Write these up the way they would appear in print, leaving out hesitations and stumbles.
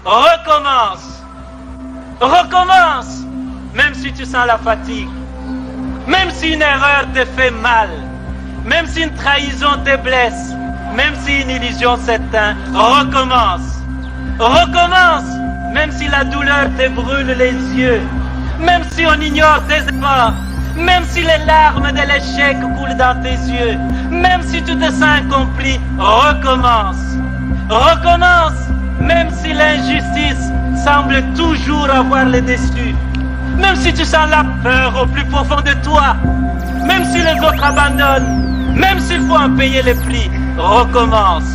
recommence. Recommence, même si tu sens la fatigue, même si une erreur te fait mal, même si une trahison te blesse, même si une illusion s'éteint, recommence. Recommence, même si la douleur te brûle les yeux, même si on ignore tes efforts, même si les larmes de l'échec coulent dans tes yeux, même si tu te sens accompli, recommence. Recommence, même si l'injustice semble toujours avoir le dessus, même si tu sens la peur au plus profond de toi, même si les autres abandonnent, même s'il faut en payer les prix, recommence.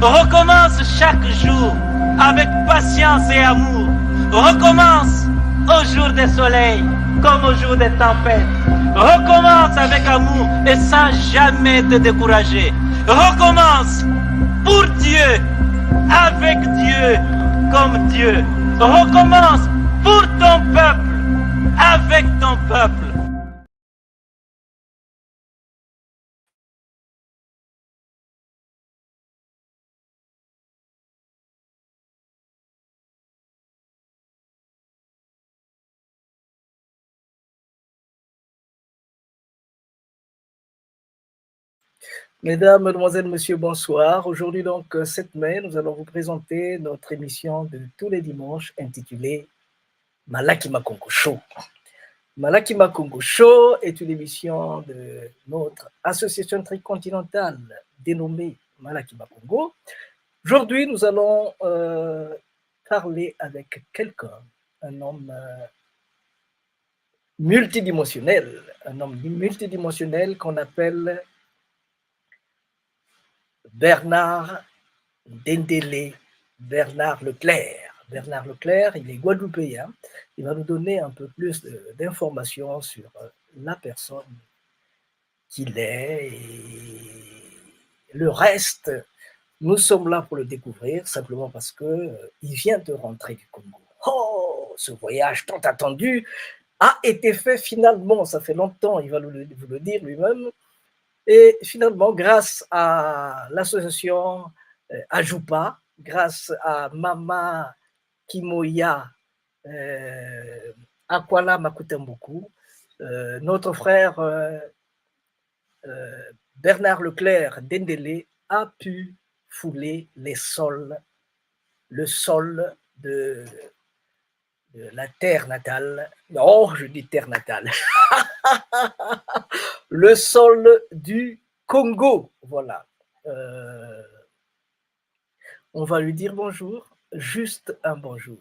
Recommence chaque jour avec patience et amour. Recommence au jour des soleils comme au jour des tempêtes. Recommence avec amour et sans jamais te décourager. Recommence pour Dieu, avec Dieu, comme Dieu. Recommence pour ton peuple, avec ton peuple. Mesdames, Mesdemoiselles, Messieurs, bonsoir. Aujourd'hui, donc, 7 mai, nous allons vous présenter notre émission de tous les dimanches intitulée Malaki Makongo Show. Malaki Makongo Show est une émission de notre association tricontinentale dénommée Malaki Makongo. Aujourd'hui, nous allons parler avec quelqu'un, un homme multidimensionnel, qu'on appelle Bernard Dendélé, Bernard Leclerc. Bernard Leclerc, il est guadeloupéen. Il va nous donner un peu plus d'informations sur la personne qu'il est et le reste. Nous sommes là pour le découvrir simplement parce qu'il vient de rentrer du Congo. Oh, ce voyage tant attendu a été fait finalement, ça fait longtemps, il va vous le dire lui-même. Et finalement, grâce à l'association Ajupa, grâce à Mama Kimoya Akwala Makutamboku, notre frère Bernard Leclerc Dendélé a pu fouler le sol de la terre natale. Non, je dis terre natale. Le sol du Congo, voilà. On va lui dire bonjour, juste un bonjour.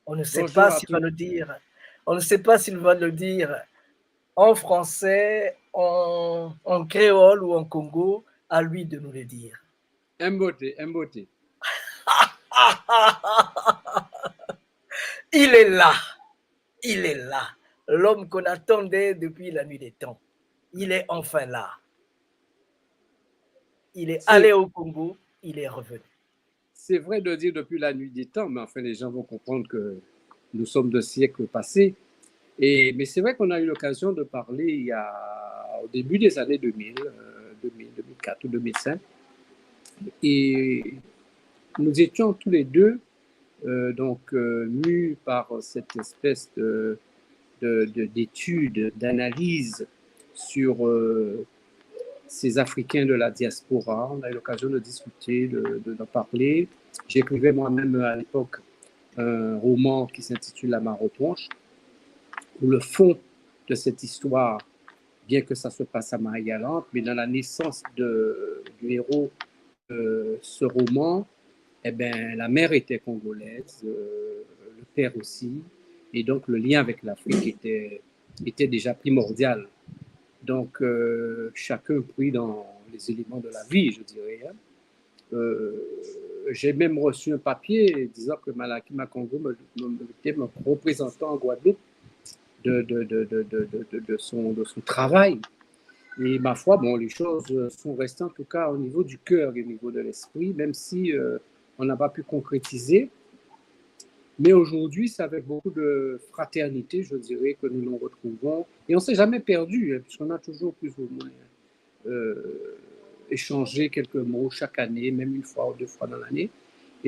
On ne sait pas s'il va le dire. On ne sait pas s'il va le dire en français, en créole ou en Congo. À lui de nous le dire. Mbote. Il est là. Il est là. L'homme qu'on attendait depuis la nuit des temps. Il est enfin là. Il est allé au Congo, il est revenu. C'est vrai de dire depuis la nuit des temps, mais enfin les gens vont comprendre que nous sommes de siècles passés. Mais c'est vrai qu'on a eu l'occasion de parler au début des années 2000, 2004 ou 2005. Et nous étions tous les deux mus par cette espèce d'étude, d'analyse sur ces Africains de la diaspora. On a eu l'occasion de discuter, d'en parler. J'écrivais moi-même à l'époque un roman qui s'intitule La Maroponche, où le fond de cette histoire, bien que ça se passe à Marie-Galante, mais dans la naissance du héros de ce roman, eh ben, la mère était congolaise, le père aussi, et donc le lien avec l'Afrique était déjà primordial. Donc, chacun pris dans les éléments de la vie, je dirais. J'ai même reçu un papier disant que Malaki Makongo était me représentant en Guadeloupe de son travail. Et ma foi, bon, les choses sont restées en tout cas au niveau du cœur et au niveau de l'esprit, même si on n'a pas pu concrétiser. Mais aujourd'hui, c'est avec beaucoup de fraternité, je dirais, que nous nous retrouvons. Et on ne s'est jamais perdu, hein, puisqu'on a toujours plus ou moins échangé quelques mots chaque année, même une fois ou deux fois dans l'année.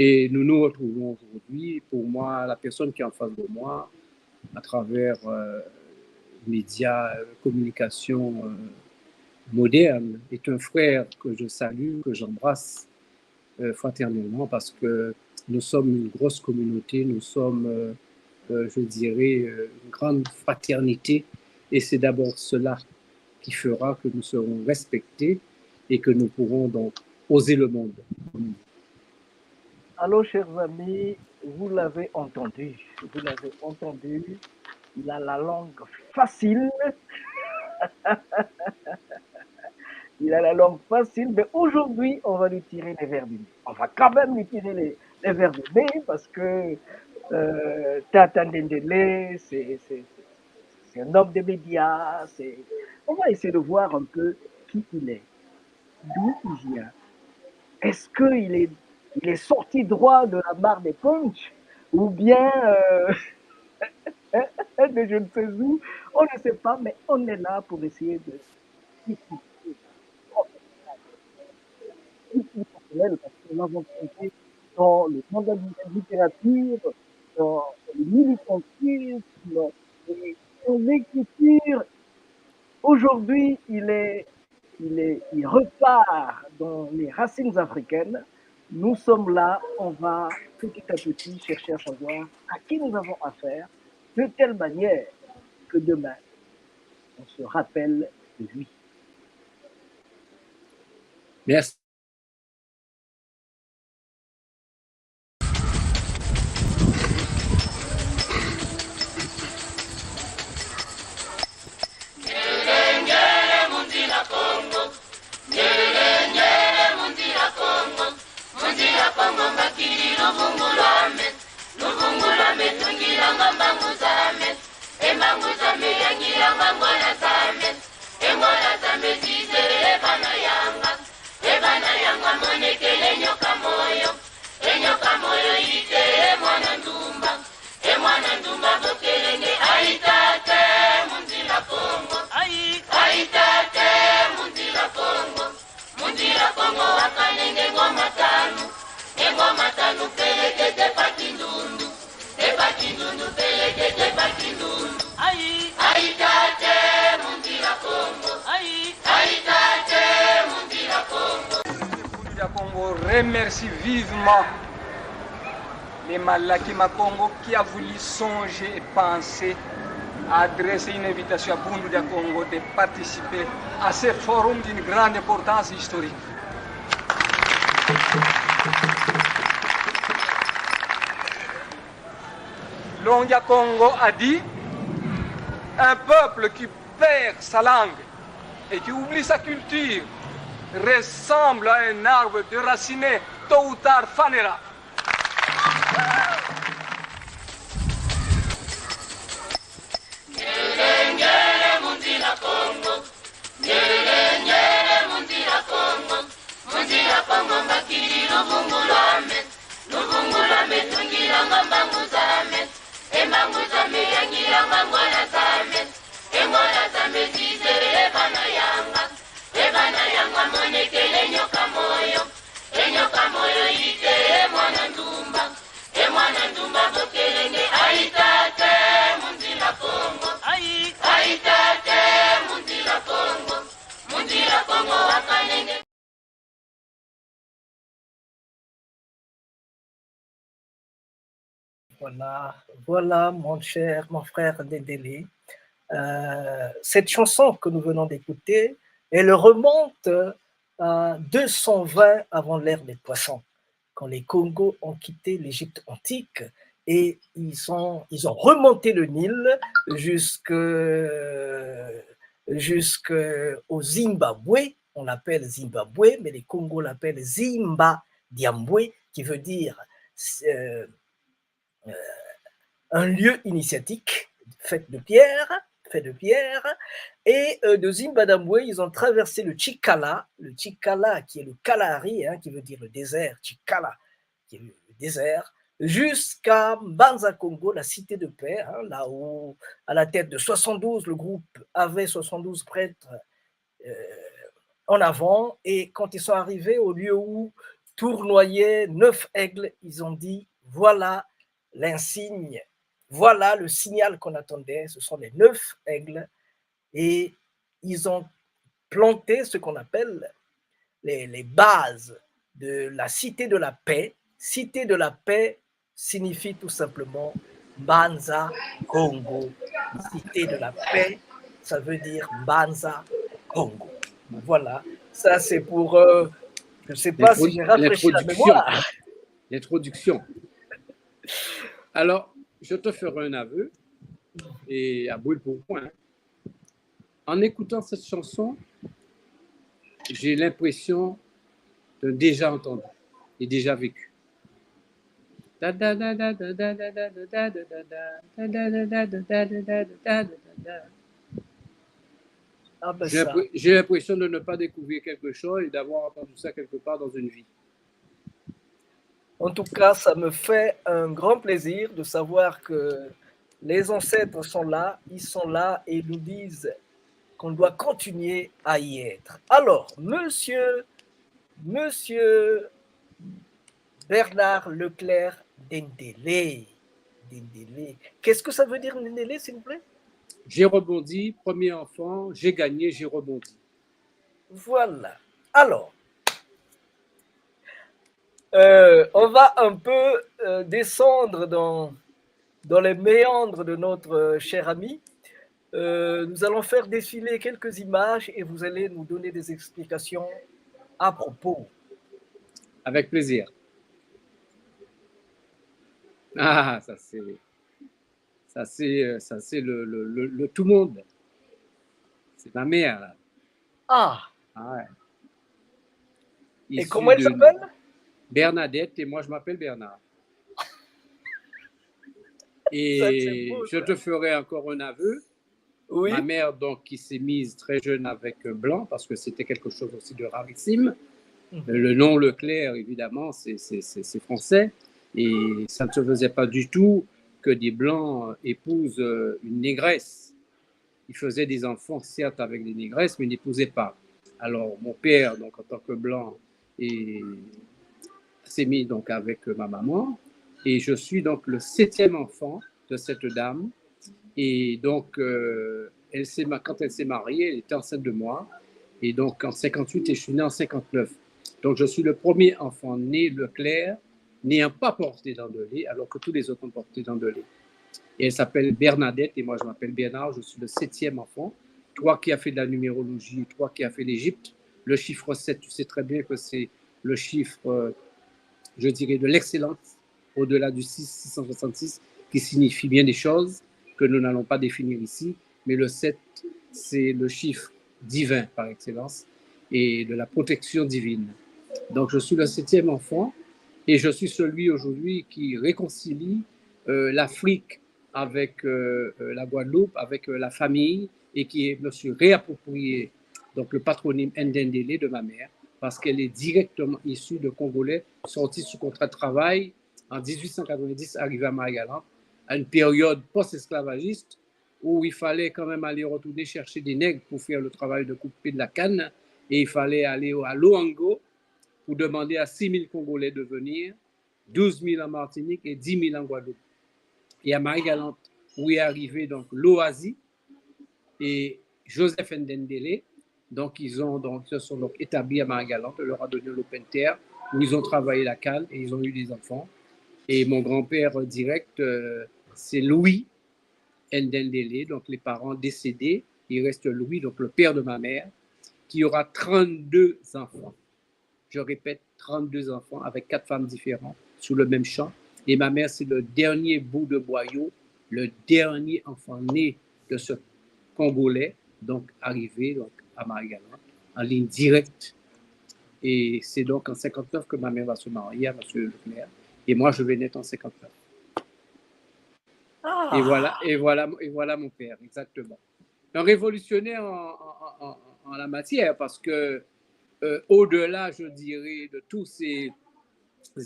Et nous nous retrouvons aujourd'hui. Pour moi, la personne qui est en face de moi, à travers médias, communication moderne, est un frère que je salue, que j'embrasse fraternellement, parce que nous sommes une grosse communauté, nous sommes, je dirais, une grande fraternité, et c'est d'abord cela qui fera que nous serons respectés et que nous pourrons donc oser le monde. Alors, chers amis, vous l'avez entendu, il a la langue facile, mais aujourd'hui, on va lui tirer les verres du nez. On va quand même lui tirer les verres du nez parce que Tata Ndendele, c'est un homme des médias. On va essayer de voir un peu qui il est, d'où il vient. Est-ce qu'il est sorti droit de la barre des punch ou bien de je ne sais où? On ne sait pas, mais on est là pour essayer de parce que nous avons trouvé dans le monde de la littérature, dans le militantisme, dans l'écriture. Aujourd'hui, il repart dans les racines africaines. Nous sommes là, on va petit à petit chercher à savoir à qui nous avons affaire, de telle manière que demain, on se rappelle de lui. Merci. Remercie vivement les Malaki Makongo qui a voulu songer et penser à adresser une invitation à Bundu de Congo de participer à ce forum d'une grande importance historique. Longia Congo a dit: un peuple qui perd sa langue et qui oublie sa culture ressemble à un arbre déraciné, tôt ou tard fanera. Voilà, mon frère Ndendele. Cette chanson que nous venons d'écouter, elle remonte à 220 avant l'ère des poissons, quand les Congos ont quitté l'Égypte antique et ils ont remonté le Nil jusqu'au Zimbabwe. On l'appelle Zimbabwe, mais les Congos l'appellent Zimba Diambwe, qui veut dire un lieu initiatique fait de pierre, et de Zimbabwe, ils ont traversé le Chikala qui est le Kalahari, qui veut dire le désert, Chikala qui est le désert, jusqu'à Mbanza Congo, la cité de paix, là où, à la tête de 72, le groupe avait 72 prêtres en avant, et quand ils sont arrivés au lieu où tournoyé 9 aigles. Ils ont dit, voilà l'insigne, voilà le signal qu'on attendait. Ce sont les 9 aigles. Et ils ont planté ce qu'on appelle les bases de la cité de la paix. Cité de la paix signifie tout simplement Mbanza Congo. Cité de la paix, ça veut dire Mbanza Congo. Voilà, ça c'est pour, je ne sais pas si j'ai rafraîchi la mémoire. L'introduction. Alors, je te ferai un aveu, et à brûle pour point. En écoutant cette chanson, j'ai l'impression de déjà entendu et déjà vécu. Ah ben ça. J'ai l'impression de ne pas découvrir quelque chose et d'avoir entendu ça quelque part dans une vie. En tout cas, ça me fait un grand plaisir de savoir que les ancêtres sont là, ils sont là et nous disent qu'on doit continuer à y être. Alors, monsieur Bernard Leclerc Dendélé. Qu'est-ce que ça veut dire Dendélé, s'il vous plaît? J'ai rebondi, premier enfant, j'ai gagné, j'ai rebondi. Voilà. Alors, on va un peu descendre dans les méandres de notre cher ami. Nous allons faire défiler quelques images et vous allez nous donner des explications à propos. Avec plaisir. Ah, ça c'est le tout monde. C'est ma mère là. Ah. Ouais. Et comment elle s'appelle? Bernadette, et moi je m'appelle Bernard. Et beau, je te ferai encore un aveu. Oui. Ma mère, donc, qui s'est mise très jeune avec Blanc, parce que c'était quelque chose aussi de rarissime. Le nom Leclerc, évidemment, c'est français. Et ça ne se faisait pas du tout que des Blancs épousent une négresse. Ils faisaient des enfants, certes, avec des négresses, mais ils n'épousaient pas. Alors, mon père, donc, en tant que Blanc, s'est mis donc avec ma maman. Et je suis donc le 7e enfant de cette dame. Et donc, quand elle s'est mariée, elle était enceinte de moi. Et donc, en 58, et je suis né en 59. Donc, je suis le premier enfant né Leclerc, n'ayant pas porté dans de lait, alors que tous les autres ont porté dans de lait. Et elle s'appelle Bernadette, et moi, je m'appelle Bernard. Je suis le 7e enfant. Toi qui as fait de la numérologie, toi qui as fait l'Égypte, le chiffre 7, tu sais très bien que c'est le chiffre, je dirais, de l'excellence, au-delà du 666, qui signifie bien des choses que nous n'allons pas définir ici, mais le 7, c'est le chiffre divin par excellence et de la protection divine. Donc, je suis le 7e enfant et je suis celui aujourd'hui qui réconcilie l'Afrique avec la Guadeloupe, avec la famille et qui me suis réapproprié donc, le patronyme Ndendélé de ma mère parce qu'elle est directement issue de Congolais sortis sous contrat de travail en 1890, arrivés à Marie-Galante, à une période post-esclavagiste où il fallait quand même aller retourner chercher des nègres pour faire le travail de couper de la canne et il fallait aller à Loango pour demander à 6 000 Congolais de venir, 12 000 en Martinique et 10 000 en Guadeloupe. Et à Marie-Galante, où est arrivé donc Loazi et Joseph Ndendélé, donc ils se sont donc établis à Marie-Galante, on leur a donné l'open terre où ils ont travaillé la canne et ils ont eu des enfants. Et mon grand-père direct, c'est Louis Ndendélé, donc les parents décédés. Il reste Louis, donc le père de ma mère, qui aura 32 enfants. Je répète, 32 enfants avec 4 femmes différentes sous le même champ. Et ma mère, c'est le dernier bout de boyau, le dernier enfant né de ce Congolais, donc arrivé donc, à Marie-Galante, en ligne directe. Et c'est donc en 59 que ma mère va se marier à M. Leclerc. Et moi, je vais naître en 59. Ah. Et voilà mon père, exactement. Un révolutionnaire en la matière, parce que au-delà, je dirais, de tous ces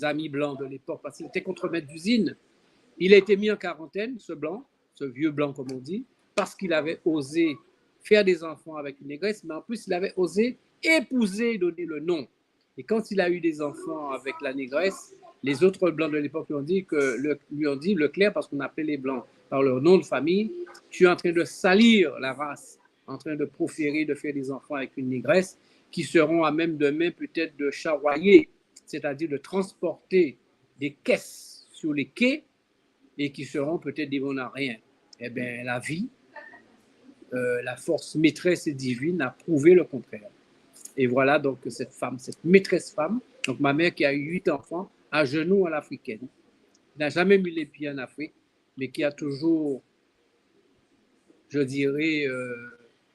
amis blancs de l'époque, parce qu'il était contremaître d'usine, il a été mis en quarantaine, ce blanc, ce vieux blanc comme on dit, parce qu'il avait osé faire des enfants avec une négresse, mais en plus, il avait osé épouser, donner le nom. Et quand il a eu des enfants avec la négresse, les autres blancs de l'époque lui ont dit, Leclerc, parce qu'on appelait les blancs par leur nom de famille, tu es en train de salir la race, en train de proférer, de faire des enfants avec une négresse qui seront à même demain peut-être de charroyer, c'est-à-dire de transporter des caisses sur les quais et qui seront peut-être des bonariens. Eh bien, la vie, la force maîtresse et divine a prouvé le contraire. Et voilà donc cette femme, cette maîtresse femme, donc ma mère qui a eu 8 enfants, à genoux à l'africaine, qui n'a jamais mis les pieds en Afrique, mais qui a toujours, je dirais,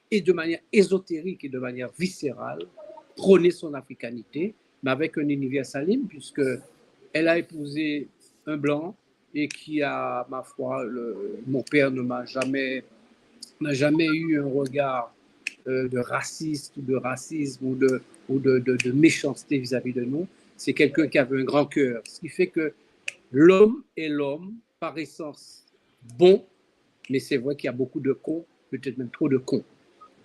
et de manière ésotérique et de manière viscérale, prôné son africanité, mais avec un universalisme, puisqu'elle a épousé un blanc et qui a, ma foi, mon père n'a jamais eu un regard de raciste ou de racisme ou de méchanceté vis-à-vis de nous. C'est quelqu'un qui avait un grand cœur. Ce qui fait que l'homme est l'homme, par essence bon, mais c'est vrai qu'il y a beaucoup de cons, peut-être même trop de cons.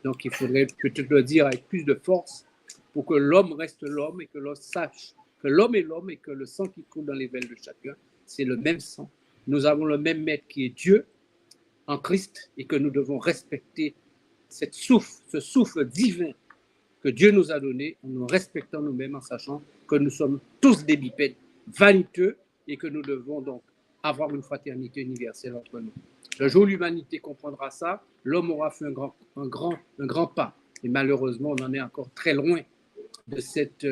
Donc il faudrait peut-être le dire avec plus de force pour que l'homme reste l'homme et que l'on sache que l'homme est l'homme et que le sang qui coule dans les veines de chacun, c'est le même sang. Nous avons le même maître qui est Dieu en Christ et que nous devons respecter ce souffle divin que Dieu nous a donné en nous respectant nous-mêmes, en sachant que nous sommes tous des bipèdes vaniteux et que nous devons donc avoir une fraternité universelle entre nous. Le jour où l'humanité comprendra ça, l'homme aura fait un grand pas. Et malheureusement, on en est encore très loin de cette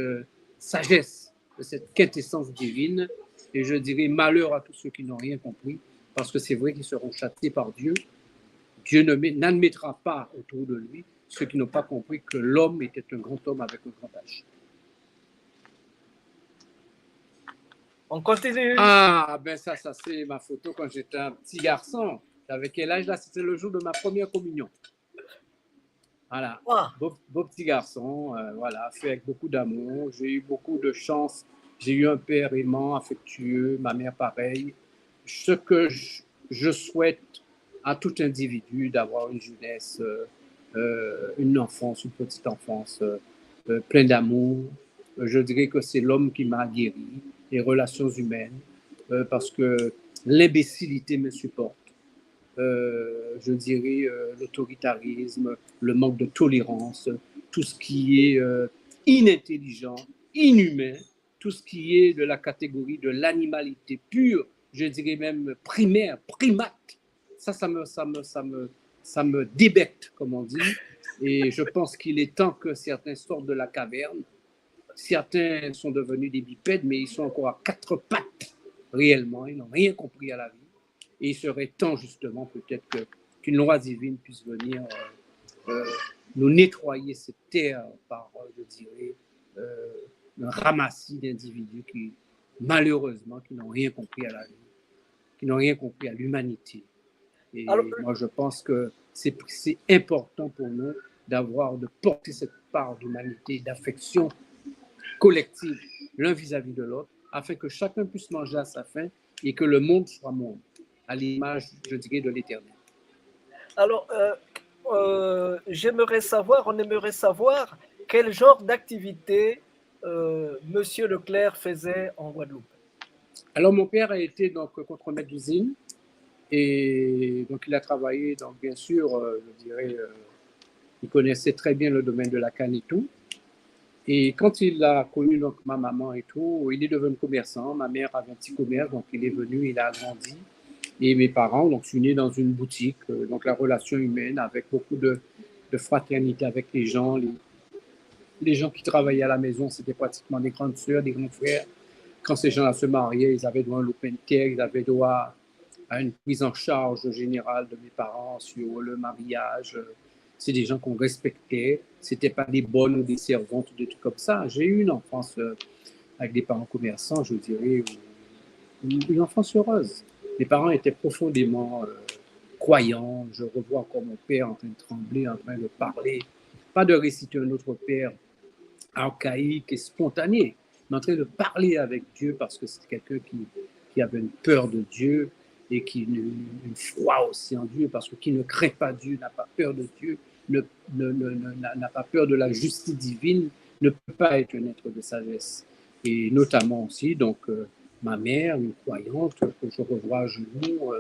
sagesse, de cette quintessence divine. Et je dirais malheur à tous ceux qui n'ont rien compris, parce que c'est vrai qu'ils seront châtiés par Dieu. Dieu n'admettra pas autour de lui ceux qui n'ont pas compris que l'homme était un grand homme avec un grand H. On continue. Ah, ben ça c'est ma photo quand j'étais un petit garçon. J'avais quel âge là? C'était le jour de ma première communion. Voilà, beau petit garçon, voilà, fait avec beaucoup d'amour. J'ai eu beaucoup de chance. J'ai eu un père aimant, affectueux, ma mère pareil. Ce que je souhaite à tout individu, d'avoir une jeunesse, une enfance, une petite enfance plein d'amour. Je dirais que c'est l'homme qui m'a guéri, les relations humaines, parce que l'imbécilité me supporte. Je dirais l'autoritarisme, le manque de tolérance, tout ce qui est inintelligent, inhumain, tout ce qui est de la catégorie de l'animalité pure, je dirais même primaire, primate. Ça me débecte, comme on dit. Et je pense qu'il est temps que certains sortent de la caverne. Certains sont devenus des bipèdes, mais ils sont encore à 4 pattes réellement. Ils n'ont rien compris à la vie. Et il serait temps, justement, peut-être qu'une loi divine puisse venir nous nettoyer cette terre par, je dirais, un ramassis d'individus qui, malheureusement, qui n'ont rien compris à la vie, qui n'ont rien compris à l'humanité. Et moi, je pense que c'est important pour nous de porter cette part d'humanité, d'affection collective l'un vis-à-vis de l'autre, afin que chacun puisse manger à sa faim et que le monde soit monde, à l'image, je dirais, de l'Éternel. Alors, on aimerait savoir quel genre d'activité Monsieur Leclerc faisait en Guadeloupe. Alors, mon père a été donc contremaître d'usine et donc il a travaillé, donc bien sûr, je dirais, il connaissait très bien le domaine de la canne et tout. Et quand il a connu donc ma maman et tout, il est devenu commerçant. Ma mère avait un petit commerce, donc il est venu, il a grandi. Et mes parents, donc, sont nés dans une boutique. Donc, la relation humaine avec beaucoup de fraternité avec les gens. Les gens qui travaillaient à la maison, c'était pratiquement des grandes sœurs, des grands frères. Quand ces gens-là se mariaient, ils avaient droit à un lopin de terre, ils avaient droit à une prise en charge générale de mes parents sur le mariage. C'est des gens qu'on respectait. Ce n'étaient pas des bonnes ou des servantes ou des trucs comme ça. J'ai eu une enfance avec des parents commerçants, je dirais, une enfance heureuse. Mes parents étaient profondément croyants. Je revois encore mon père en train de trembler, en train de parler. Pas de réciter un autre père archaïque et spontané, mais en train de parler avec Dieu parce que c'est quelqu'un qui avait une peur de Dieu et qui une foi aussi en Dieu, parce que qui ne craint pas Dieu, n'a pas peur de Dieu, n'a pas peur de la justice divine, ne peut pas être un être de sagesse. Et notamment aussi, donc, ma mère, une croyante, que je revois à genoux,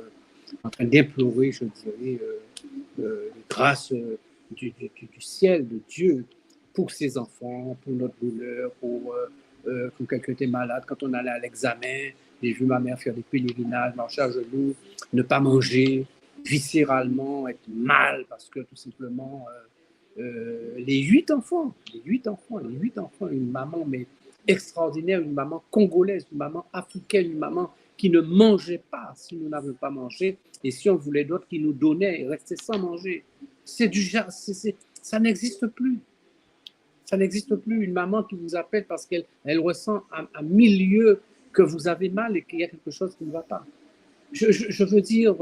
en train d'implorer, je dirais, les grâces du ciel, de Dieu, pour ses enfants, pour notre douleur, pour quand quelqu'un était malade, quand on allait à l'examen. J'ai vu ma mère faire des pèlerinages, marcher à genoux, ne pas manger, viscéralement être mal, parce que tout simplement, les huit enfants, une maman mais extraordinaire, une maman congolaise, une maman africaine, une maman qui ne mangeait pas si nous n'avions pas mangé, et si on voulait d'autres qui nous donnaient et restaient sans manger. Ça n'existe plus. Ça n'existe plus. Une maman qui vous appelle parce qu'elle ressent à milieu que vous avez mal et qu'il y a quelque chose qui ne va pas. Je veux dire,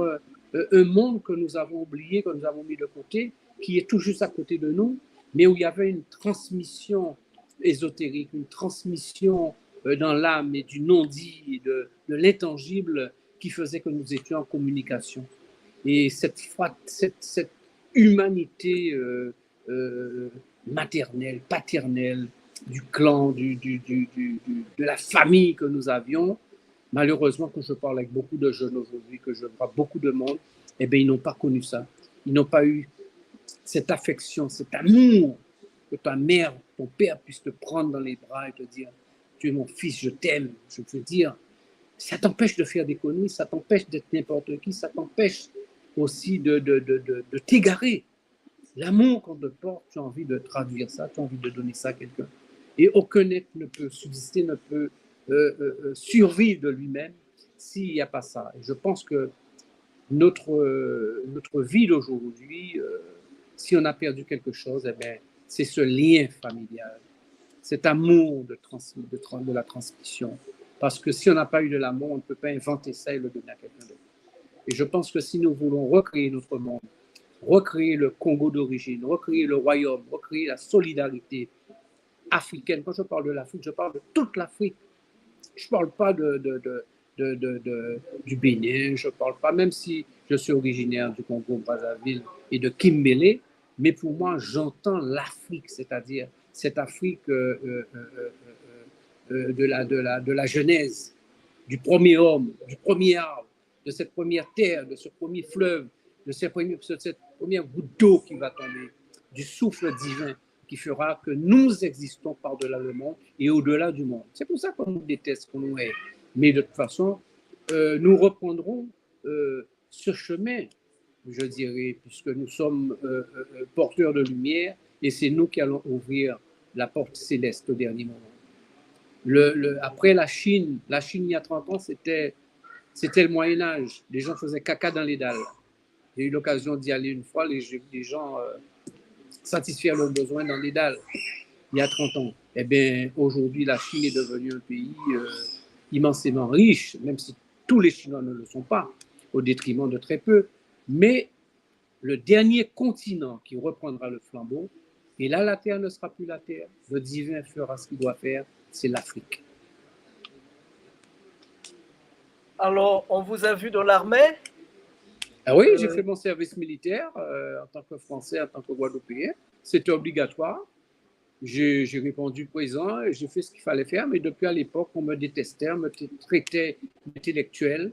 un monde que nous avons oublié, que nous avons mis de côté, qui est tout juste à côté de nous, mais où il y avait une transmission ésotérique, une transmission dans l'âme et du non-dit, de l'intangible qui faisait que nous étions en communication. Et cette humanité maternelle, paternelle, du clan, de la famille que nous avions, malheureusement, quand je parle avec beaucoup de jeunes aujourd'hui, que je vois beaucoup de monde, eh bien, ils n'ont pas connu ça. Ils n'ont pas eu cette affection, cet amour, que ta mère, ton père puisse te prendre dans les bras et te dire « Tu es mon fils, je t'aime ». Je veux dire, ça t'empêche de faire des conneries, ça t'empêche d'être n'importe qui, ça t'empêche aussi de t'égarer. L'amour qu'on te porte, tu as envie de traduire ça, tu as envie de donner ça à quelqu'un. Et aucun être ne peut subsister, ne peut survivre de lui-même s'il n'y a pas ça. Et je pense que notre vie d'aujourd'hui, si on a perdu quelque chose, eh bien, c'est ce lien familial, cet amour de la transmission. Parce que si on n'a pas eu de l'amour, on ne peut pas inventer ça et le donner à quelqu'un d'autre. Et je pense que si nous voulons recréer notre monde, recréer le Congo d'origine, recréer le royaume, recréer la solidarité africaine, quand je parle de l'Afrique, je parle de toute l'Afrique. Je ne parle pas du Bénin, je ne parle pas, même si je suis originaire du Congo-Brazzaville et de Kimbélé, mais pour moi, j'entends l'Afrique, c'est-à-dire cette Afrique de la genèse, du premier homme, du premier arbre, de cette première terre, de ce premier fleuve, de cette première goutte d'eau qui va tomber, du souffle divin qui fera que nous existons par-delà le monde et au-delà du monde. C'est pour ça qu'on nous déteste, qu'on nous hait. Mais de toute façon, nous reprendrons ce chemin, je dirais, puisque nous sommes porteurs de lumière et c'est nous qui allons ouvrir la porte céleste au dernier moment. Après la Chine, il y a 30 ans, c'était le Moyen-Âge. Les gens faisaient caca dans les dalles. J'ai eu l'occasion d'y aller une fois, les gens satisfaire leurs besoins dans les dalles, il y a 30 ans. Eh bien, aujourd'hui, la Chine est devenue un pays immensément riche, même si tous les Chinois ne le sont pas, au détriment de très peu. Mais le dernier continent qui reprendra le flambeau, et là, la terre ne sera plus la terre, le divin fera ce qu'il doit faire, c'est l'Afrique. Alors, on vous a vu dans l'armée? Ah oui, j'ai fait mon service militaire en tant que Français, en tant que Guadeloupéen. C'était obligatoire. J'ai répondu présent et j'ai fait ce qu'il fallait faire. Mais depuis à l'époque, on me détestait, on me traitait d'intellectuel.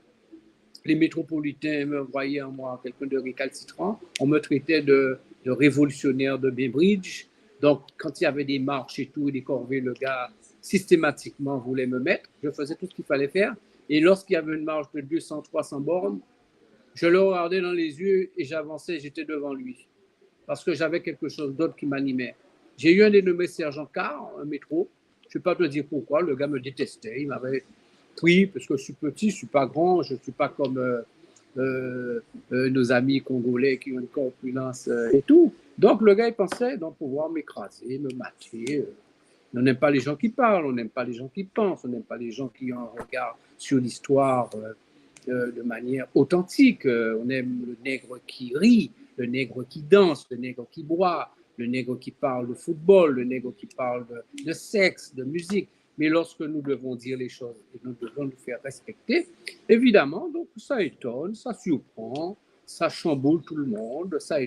Les métropolitains me voyaient en moi quelqu'un de récalcitrant. On me traitait de révolutionnaire de Bainbridge. Donc, quand il y avait des marches et tout, des corvées, le gars systématiquement voulait me mettre. Je faisais tout ce qu'il fallait faire. Et lorsqu'il y avait une marche de 200, 300 bornes, je le regardais dans les yeux et j'avançais, j'étais devant lui. Parce que j'avais quelque chose d'autre qui m'animait. J'ai eu un dénommé sergent Carr, un métro. Je ne vais pas te dire pourquoi, le gars me détestait. Il m'avait pris parce que je suis petit, je ne suis pas grand, je ne suis pas comme nos amis congolais qui ont une corpulence et tout. Donc le gars, il pensait donc pouvoir m'écraser, me mater. On n'aime pas les gens qui parlent, on n'aime pas les gens qui pensent, on n'aime pas les gens qui ont un regard sur l'histoire de manière authentique. On aime le nègre qui rit, le nègre qui danse, le nègre qui boit, le nègre qui parle de football, le nègre qui parle de sexe, de musique. Mais lorsque nous devons dire les choses et nous devons nous faire respecter, évidemment, donc ça étonne, ça surprend, ça chamboule tout le monde, ça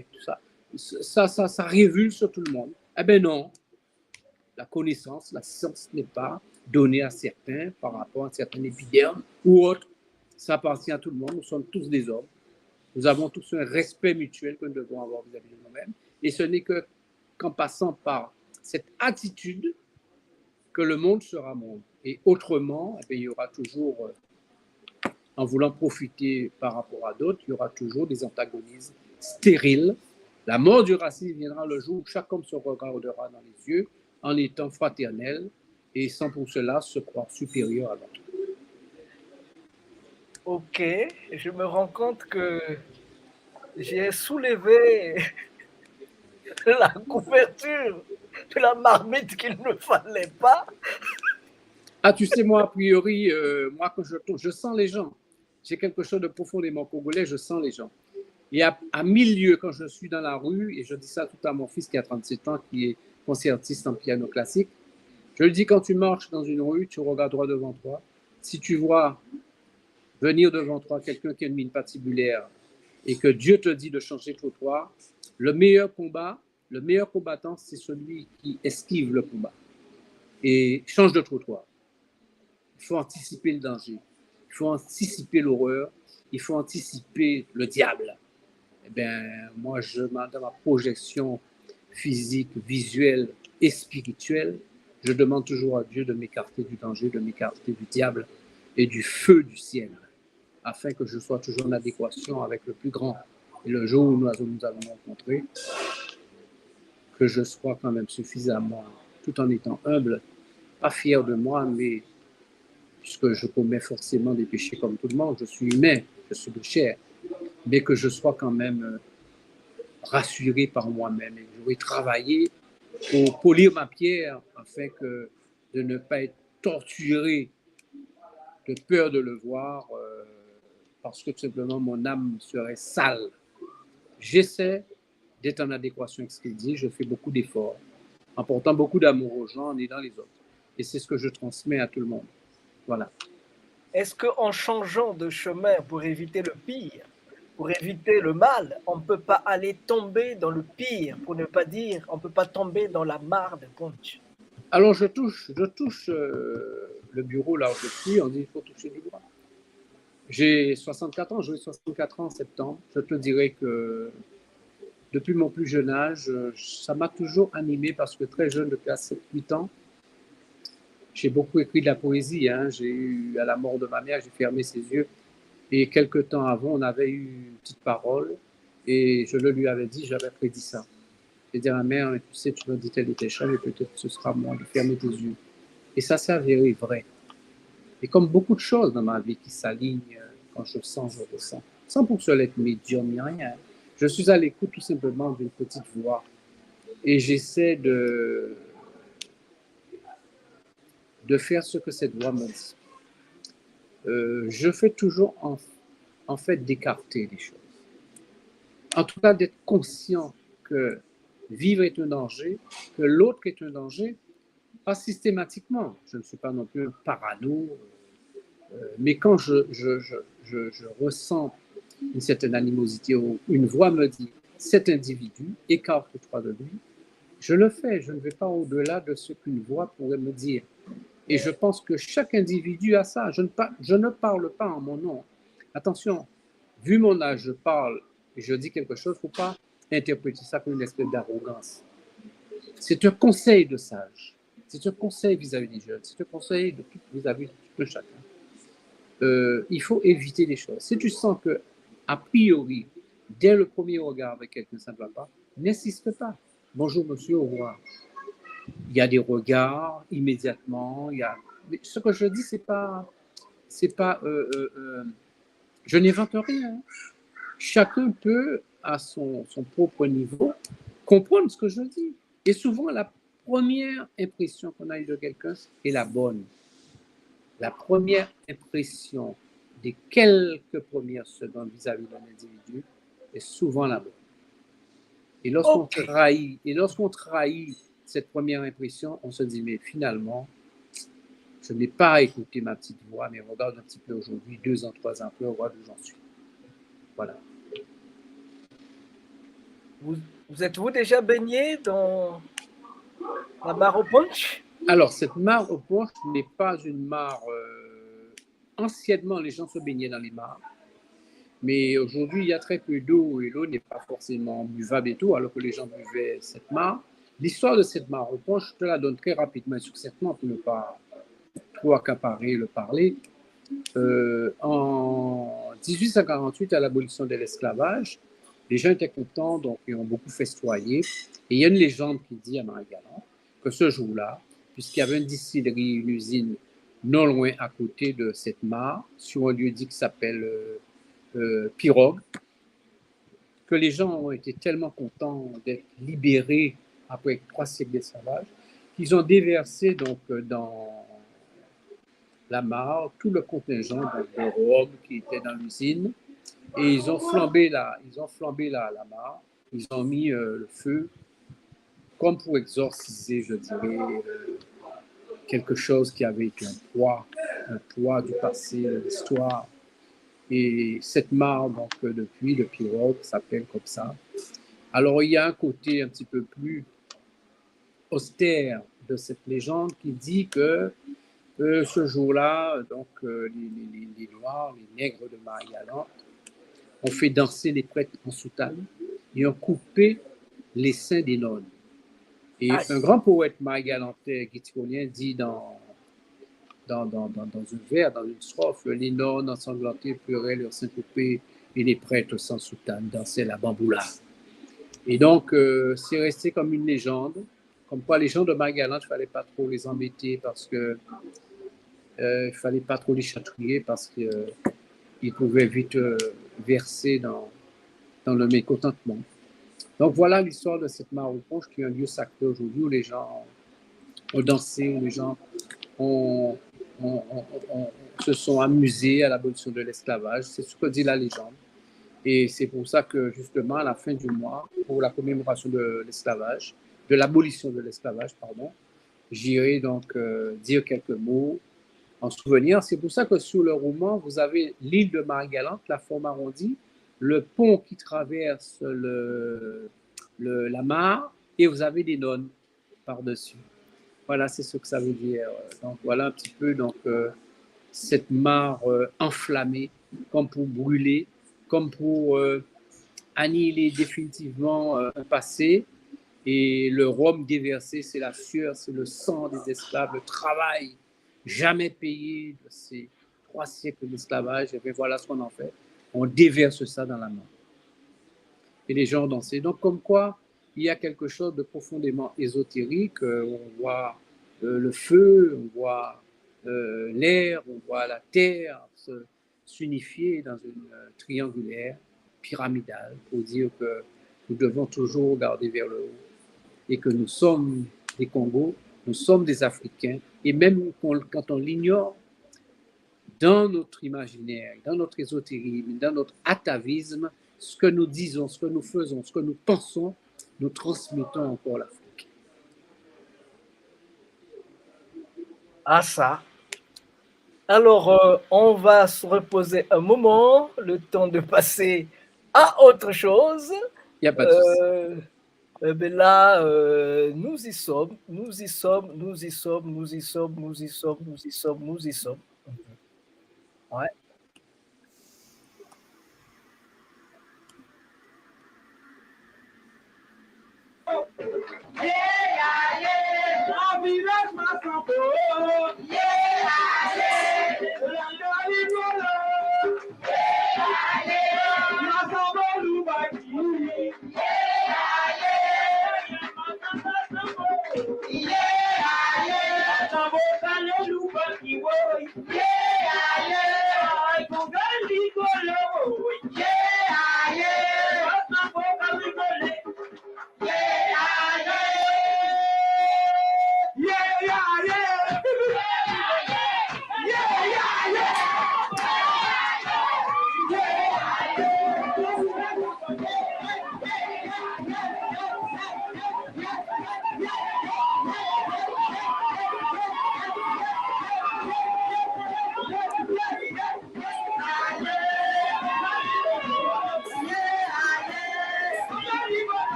révulse tout le monde. Eh bien non, la connaissance, la science n'est pas donnée à certains par rapport à certains épidermes ou autres. Ça appartient à tout le monde. Nous sommes tous des hommes. Nous avons tous un respect mutuel que nous devons avoir vis-à-vis de nous-mêmes. Et ce n'est qu'en passant par cette attitude que le monde sera monde. Et autrement, il y aura toujours, en voulant profiter par rapport à d'autres, il y aura toujours des antagonismes stériles. La mort du racisme viendra le jour où chaque homme se regardera dans les yeux en étant fraternel et sans pour cela se croire supérieur à l'autre. Ok, je me rends compte que j'ai soulevé la couverture de la marmite qu'il ne fallait pas. Ah, tu sais, moi, a priori, moi, quand je sens les gens. J'ai quelque chose de profondément congolais, je sens les gens. Et à 1000 lieues, quand je suis dans la rue, et je dis ça tout à mon fils qui a 37 ans, qui est concertiste en piano classique, je lui dis, quand tu marches dans une rue, tu regardes droit devant toi. Si tu vois venir devant toi quelqu'un qui a une mine patibulaire et que Dieu te dit de changer de trottoir, le meilleur combattant, c'est celui qui esquive le combat et change de trottoir. Il faut anticiper le danger, il faut anticiper l'horreur, il faut anticiper le diable. Eh bien, moi, dans ma projection physique, visuelle et spirituelle, je demande toujours à Dieu de m'écarter du danger, de m'écarter du diable et du feu du ciel, afin que je sois toujours en adéquation avec le plus grand. Et le jour où nous allons rencontrer, que je sois quand même suffisamment, tout en étant humble, pas fier de moi, mais puisque je commets forcément des péchés comme tout le monde, je suis humain, je suis de chair, mais que je sois quand même rassuré par moi-même. Et je vais travailler pour polir ma pierre afin de ne pas être torturé de peur de le voir parce que tout simplement mon âme serait sale. J'essaie d'être en adéquation avec ce qu'il dit, je fais beaucoup d'efforts en portant beaucoup d'amour aux gens, en aidant les autres. Et c'est ce que je transmets à tout le monde. Voilà. Est-ce qu'en changeant de chemin pour éviter le pire, pour éviter le mal, on ne peut pas aller tomber dans le pire, pour ne pas dire on ne peut pas tomber dans la mare de Punch? Alors je touche le bureau là où je suis, on dit il faut toucher du bois. J'ai 64 ans, j'aurai 64 ans en septembre. Je te dirais que depuis mon plus jeune âge, ça m'a toujours animé parce que très jeune, depuis 7-8 ans, j'ai beaucoup écrit de la poésie. Hein. J'ai eu, à la mort de ma mère, j'ai fermé ses yeux. Et quelques temps avant, on avait eu une petite parole et je le lui avais dit, j'avais prédit ça. J'ai dit à ma mère, tu sais, tu m'as dit telle et telle chose, mais peut-être ce sera moi de fermer tes yeux. Et ça s'est avéré vrai. Et comme beaucoup de choses dans ma vie qui s'alignent, quand je sens, je ressens. Sans pour cela être médium ni rien. Je suis à l'écoute tout simplement d'une petite voix. Et j'essaie de faire ce que cette voix me dit. Je fais toujours en fait d'écarter les choses. En tout cas, d'être conscient que vivre est un danger, que l'autre est un danger, pas systématiquement. Je ne suis pas non plus un parano, mais quand je ressens une certaine animosité ou une voix me dit cet individu, écarte-toi de lui, je le fais. Je ne vais pas au-delà de ce qu'une voix pourrait me dire. Et je pense que chaque individu a ça. Je ne parle pas en mon nom. Attention, vu mon âge, je parle et je dis quelque chose, il ne faut pas interpréter ça comme une espèce d'arrogance. C'est un conseil de sage. C'est un conseil vis-à-vis des jeunes. C'est un conseil vis-à-vis de chacun. Il faut éviter les choses. Si tu sens que, a priori, dès le premier regard avec quelqu'un, ça ne va pas, n'insiste pas. Bonjour monsieur, au revoir. Il y a des regards immédiatement. Ce que je dis, c'est pas. Je n'invente rien. Chacun peut, à son propre niveau, comprendre ce que je dis. Et souvent, la première impression qu'on a eue de quelqu'un est la bonne. La première impression des quelques premières secondes vis-à-vis d'un individu est souvent la bonne. Et lorsqu'on trahit cette première impression, on se dit, mais finalement, je n'ai pas écouté ma petite voix, mais regarde un petit peu aujourd'hui, 2 ans, 3 ans après, on voit d'où j'en suis. Voilà. Vous êtes-vous déjà baigné dans La mare au punch? Alors, cette mare au punch n'est pas une mare. Anciennement, les gens se baignaient dans les mares. Mais aujourd'hui, il y a très peu d'eau et l'eau n'est pas forcément buvable et tout, alors que les gens buvaient cette mare. L'histoire de cette mare au punch, je te la donne très rapidement et succinctement pour ne pas trop accaparer le parler. En 1848, à l'abolition de l'esclavage, les gens étaient contents, donc ils ont beaucoup festoyé. Et il y a une légende qui dit à Marie-Galante que ce jour-là, puisqu'il y avait une distillerie, une usine non loin à côté de cette mare, sur un lieu dit qui s'appelle Pirogue, que les gens ont été tellement contents d'être libérés après 3 siècles d'esclavage qu'ils ont déversé donc dans la mare tout le contingent de robes qui était dans l'usine et ils ont flambé la mare, ils ont mis le feu comme pour exorciser, je dirais, quelque chose qui avait été un poids du passé, de l'histoire. Et cette mare, donc, depuis, le Pirogue, s'appelle comme ça. Alors, il y a un côté un petit peu plus austère de cette légende qui dit que ce jour-là, donc, les Noirs, les nègres de Marie-Galante, ont fait danser les prêtres en soutane et ont coupé les seins des nonnes. Et un grand poète marie-galantais guiticonnien dit dans un vers, dans une strophe, les nonnes ensanglantées pleuraient leurs seins coupés et les prêtres sans soutane dansaient la bamboula. Et donc, c'est resté comme une légende, comme quoi les gens de Marie-Galante, il ne fallait pas trop les embêter parce que il ne fallait pas trop les chatouiller parce qu'ils pouvaient vite verser dans le mécontentement. Donc voilà l'histoire de cette mare au punch qui est un lieu sacré aujourd'hui où les gens ont dansé, où les gens se sont amusés à l'abolition de l'esclavage. C'est ce que dit la légende. Et c'est pour ça que justement à la fin du mois, pour la commémoration de l'esclavage, de l'abolition de l'esclavage, pardon, j'irai donc dire quelques mots en souvenir. C'est pour ça que sur le roman, vous avez l'île de Marie-Galante, la forme arrondie, le pont qui traverse la mare et vous avez des nonnes par-dessus. Voilà, c'est ce que ça veut dire. Donc voilà un petit peu donc, cette mare enflammée, comme pour brûler, comme pour annihiler définitivement un passé. Et le rhum déversé, c'est la sueur, c'est le sang des esclaves, le travail jamais payé de ces 3 siècles d'esclavage. Et bien voilà ce qu'on en fait. On déverse ça dans la mare. Et les gens dansaient. Donc, comme quoi, il y a quelque chose de profondément ésotérique. On voit le feu, on voit l'air, on voit la terre s'unifier dans une triangulaire pyramidale pour dire que nous devons toujours regarder vers le haut et que nous sommes des Congos, nous sommes des Africains. Et même quand on l'ignore, dans notre imaginaire, dans notre ésotérisme, dans notre atavisme, ce que nous disons, ce que nous faisons, ce que nous pensons, nous transmettons encore l'Afrique. Ah ça. Alors, on va se reposer un moment, le temps de passer à autre chose. Il n'y a pas de souci. Ben là, nous y sommes. Ouais.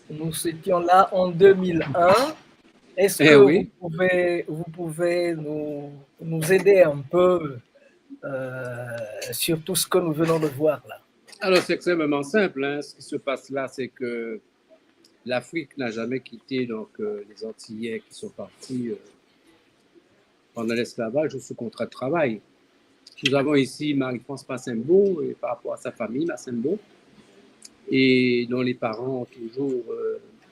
Nous étions là en 2001. Est-ce que oui. vous pouvez nous aider un peu sur tout ce que nous venons de voir là? Alors, c'est extrêmement simple. Hein. Ce qui se passe là, c'est que l'Afrique n'a jamais quitté donc, les Antillais qui sont partis pendant l'esclavage sous contrat de travail. Nous avons ici Marie-France Massembo, et par rapport à sa famille, Massembo, et dont les parents ont toujours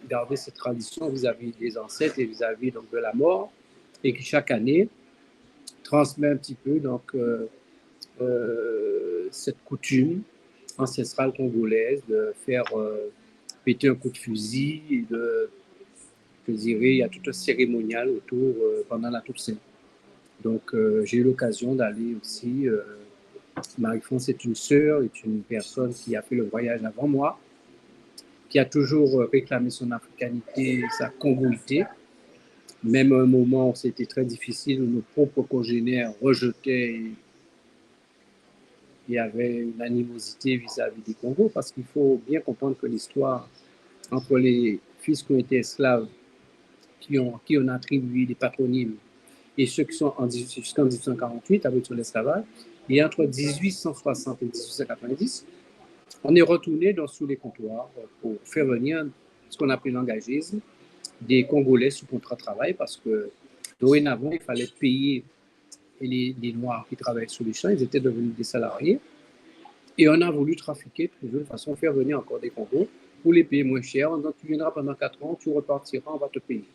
gardé cette tradition vis-à-vis des ancêtres et vis-à-vis donc, de la mort, et qui chaque année transmet un petit peu donc, cette coutume ancestrale congolaise de faire péter un coup de fusil, et je dirais, il y a tout un cérémonial autour pendant la Toussaint. Donc, j'ai eu l'occasion d'aller aussi. Marie-France est une sœur, est une personne qui a fait le voyage avant moi, qui a toujours réclamé son africanité, sa congolité. Même à un moment où c'était très difficile, où nos propres congénères rejetaient et avaient une animosité vis-à-vis du Congo, parce qu'il faut bien comprendre que l'histoire entre les fils qui ont été esclaves, qui on a attribué des patronymes, et ceux qui sont jusqu'en 1848 avec sur l'esclavage, et entre 1860 et 1890, on est retourné sous les comptoirs pour faire venir ce qu'on appelle l'engagisme, des Congolais sous contrat de travail, parce que dorénavant, il fallait payer les Noirs qui travaillaient sous les champs, ils étaient devenus des salariés, et on a voulu trafiquer de toute façon, faire venir encore des Congos pour les payer moins cher. Donc, tu viendras pendant 4 ans, tu repartiras, on va te payer.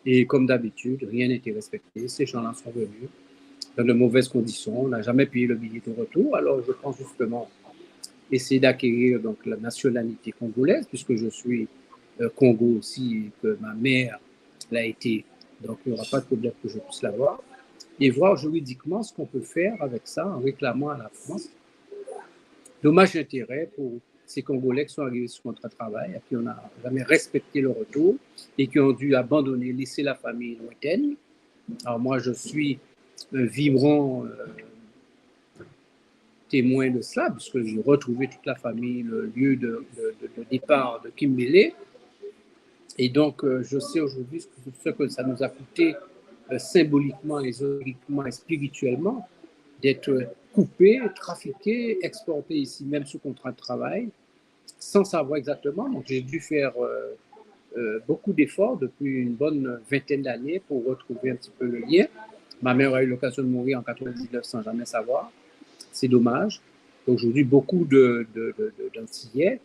Et comme d'habitude, rien n'était respecté. Ces gens-là sont venus dans de mauvaises conditions. On n'a jamais payé le billet de retour. Alors, je pense justement essayer d'acquérir donc, la nationalité congolaise, puisque je suis Congo aussi et que ma mère l'a été. Donc, il n'y aura pas de problème que je puisse l'avoir. Et voir juridiquement ce qu'on peut faire avec ça en réclamant à la France dommage d'intérêt pour ces Congolais qui sont arrivés sous contrat de travail, à qui on n'a jamais respecté le retour et qui ont dû abandonner, laisser la famille lointaine. Alors moi, je suis un vibrant témoin de cela, puisque j'ai retrouvé toute la famille, le lieu de départ de Kimbélé. Et donc, je sais aujourd'hui ce que ça nous a coûté symboliquement, ésotériquement et spirituellement d'être coupé, trafiqué, exporté ici même sous contrat de travail, sans savoir exactement. Donc, j'ai dû faire beaucoup d'efforts depuis une bonne vingtaine d'années pour retrouver un petit peu le lien. Ma mère a eu l'occasion de mourir en 99 sans jamais savoir. C'est dommage. Aujourd'hui, beaucoup d'Antillais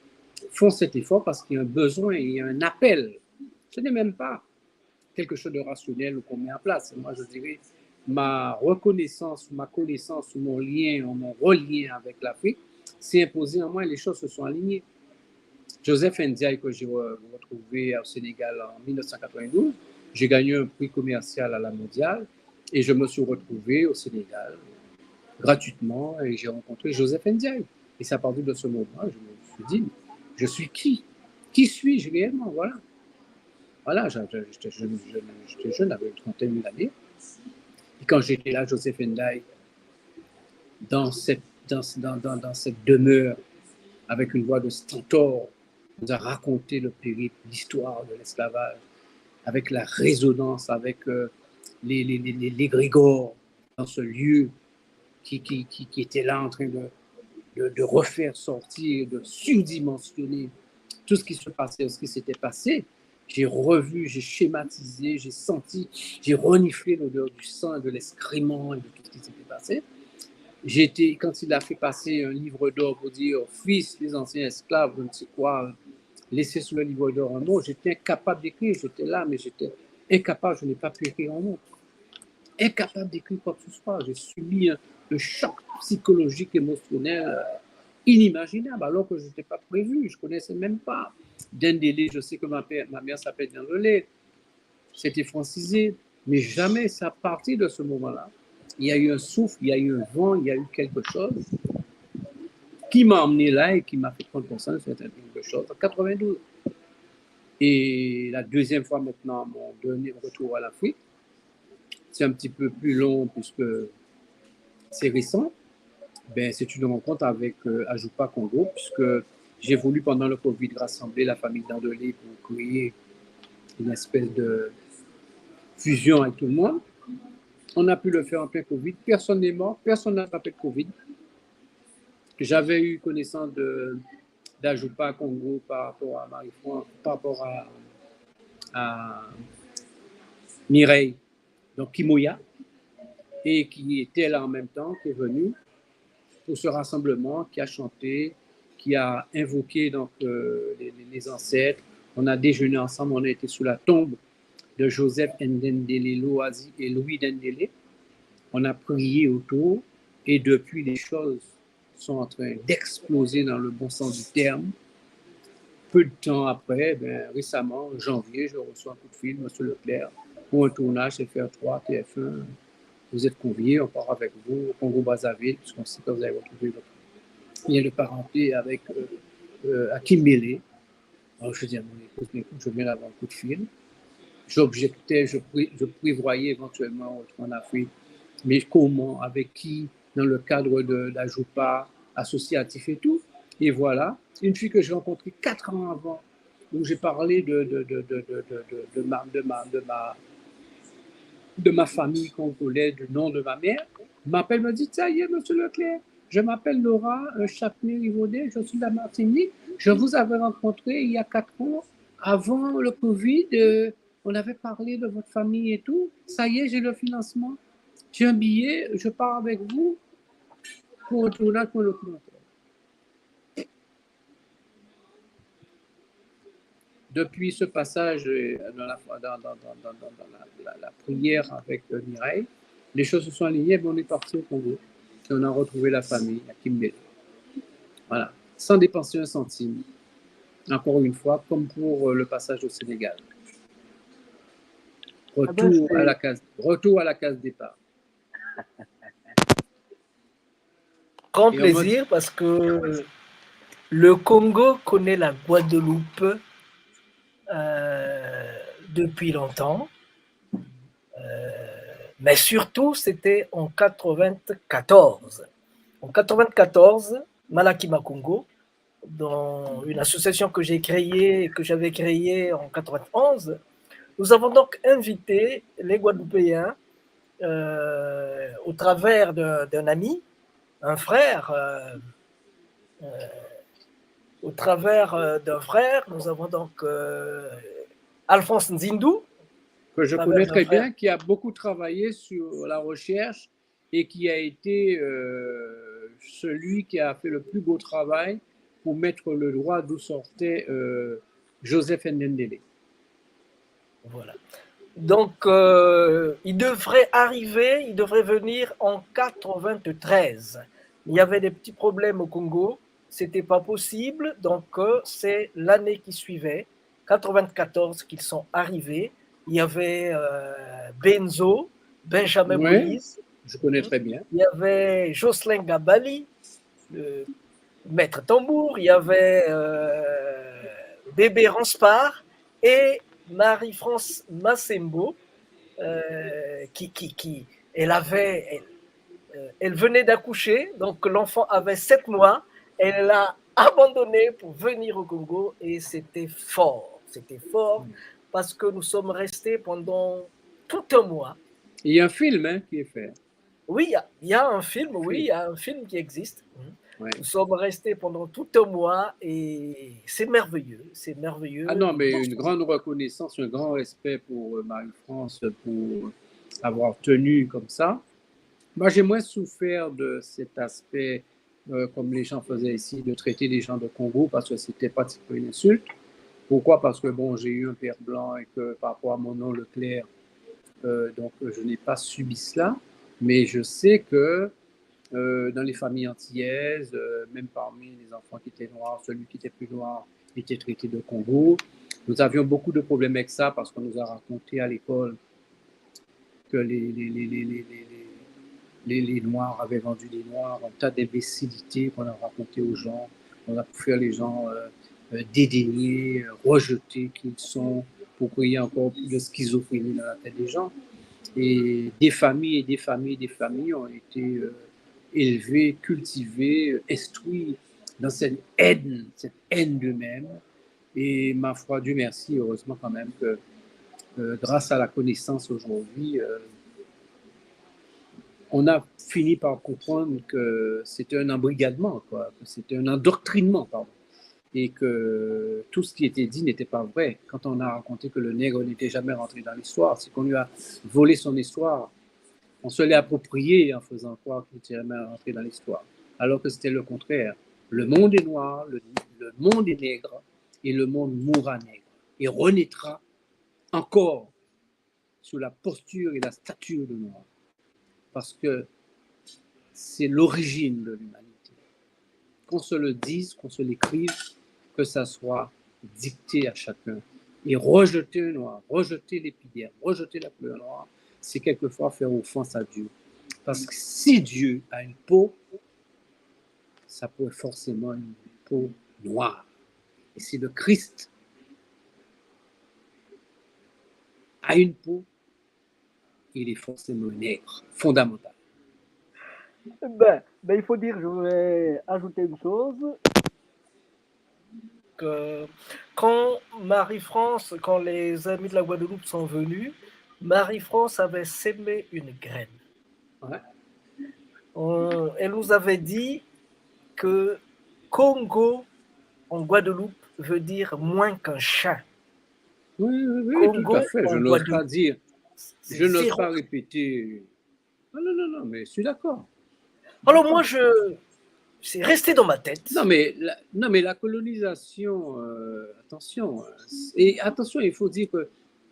font cet effort parce qu'il y a un besoin, il y a un appel. Ce n'est même pas quelque chose de rationnel qu'on met en place. Moi, je dirais, ma reconnaissance, ma connaissance, mon lien, mon relien avec l'Afrique s'est imposé en moi et les choses se sont alignées. Joseph Ndiaye, que j'ai retrouvé au Sénégal en 1992, j'ai gagné un prix commercial à la mondiale et je me suis retrouvé au Sénégal gratuitement et j'ai rencontré Joseph Ndiaye. Et c'est à partir de ce moment, je me suis dit, je suis qui? Qui suis-je réellement? Voilà. Voilà, j'étais jeune, j'avais 31 années. Et quand j'étais là, Joseph Ndiaye, dans cette demeure, avec une voix de stentor, nous a raconté le périple, l'histoire de l'esclavage, avec la résonance, avec les grégores dans ce lieu qui était là en train de refaire sortir, de surdimensionner tout ce qui se passait, ce qui s'était passé. J'ai revu, j'ai schématisé, j'ai senti, j'ai reniflé l'odeur du sang et de l'excrément et de tout ce qui s'était passé. Quand il a fait passer un livre d'or pour dire « Fils des anciens esclaves », je ne sais quoi, laisser sur le livre d'or un mot, j'étais incapable d'écrire, j'étais là, mais j'étais incapable, je n'ai pas pu écrire un mot. Incapable d'écrire quoi que ce soit. J'ai subi un choc psychologique, émotionnel inimaginable, alors que je n'étais pas prévu, je ne connaissais même pas. Dendélé, je sais que ma mère s'appelle Dendélé, c'était francisé, mais jamais, c'est à partir de ce moment-là, il y a eu un souffle, il y a eu un vent, il y a eu quelque chose qui m'a emmené là et qui m'a fait prendre conscience de quelque chose en 92. Et la deuxième fois maintenant, mon dernier retour à l'Afrique, c'est un petit peu plus long puisque c'est récent. Ben, c'est une rencontre avec Ajupa Congo, puisque j'ai voulu pendant le Covid rassembler la famille Dandelé pour créer une espèce de fusion avec tout le monde. On a pu le faire en plein Covid. Personne n'est mort, personne n'a attrapé le Covid. J'avais eu connaissance d'Ajupa Congo par rapport à Marie-France, par rapport à Mireille, donc Kimoya, et qui était là en même temps, qui est venu pour ce rassemblement, qui a chanté, qui a invoqué donc, les ancêtres. On a déjeuné ensemble, on a été sous la tombe de Joseph Ndendele Loazi et Louis Dendele. On a prié autour et depuis, les choses sont en train d'exploser dans le bon sens du terme. Peu de temps après, récemment, en janvier, je reçois un coup de fil, M. Leclerc, pour un tournage FR3, TF1. Vous êtes conviés, on part avec vous au Congo-Brazzaville, puisqu'on sait que vous avez retrouvé votre lien de parenté avec Hakim Mele. Alors je dis à mon épouse, écoute, je viens d'avoir un coup de fil. J'objectais, je prévoyais éventuellement retourner en Afrique, mais comment, avec qui, dans le cadre de la Jupa, associatif et tout. Et voilà, une fille que j'ai rencontrée 4 ans avant, où j'ai parlé de ma famille congolaise, du nom de ma mère, m'appelle, me dit, ça y est, monsieur Leclerc, je m'appelle Laura Chapner-Rivaudet, je suis de la Martinique, je vous avais rencontré il y a 4 ans, avant le Covid, on avait parlé de votre famille et tout, ça y est, j'ai le financement, j'ai un billet, je pars avec vous pour retourner avec mon documentaire. Depuis ce passage dans la prière avec Mireille, les choses se sont alignées, mais on est parti au Congo. Et on a retrouvé la famille à Kimbele. Voilà, sans dépenser un centime. Encore une fois, comme pour le passage au Sénégal. Retour à la case départ. Grand plaisir parce que le Congo connaît la Guadeloupe depuis longtemps. Mais surtout, c'était en 94. En 94, Malakima Congo, dans une association que j'avais créée en 91, nous avons donc invité les Guadeloupéens au travers d'un ami, un frère, au travers d'un frère, nous avons donc Alphonse Nzindou, que je travers connais d'un très frère. bien, qui a beaucoup travaillé sur la recherche et qui a été celui qui a fait le plus beau travail pour mettre le droit d'où sortait Joseph Ndendele. Voilà. Donc, il devrait venir en 93. Il y avait des petits problèmes au Congo, c'était pas possible, donc c'est l'année qui suivait, 94, qu'ils sont arrivés. Il y avait Benzo, Benjamin Oui, Moïse, je connais très bien. il y avait Jocelyn Gabali, le maître tambour, il y avait Bébé Ranspar et Marie-France Massembo, elle venait d'accoucher, donc l'enfant avait 7 mois, elle l'a abandonné pour venir au Congo et c'était fort parce que nous sommes restés pendant tout un mois. Il y a un film qui est fait. Oui, il y a un film, oui, il y a un film qui existe. Ouais. Nous sommes restés pendant tout un mois et c'est merveilleux, c'est merveilleux. Ah non, mais une grande reconnaissance, un grand respect pour Marie-France pour avoir tenu comme ça. Moi, j'ai moins souffert de cet aspect, comme les gens faisaient ici, de traiter les gens de Congo parce que c'était pratiquement une insulte. Pourquoi? Parce que bon, j'ai eu un père blanc et que par rapport à mon nom Leclerc, donc je n'ai pas subi cela. Mais je sais que dans les familles antillaises, même parmi les enfants qui étaient noirs, celui qui était plus noir était traité de Congo. Nous avions beaucoup de problèmes avec ça parce qu'on nous a raconté à l'école que les Noirs avaient vendu les Noirs, un tas d'imbécilités qu'on a raconté aux gens. On a pu faire les gens dédaigner, rejeter qu'ils sont, pour qu'il y ait encore plus de schizophrénie dans la tête des gens. Et des familles et des familles et des familles ont été élevés, cultivés, instruits dans cette haine d'eux-mêmes. Et ma foi, Dieu merci, heureusement quand même que grâce à la connaissance aujourd'hui, on a fini par comprendre que c'était un embrigadement, quoi, que c'était un endoctrinement, pardon, et que tout ce qui était dit n'était pas vrai. Quand on a raconté que le nègre n'était jamais rentré dans l'histoire, c'est qu'on lui a volé son histoire. On se l'est approprié en faisant croire qu'il n'était jamais rentré dans l'histoire, alors que c'était le contraire. Le monde est noir, le monde est nègre, et le monde mourra nègre, et renaîtra encore sous la posture et la stature de noir. Parce que c'est l'origine de l'humanité. Qu'on se le dise, qu'on se l'écrive, que ça soit dicté à chacun. Et rejeter le noir, rejeter l'épiderme, rejeter la couleur noire, c'est quelquefois faire offense à Dieu. Parce que si Dieu a une peau, sa peau est forcément une peau noire. Et si le Christ a une peau, il est forcément nègre, fondamental. Il faut dire, je vais ajouter une chose, que quand Marie-France, quand les amis de la Guadeloupe sont venus, Marie-France avait sémé une graine. Ouais. Elle nous avait dit que Congo en Guadeloupe veut dire moins qu'un chat. Oui, Congo, tout à fait. Je n'ose pas dire, je n'ose zéro. pas répéter. Non, mais je suis d'accord. Alors moi, c'est resté dans ma tête. Non, mais la colonisation, attention. Et attention, il faut dire que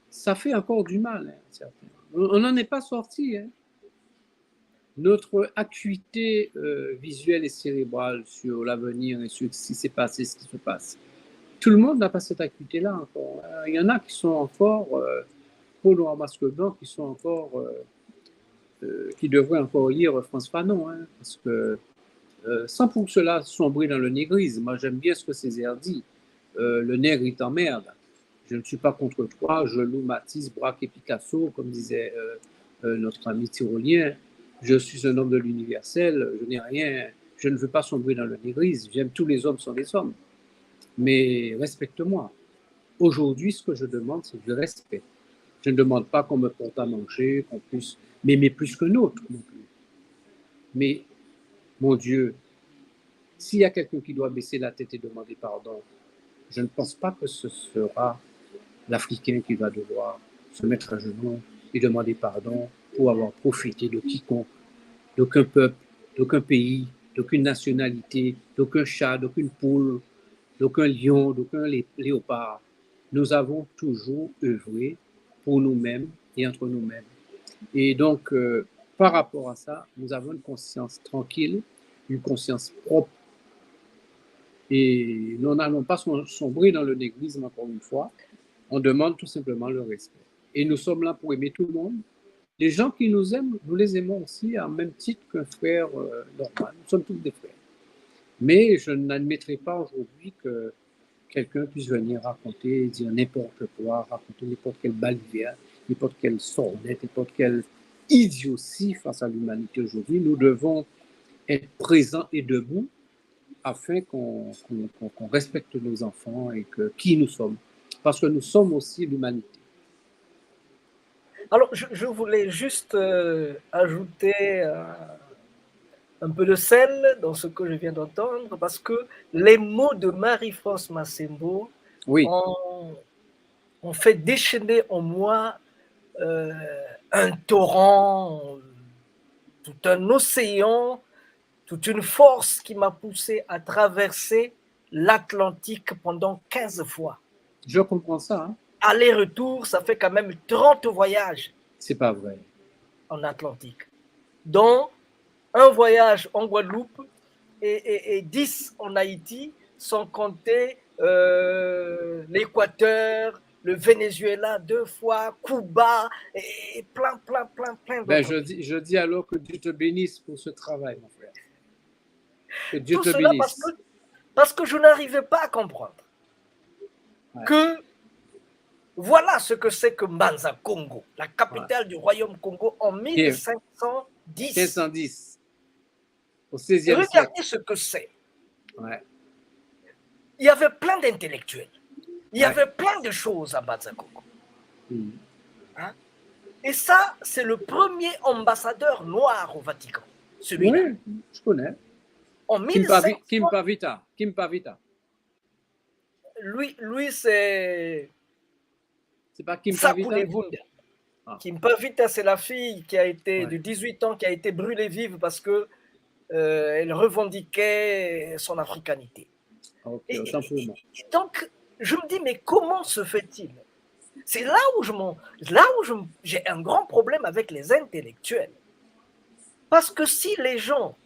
ça fait encore du mal. On n'en est pas sorti. Notre acuité visuelle et cérébrale sur l'avenir et sur ce qui s'est passé, ce qui se passe. Tout le monde n'a pas cette acuité-là encore. Il y en a qui sont encore, peau noire masque blanc, qui sont encore, qui devraient encore lire Frantz Fanon, parce que sans pour cela sombrer dans le négrisme. Moi, j'aime bien ce que Césaire dit. Le nègre, il t'emmerde. Je ne suis pas contre toi. Je loue Matisse, Braque et Picasso, comme disait notre ami tyrolien. Je suis un homme de l'universel. Je n'ai rien. Je ne veux pas sombrer dans le négrisme. J'aime tous les hommes sont des hommes. Mais respecte-moi. Aujourd'hui, ce que je demande, c'est du respect. Je ne demande pas qu'on me porte à manger, qu'on puisse m'aimer plus que l'autre non plus. Mais mon Dieu, s'il y a quelqu'un qui doit baisser la tête et demander pardon, je ne pense pas que ce sera l'Africain qui va devoir se mettre à genoux et demander pardon pour avoir profité de quiconque, d'aucun peuple, d'aucun pays, d'aucune nationalité, d'aucun chat, d'aucune poule, d'aucun lion, d'aucun léopard. Nous avons toujours œuvré pour nous-mêmes et entre nous-mêmes. Et donc, par rapport à ça, nous avons une conscience tranquille, une conscience propre. Et nous n'allons pas sombrer dans le négrisme encore une fois. On demande tout simplement le respect. Et nous sommes là pour aimer tout le monde. Les gens qui nous aiment, nous les aimons aussi en même titre qu'un frère normal. Nous sommes tous des frères. Mais je n'admettrai pas aujourd'hui que quelqu'un puisse venir raconter, dire n'importe quoi, raconter n'importe quelle baliverne, n'importe quelle sornette, n'importe quelle idiotie face à l'humanité aujourd'hui. Nous devons être présents et debout afin qu'on respecte nos enfants et qui nous sommes. Parce que nous sommes aussi l'humanité. Alors, je voulais juste ajouter un peu de sel dans ce que je viens d'entendre, parce que les mots de Marie-France Massembo ont fait déchaîner en moi un torrent, tout un océan, toute une force qui m'a poussé à traverser l'Atlantique pendant 15 fois. Je comprends ça. Hein? Aller-retour, ça fait quand même 30 voyages. C'est pas vrai. En Atlantique. Dont un voyage en Guadeloupe et 10 en Haïti, sans compter l'Équateur, le Venezuela 2 fois, Cuba, et plein ben, je dis alors que Dieu te bénisse pour ce travail, mon frère. Que Dieu tout te cela bénisse. parce que je n'arrivais pas à comprendre que voilà ce que c'est que Mbanza Congo, la capitale du royaume Congo en 1510. 1510. Au 16e siècle. Regardez ce que c'est. Ouais. Il y avait plein d'intellectuels. Il y avait plein de choses à Mbanza Congo. Hein? Et ça, c'est le premier ambassadeur noir au Vatican. Celui-là. Oui, je connais. En 1500... Kim Pavita. Lui c'est... C'est pas Kim Pavita. Kim Pavita, c'est la fille qui a été de 18 ans, qui a été brûlée vive parce que elle revendiquait son africanité. Okay, et donc, je me dis, mais comment se fait-il? C'est là où j'ai un grand problème avec les intellectuels. Parce que si les gens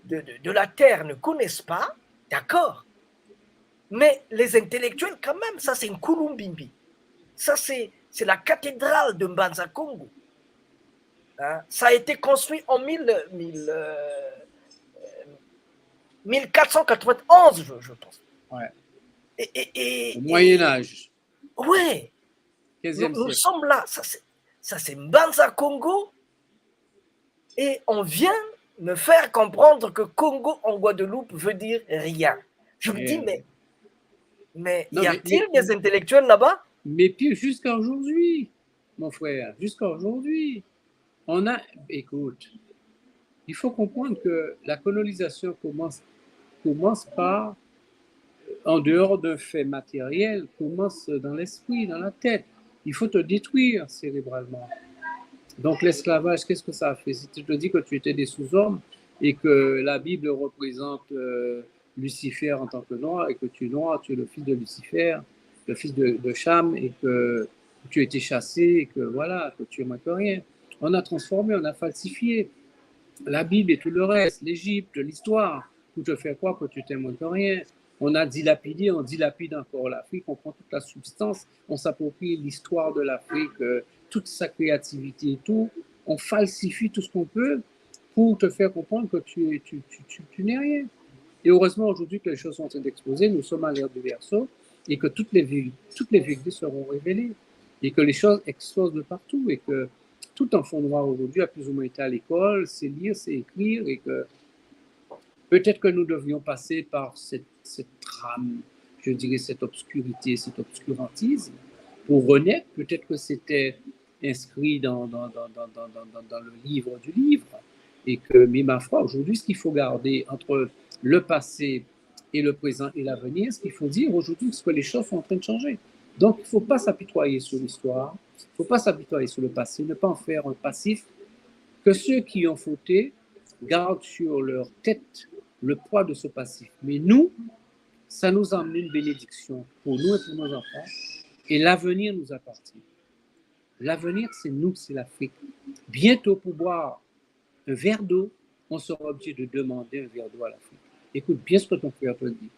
de la terre ne connaissent pas, d'accord, mais les intellectuels, quand même, ça c'est une Kulumbimbi. Ça c'est la cathédrale de Mbanza Congo. Hein? Ça a été construit en 1491, je pense. Ouais. Au Moyen-Âge. Ouais. Nous sommes là. Ça c'est Mbanza Congo. Et on vient me faire comprendre que Congo en Guadeloupe veut dire rien. Je me dis, mais y a-t-il des intellectuels là-bas? Mais pire, jusqu'à aujourd'hui, mon frère, jusqu'à aujourd'hui, écoute, il faut comprendre que la colonisation commence par, en dehors d'un fait matériel, commence dans l'esprit, dans la tête. Il faut te détruire cérébralement. Donc l'esclavage, qu'est-ce que ça a fait? Si tu te dis que tu étais des sous-hommes et que la Bible représente Lucifer en tant que noir, et que tu es noir, tu es le fils de Lucifer, le fils de Cham, et que tu as été chassé, et que voilà, que tu es moins que rien. On a transformé, on a falsifié la Bible et tout le reste, l'Égypte, l'histoire, pour te faire croire que tu t'es moins que rien. On a dilapidé, on dilapide encore l'Afrique, on prend toute la substance, on s'approprie l'histoire de l'Afrique, toute sa créativité et tout, on falsifie tout ce qu'on peut pour te faire comprendre que tu n'es rien. Et heureusement, aujourd'hui que les choses sont en train d'exploser, nous sommes à l'ère du verseau, et que toutes les vérités seront révélées, et que les choses explosent de partout, et que tout enfant noir aujourd'hui a plus ou moins été à l'école, c'est lire, c'est écrire, et que peut-être que nous devrions passer par cette trame, je dirais cette obscurité, cet obscurantisme, pour renaître. Peut-être que c'était inscrit dans le livre du livre, et que, mais ma foi, aujourd'hui, ce qu'il faut garder entre le passé et le présent et l'avenir, ce qu'il faut dire aujourd'hui, c'est que les choses sont en train de changer. Donc, il ne faut pas s'apitoyer sur l'histoire, il ne faut pas s'apitoyer sur le passé, ne pas en faire un passif, que ceux qui ont fauté gardent sur leur tête le poids de ce passif. Mais nous, ça nous emmène une bénédiction pour nous et pour nos enfants, et l'avenir nous appartient. L'avenir, c'est nous, c'est l'Afrique. Bientôt, pour boire un verre d'eau, on sera obligé de demander un verre d'eau à l'Afrique. Écoute bien ce que ton frère te dit.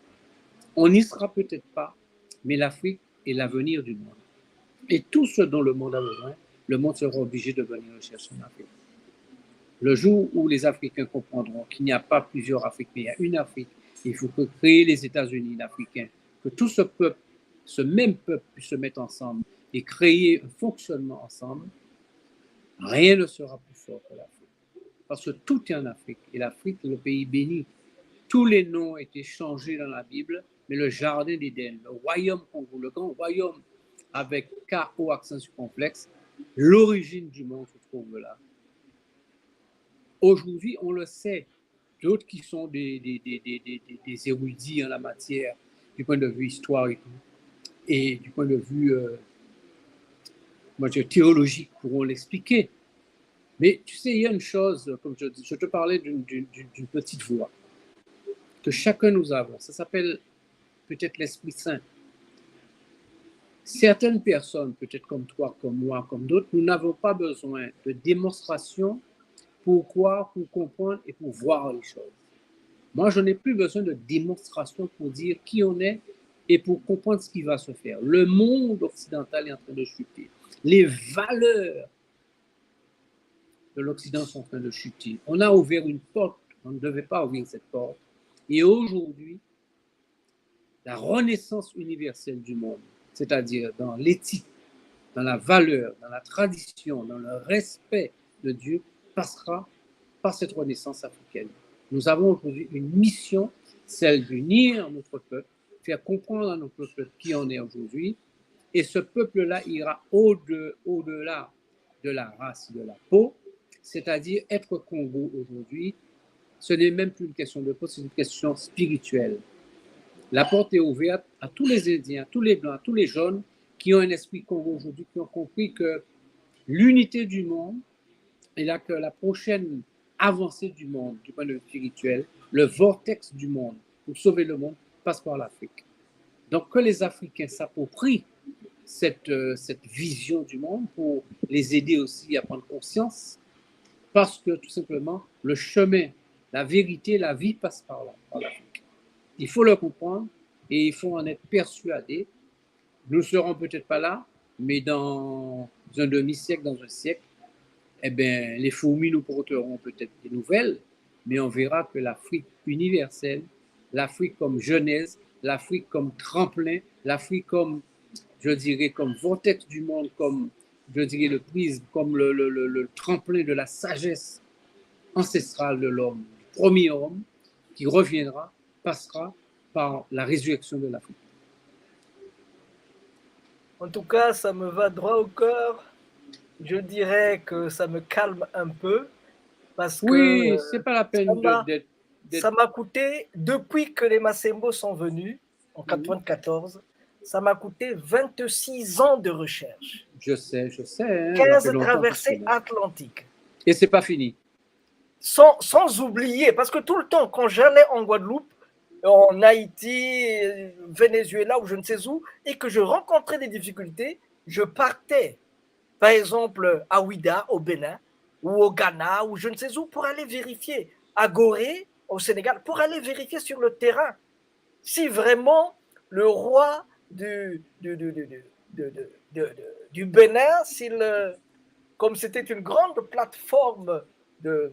On n'y sera peut-être pas, mais l'Afrique est l'avenir du monde. Et tout ce dont le monde a besoin, le monde sera obligé de venir le chercher en Afrique. Le jour où les Africains comprendront qu'il n'y a pas plusieurs Afriques, mais il y a une Afrique, il faut que créer les États-Unis africains, que tout ce peuple, ce même peuple puisse se mettre ensemble et créer un fonctionnement ensemble, rien ne sera plus fort que l'Afrique. Parce que tout est en Afrique. Et l'Afrique est le pays béni. Tous les noms ont été changés dans la Bible, mais le jardin d'Éden, le royaume Congo, le grand royaume avec K.O. accent circonflexe, l'origine du monde se trouve là. Aujourd'hui, on le sait, d'autres qui sont des érudits en la matière, du point de vue historique et du point de vue théologique, pourront l'expliquer. Mais tu sais, il y a une chose, comme je dis, je te parlais d'une petite voix que chacun nous avons. Ça s'appelle peut-être l'Esprit Saint. Certaines personnes, peut-être comme toi, comme moi, comme d'autres, nous n'avons pas besoin de démonstration pour croire, pour comprendre et pour voir les choses. Moi, je n'ai plus besoin de démonstration pour dire qui on est et pour comprendre ce qui va se faire. Le monde occidental est en train de chuter. Les valeurs de l'Occident sont en train de chuter. On a ouvert une porte, on ne devait pas ouvrir cette porte. Et aujourd'hui, la renaissance universelle du monde, c'est-à-dire dans l'éthique, dans la valeur, dans la tradition, dans le respect de Dieu, passera par cette renaissance africaine. Nous avons aujourd'hui une mission, celle d'unir notre peuple, faire comprendre à notre peuple qui on est aujourd'hui, et ce peuple-là ira au-delà de la race, de la peau, c'est-à-dire être Congo aujourd'hui, ce n'est même plus une question de peau, c'est une question spirituelle. La porte est ouverte à tous les Indiens, à tous les Blancs, à tous les jaunes qui ont un esprit Congo aujourd'hui, qui ont compris que l'unité du monde est là, que la prochaine avancée du monde, du point de vue spirituel, le vortex du monde, pour sauver le monde, passe par l'Afrique. Donc que les Africains s'approprient cette vision du monde pour les aider aussi à prendre conscience, parce que tout simplement, le chemin, la vérité, la vie passe par là, par l'Afrique. Il faut le comprendre et il faut en être persuadé. Nous ne serons peut-être pas là, mais dans un demi-siècle, dans un siècle, eh bien, les fourmis nous porteront peut-être des nouvelles, mais on verra que l'Afrique universelle, l'Afrique comme genèse, l'Afrique comme tremplin, l'Afrique comme, je dirais, comme vortex du monde, comme, je dirais, le prisme, comme le tremplin de la sagesse ancestrale de l'homme, du premier homme, qui reviendra, passera par la résurrection de l'Afrique. En tout cas, ça me va droit au cœur. Je dirais que ça me calme un peu parce que c'est pas la peine d'être. Ça m'a coûté, depuis que les Massembo sont venus en 94, ça m'a coûté 26 ans de recherche. Je sais. 15 traversées atlantiques. Et c'est pas fini. Sans oublier, parce que tout le temps, quand j'allais en Guadeloupe, en Haïti, Venezuela ou je ne sais où, et que je rencontrais des difficultés, je partais, par exemple, à Ouida, au Bénin, ou au Ghana, ou je ne sais où, pour aller vérifier, à Gorée, au Sénégal, pour aller vérifier sur le terrain si vraiment le roi du Bénin, comme c'était une grande plateforme de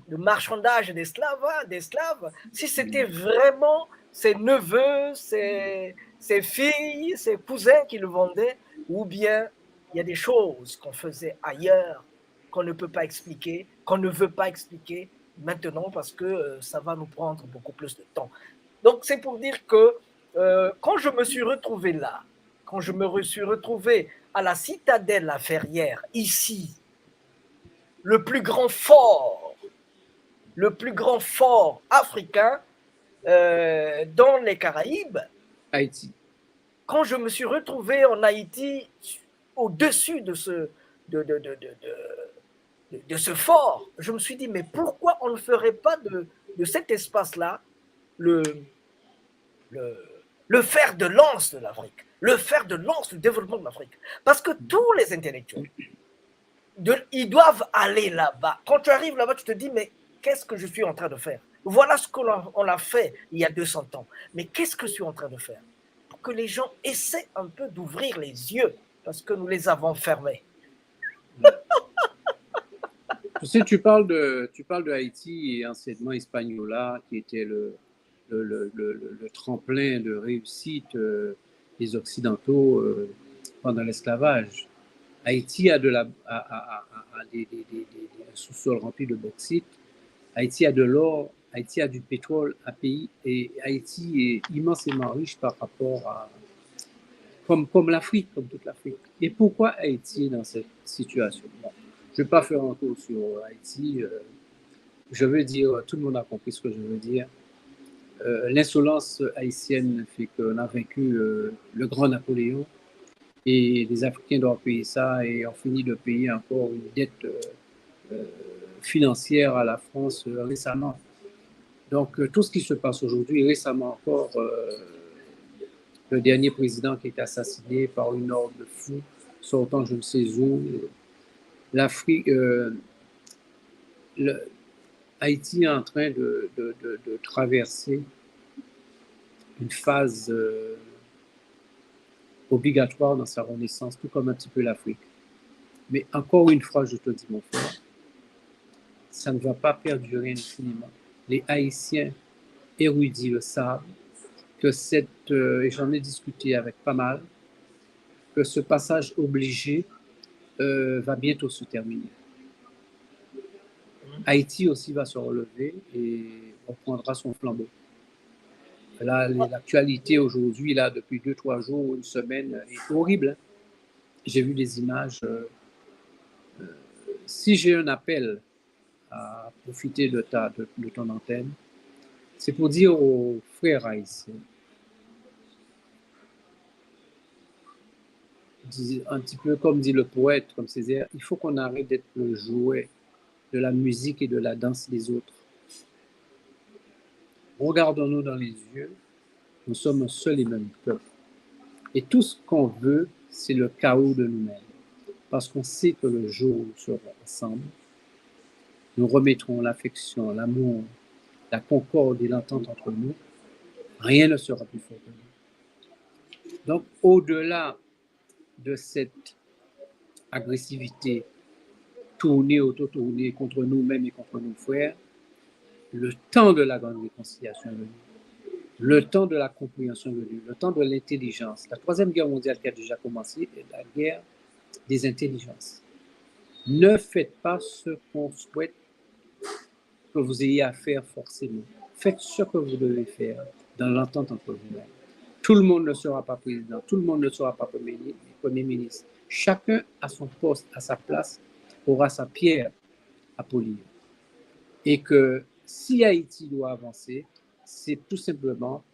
marchandage d'esclaves, si c'était vraiment ses neveux, ses filles, ses cousins qui le vendaient, ou bien il y a des choses qu'on faisait ailleurs qu'on ne peut pas expliquer, qu'on ne veut pas expliquer maintenant parce que ça va nous prendre beaucoup plus de temps. Donc c'est pour dire que quand je me suis retrouvé là, quand je me suis retrouvé à la citadelle La Ferrière, ici, le plus grand fort africain dans les Caraïbes, Haïti. quand je me suis retrouvé en Haïti, au-dessus de ce fort, je me suis dit, mais pourquoi on ne ferait pas de cet espace-là le fer de lance de l'Afrique, le fer de lance du développement de l'Afrique? Parce que tous les intellectuels, ils doivent aller là-bas. Quand tu arrives là-bas, tu te dis, mais qu'est-ce que je suis en train de faire? Voilà ce qu'on a fait il y a 200 ans. Mais qu'est-ce que je suis en train de faire? Pour que les gens essaient un peu d'ouvrir les yeux, parce que nous les avons fermés. Tu sais, tu parles de Haïti et anciennement Hispaniola, qui était le tremplin de réussite des Occidentaux pendant l'esclavage. Haïti a des sous-sols remplis de bauxite. Haïti a de l'or, Haïti a du pétrole et Haïti est immensément riche par rapport à comme l'Afrique, comme toute l'Afrique. Et pourquoi Haïti est dans cette situation? Bon, je ne vais pas faire un tour sur Haïti. Je veux dire, tout le monde a compris ce que je veux dire. L'insolence haïtienne fait qu'on a vaincu le grand Napoléon et les Africains doivent payer ça et ont fini de payer encore une dette financière à la France récemment. Donc, tout ce qui se passe aujourd'hui, récemment encore, le dernier président qui est assassiné par une horde de fous sortant je ne sais où, l'Afrique, Haïti est en train de traverser une phase obligatoire dans sa renaissance, tout comme un petit peu l'Afrique. Mais encore une fois, je te dis, mon frère, ça ne va pas perdurer infiniment. Les Haïtiens érudits le savent, que et j'en ai discuté avec pas mal, que ce passage obligé va bientôt se terminer. Haïti aussi va se relever et reprendra son flambeau. Là, l'actualité aujourd'hui, là, depuis 2-3 jours, une semaine, est horrible. Hein? J'ai vu des images. Si j'ai un appel à profiter de ton antenne, c'est pour dire aux frères haïtiens, un petit peu comme dit le poète, comme Césaire, il faut qu'on arrête d'être le jouet de la musique et de la danse des autres. Regardons-nous dans les yeux, nous sommes un seul et même peuple. Et tout ce qu'on veut, c'est le chaos de nous-mêmes. Parce qu'on sait que le jour où nous serons ensemble, nous remettrons l'affection, l'amour, la concorde et l'entente entre nous. Rien ne sera plus fort que nous. Donc, au-delà de cette agressivité auto-tournée contre nous-mêmes et contre nos frères, le temps de la grande réconciliation est venu. Le temps de la compréhension est venu. Le temps de l'intelligence. La Troisième Guerre mondiale qui a déjà commencé est la guerre des intelligences. Ne faites pas ce qu'on souhaite que vous ayez à faire forcément. Faites ce que vous devez faire dans l'entente entre vous-même. Tout le monde ne sera pas président, tout le monde ne sera pas premier ministre. Chacun à son poste, à sa place, aura sa pierre à polir. Et que si Haïti doit avancer, c'est tout simplement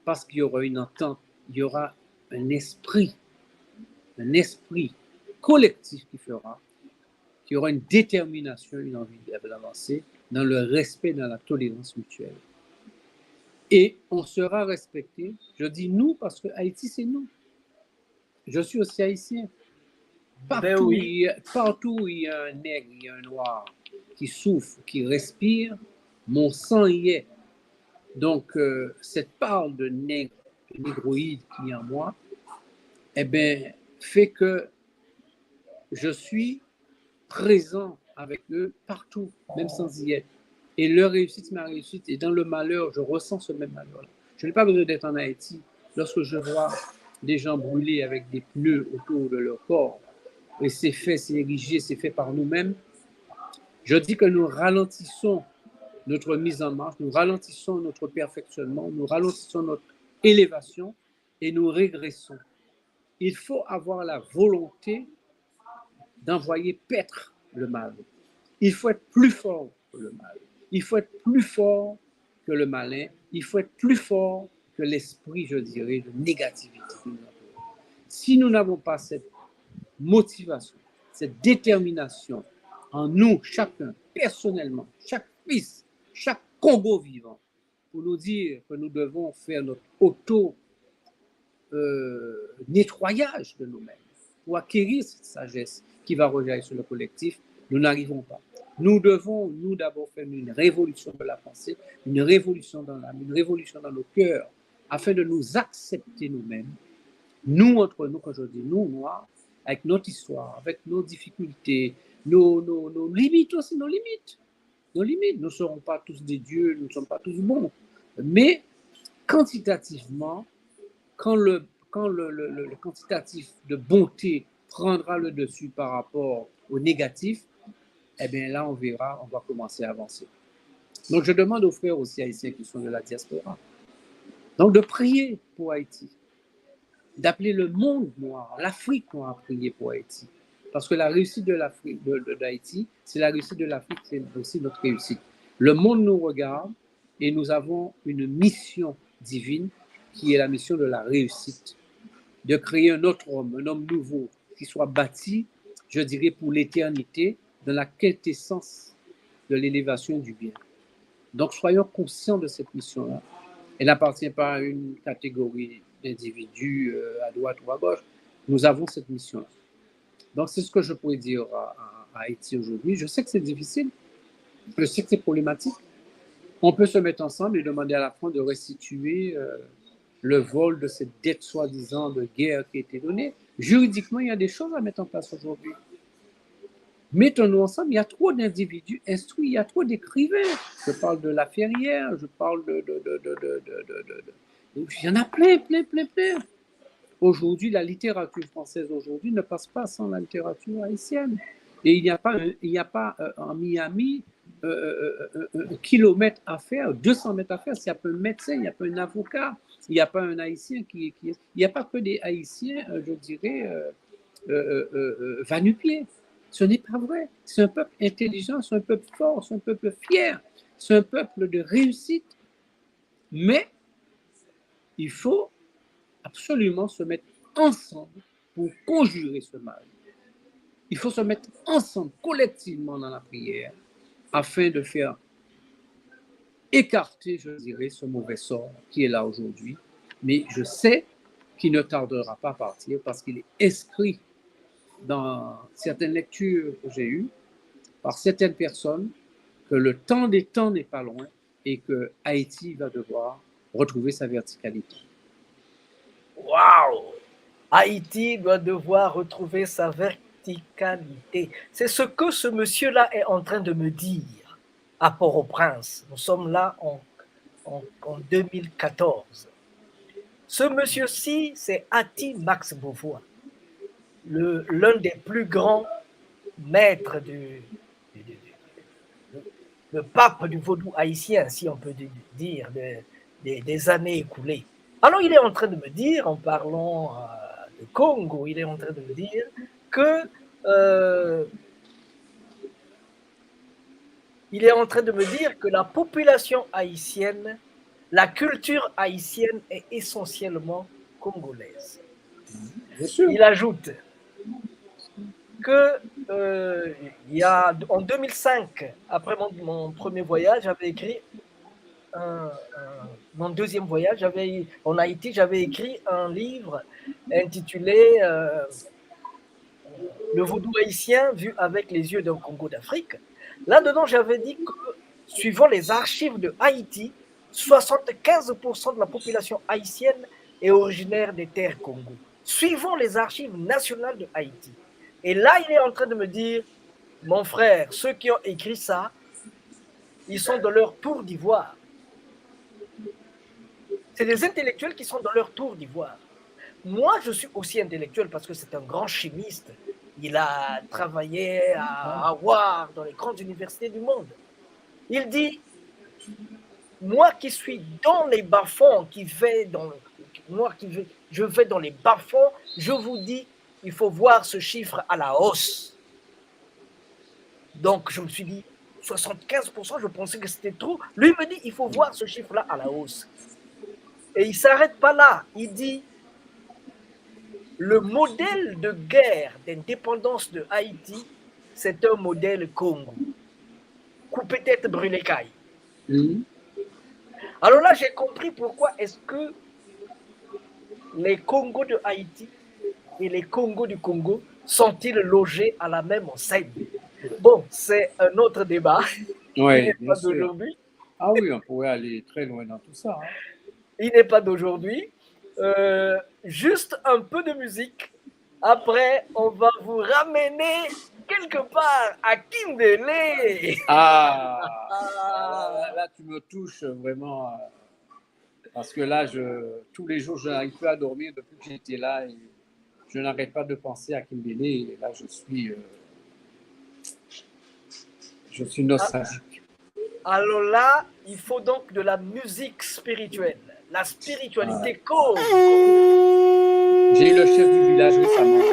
parce qu'il y aura une entente, il y aura un esprit collectif qui fera, qu'il y aura une détermination, une envie d'avancer dans le respect, dans la tolérance mutuelle. Et on sera respecté. Je dis nous parce que Haïti, c'est nous. Je suis aussi haïtien. Partout où il y a un nègre, il y a un noir qui souffre, qui respire, mon sang y est. Donc, cette part de nègre, de négroïde qui est en moi, eh bien, fait que je suis présent avec eux partout, même sans y être. Et leur réussite, c'est ma réussite. Et dans le malheur, je ressens ce même malheur-là. Je n'ai pas besoin d'être en Haïti. Lorsque je vois des gens brûlés avec des pneus autour de leur corps, et c'est fait, c'est érigé, c'est fait par nous-mêmes, je dis que nous ralentissons notre mise en marche, nous ralentissons notre perfectionnement, nous ralentissons notre élévation et nous régressons. Il faut avoir la volonté d'envoyer paître le mal. Il faut être plus fort que le mal. Il faut être plus fort que le malin. Il faut être plus fort que l'esprit, je dirais, de négativité qui nous entoure. Si nous n'avons pas cette motivation, cette détermination en nous, chacun, personnellement, chaque fils, chaque Congo vivant, pour nous dire que nous devons faire notre auto-nettoyage de nous-mêmes, pour acquérir cette sagesse qui va rejaillir sur le collectif, nous n'arrivons pas. Nous devons, nous, d'abord faire une révolution de la pensée, une révolution dans l'âme, une révolution dans nos cœurs, afin de nous accepter nous-mêmes, nous entre nous, quand je dis nous, noirs, avec notre histoire, avec nos difficultés, nos limites aussi, nos limites. Nous ne serons pas tous des dieux, nous ne sommes pas tous bons. Mais quantitativement, quand le quantitatif de bonté prendra le dessus par rapport au négatif, eh bien là, on verra, on va commencer à avancer. Donc, je demande aux frères aussi haïtiens qui sont de la diaspora, donc de prier pour Haïti, d'appeler le monde noir, l'Afrique noire à prier pour Haïti. Parce que la réussite de l'Afrique, d'Haïti, c'est la réussite de l'Afrique, c'est aussi notre réussite. Le monde nous regarde et nous avons une mission divine qui est la mission de la réussite, de créer un autre homme, un homme nouveau, qui soit bâti, je dirais, pour l'éternité, dans la quintessence de l'élévation du bien. Donc, soyons conscients de cette mission-là. Elle n'appartient pas à une catégorie d'individus à droite ou à gauche. Nous avons cette mission-là. Donc, c'est ce que je pourrais dire à Haïti aujourd'hui. Je sais que c'est difficile, je sais que c'est problématique. On peut se mettre ensemble et demander à la France de restituer le vol de cette dette soi-disant de guerre qui a été donnée. Juridiquement, il y a des choses à mettre en place aujourd'hui. Mettons-nous ensemble, il y a trop d'individus instruits, il y a trop d'écrivains. Je parle de La Ferrière, je parle il y en a plein. Aujourd'hui, la littérature française aujourd'hui ne passe pas sans la littérature haïtienne. Et il n'y a pas en Miami un kilomètre à faire, 200 mètres à faire, s'il n'y a pas un médecin, il n'y a pas un avocat, il n'y a pas un Haïtien il n'y a pas que des Haïtiens, je dirais, va-nu-pieds. Ce n'est pas vrai. C'est un peuple intelligent, c'est un peuple fort, c'est un peuple fier, c'est un peuple de réussite. Mais il faut absolument se mettre ensemble pour conjurer ce mal. Il faut se mettre ensemble collectivement dans la prière afin de faire écarter, je dirais, ce mauvais sort qui est là aujourd'hui. Mais je sais qu'il ne tardera pas à partir parce qu'il est inscrit dans certaines lectures que j'ai eues par certaines personnes que le temps des temps n'est pas loin et que Haïti va devoir retrouver sa verticalité. Waouh! Haïti doit devoir retrouver sa verticalité. C'est ce que ce monsieur-là est en train de me dire à Port-au-Prince. Nous sommes là en 2014. Ce monsieur-ci, c'est Ati Max Beauvois, l'un des plus grands maîtres le pape du vaudou haïtien, si on peut dire, des années écoulées. Alors, il est en train de me dire, en parlant de Congo, il est en train de me dire que la population haïtienne, la culture haïtienne est essentiellement congolaise. Il ajoute que en 2005, après mon premier voyage, j'avais écrit mon deuxième voyage en Haïti, j'avais écrit un livre intitulé Le vaudou haïtien vu avec les yeux d'un Congo d'Afrique. Là-dedans, j'avais dit que, suivant les archives de Haïti, 75% de la population haïtienne est originaire des terres Congo, suivant les archives nationales de Haïti. Et là, il est en train de me dire, mon frère, ceux qui ont écrit ça, ils sont dans leur tour d'ivoire. C'est des intellectuels qui sont dans leur tour d'ivoire. Moi, je suis aussi intellectuel parce que c'est un grand chimiste. Il a travaillé à Harvard, dans les grandes universités du monde. Il dit, moi qui suis dans les bas-fonds, je vais dans les bas-fonds, je vous dis, il faut voir ce chiffre à la hausse. Donc, je me suis dit, 75%, je pensais que c'était trop. Lui me dit, il faut voir ce chiffre-là à la hausse. Et il ne s'arrête pas là. Il dit, le modèle de guerre d'indépendance de Haïti, c'est un modèle Congo. Coupé tête, brûlé caille. Alors là, j'ai compris pourquoi est-ce que les Congos de Haïti et les Congos du Congo sont-ils logés à la même enseigne? Bon, c'est un autre débat. Oui, il n'est pas d'aujourd'hui. Ah oui, on pourrait aller très loin dans tout ça. Hein. Il n'est pas d'aujourd'hui. Juste un peu de musique. Après, on va vous ramener quelque part à Kindélé. Là, tu me touches vraiment. Parce que là, tous les jours, je n'arrive plus à dormir depuis que j'étais là. Et je n'arrête pas de penser à Kindélé. Et là, je suis nostalgique. Alors là, il faut donc de la musique spirituelle. La spiritualité cause. J'ai eu le chef du village récemment.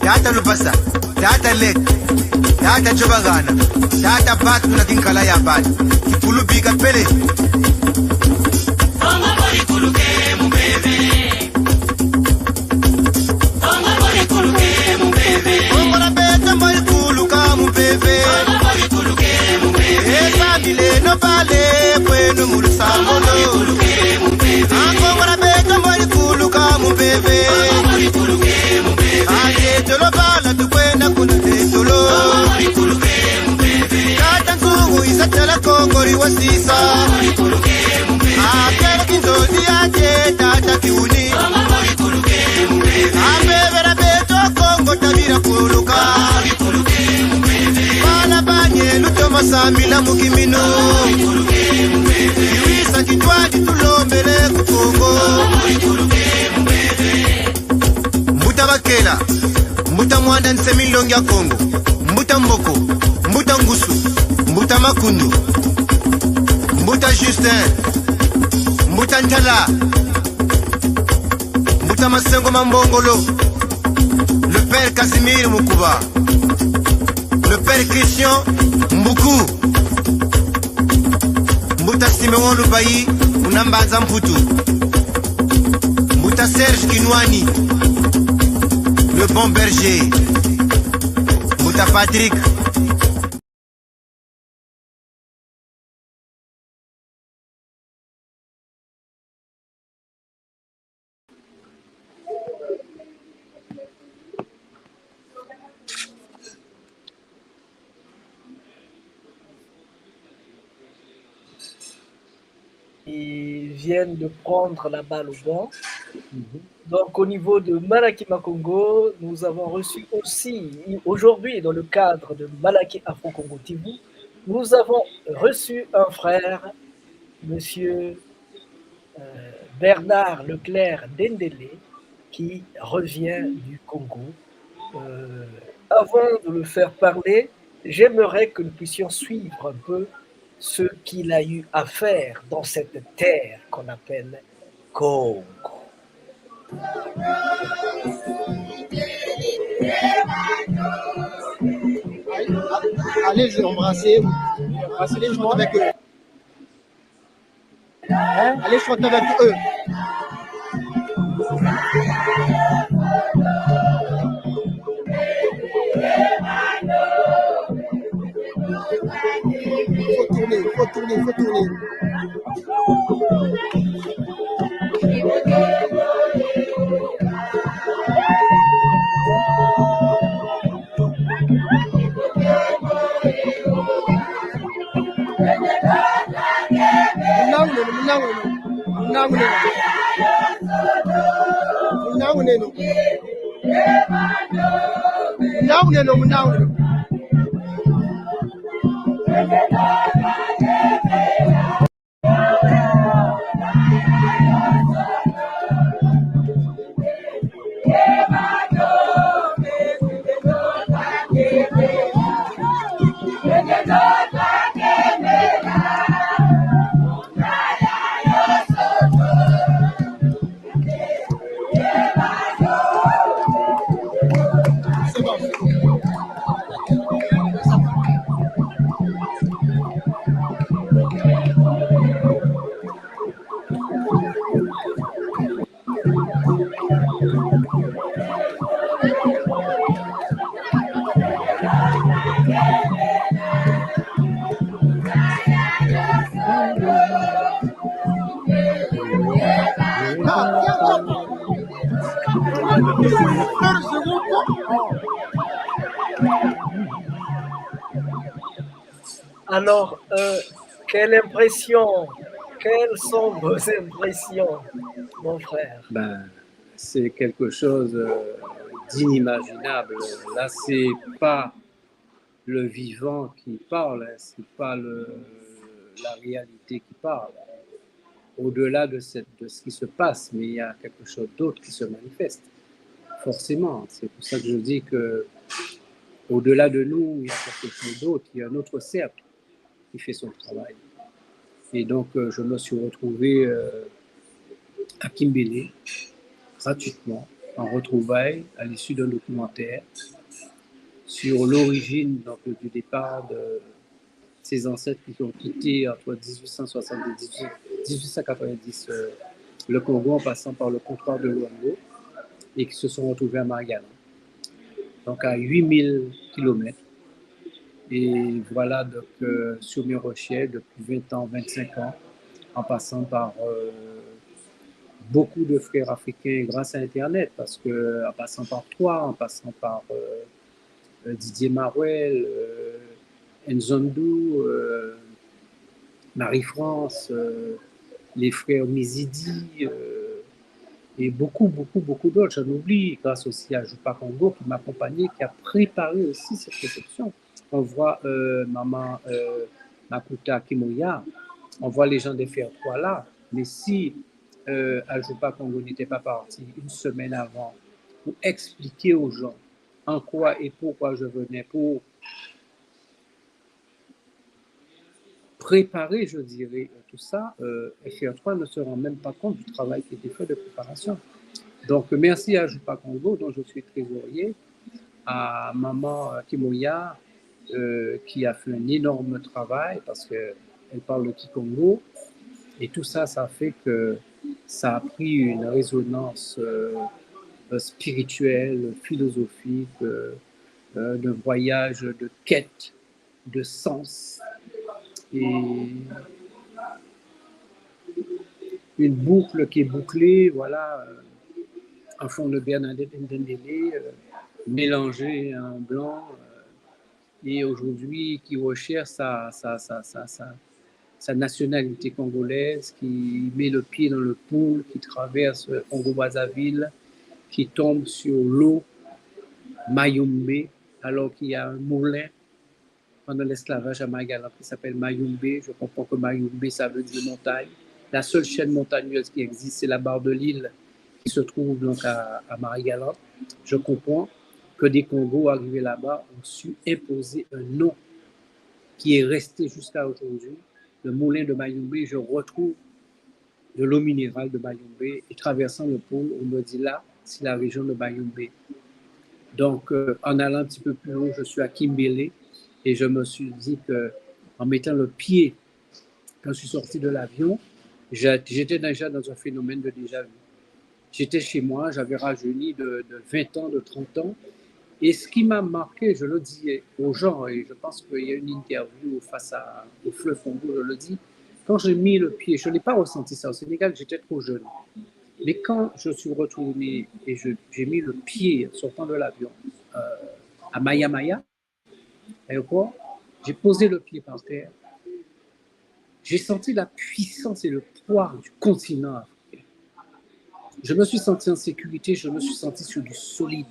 Tata Lupasa, Tata Lek, Tata Jobagana, Tata Pat na kinkala ya Pat, Kipulu Bika Pele. Kongo bori kuluke mubebe. Kongo bori kuluke mubebe. Kongo la beta bori kuluka mubebe. Kongo bori kuluke mubebe. Esa bile no pale bueno mulusango no. Kongo bori kuluke mubebe. Kongo la beta bori kuluka mubebe. Kongo bori kuluke mubebe. la Kongo liwasisa akela kinzozi yake tata kiuni amebera beto Kongo tabira kuluka bana banye luto masambila mukimino iwisa kitwaji tulombele ku Kongo mbuta bakela mbuta mwanda nsemilongi ya Kongo mbuta mboko mbuta ngusu mbuta makundu mbuta Justin mbuta ntala mbuta masengo mambongolo le père Casimir Mukuba le père Christian Mbuku mbuta Simeon Lubayi unambanza mputu mbuta Serge Kinwani le bon berger mbuta Patrick Ils viennent de prendre la balle au banc. Donc au niveau de Malaki Makongo, nous avons reçu aussi, aujourd'hui dans le cadre de Malaki Afro-Congo TV, nous avons reçu un frère, monsieur Bernard Leclerc Dendele, qui revient du Congo. Avant de le faire parler, j'aimerais que nous puissions suivre un peu ce qu'il a eu à faire dans cette terre qu'on appelle Congo. Allez les embrasser, allez chanter avec eux. Allez chanter avec eux. Faut tourner. Alors, quelles sont vos impressions, mon frère? C'est quelque chose d'inimaginable. Là, c'est pas le vivant qui parle, hein, c'est pas la réalité qui parle. Au-delà de ce qui se passe, mais il y a quelque chose d'autre qui se manifeste. Forcément, c'est pour ça que je dis que au-delà de nous, il y a quelque chose d'autre, il y a un autre cercle qui fait son travail. Et donc, je me suis retrouvé à Kimbélé, gratuitement, en retrouvailles, à l'issue d'un documentaire sur l'origine du départ de ces ancêtres qui ont quitté entre 1870 et 1890 le Congo en passant par le comptoir de Luango et qui se sont retrouvés à Mariana. Donc à 8000 km. Et voilà, donc, sur mes rochers, depuis 20 ans, 25 ans, en passant par beaucoup de frères africains grâce à Internet, parce que en passant par toi, en passant par Didier Maruel, Nzondu, Marie-France, les frères Mizidi, et beaucoup d'autres. J'en oublie, grâce aussi à Jupa Congo qui m'a accompagné, qui a préparé aussi cette réception. On voit maman Makuta Kimoya, on voit les gens des Fers 3 là, mais si Ajupa Congo n'était pas parti une semaine avant pour expliquer aux gens en quoi et pourquoi je venais, pour préparer, je dirais, tout ça, FR3 ne se rend même pas compte du travail qui était fait de préparation. Donc, merci à Jupa Congo, dont je suis trésorier, à maman Kimoya, qui a fait un énorme travail parce qu'elle parle le Kikongo. Et tout ça, ça fait que ça a pris une résonance spirituelle, philosophique, de voyage, de quête, de sens. Et une boucle qui est bouclée, voilà, en fond de Bernadette Ndendele, mélangé en blanc, et aujourd'hui qui recherche sa nationalité congolaise, qui met le pied dans le pool, qui traverse Congo-Brazzaville, qui tombe sur l'eau Mayumbe, alors qu'il y a un moulin pendant l'esclavage à Marie-Galante qui s'appelle Mayumbe. Je comprends que Mayumbe, ça veut dire montagne. La seule chaîne montagneuse qui existe, c'est la barre de l'île qui se trouve donc à Marie-Galante. Je comprends que des Congos arrivés là-bas ont su imposer un nom qui est resté jusqu'à aujourd'hui. Le moulin de Mayumbe, je retrouve de l'eau minérale de Mayumbe, et traversant le pôle, on me dit là, c'est la région de Mayumbe. Donc, en allant un petit peu plus haut, je suis à Kimbele, et je me suis dit qu'en mettant le pied, quand je suis sorti de l'avion, j'étais déjà dans un phénomène de déjà-vu. J'étais chez moi, j'avais rajeuni de 20 ans, de 30 ans, et ce qui m'a marqué, je le dis aux gens, et je pense qu'il y a une interview face au fleuve Congo, je le dis, quand j'ai mis le pied, je n'ai pas ressenti ça au Sénégal, j'étais trop jeune. Mais quand je suis retourné et j'ai mis le pied sortant de l'avion à Maya, aéroport, j'ai posé le pied par terre, j'ai senti la puissance et le poids du continent africain. Je me suis senti en sécurité, je me suis senti sur du solide.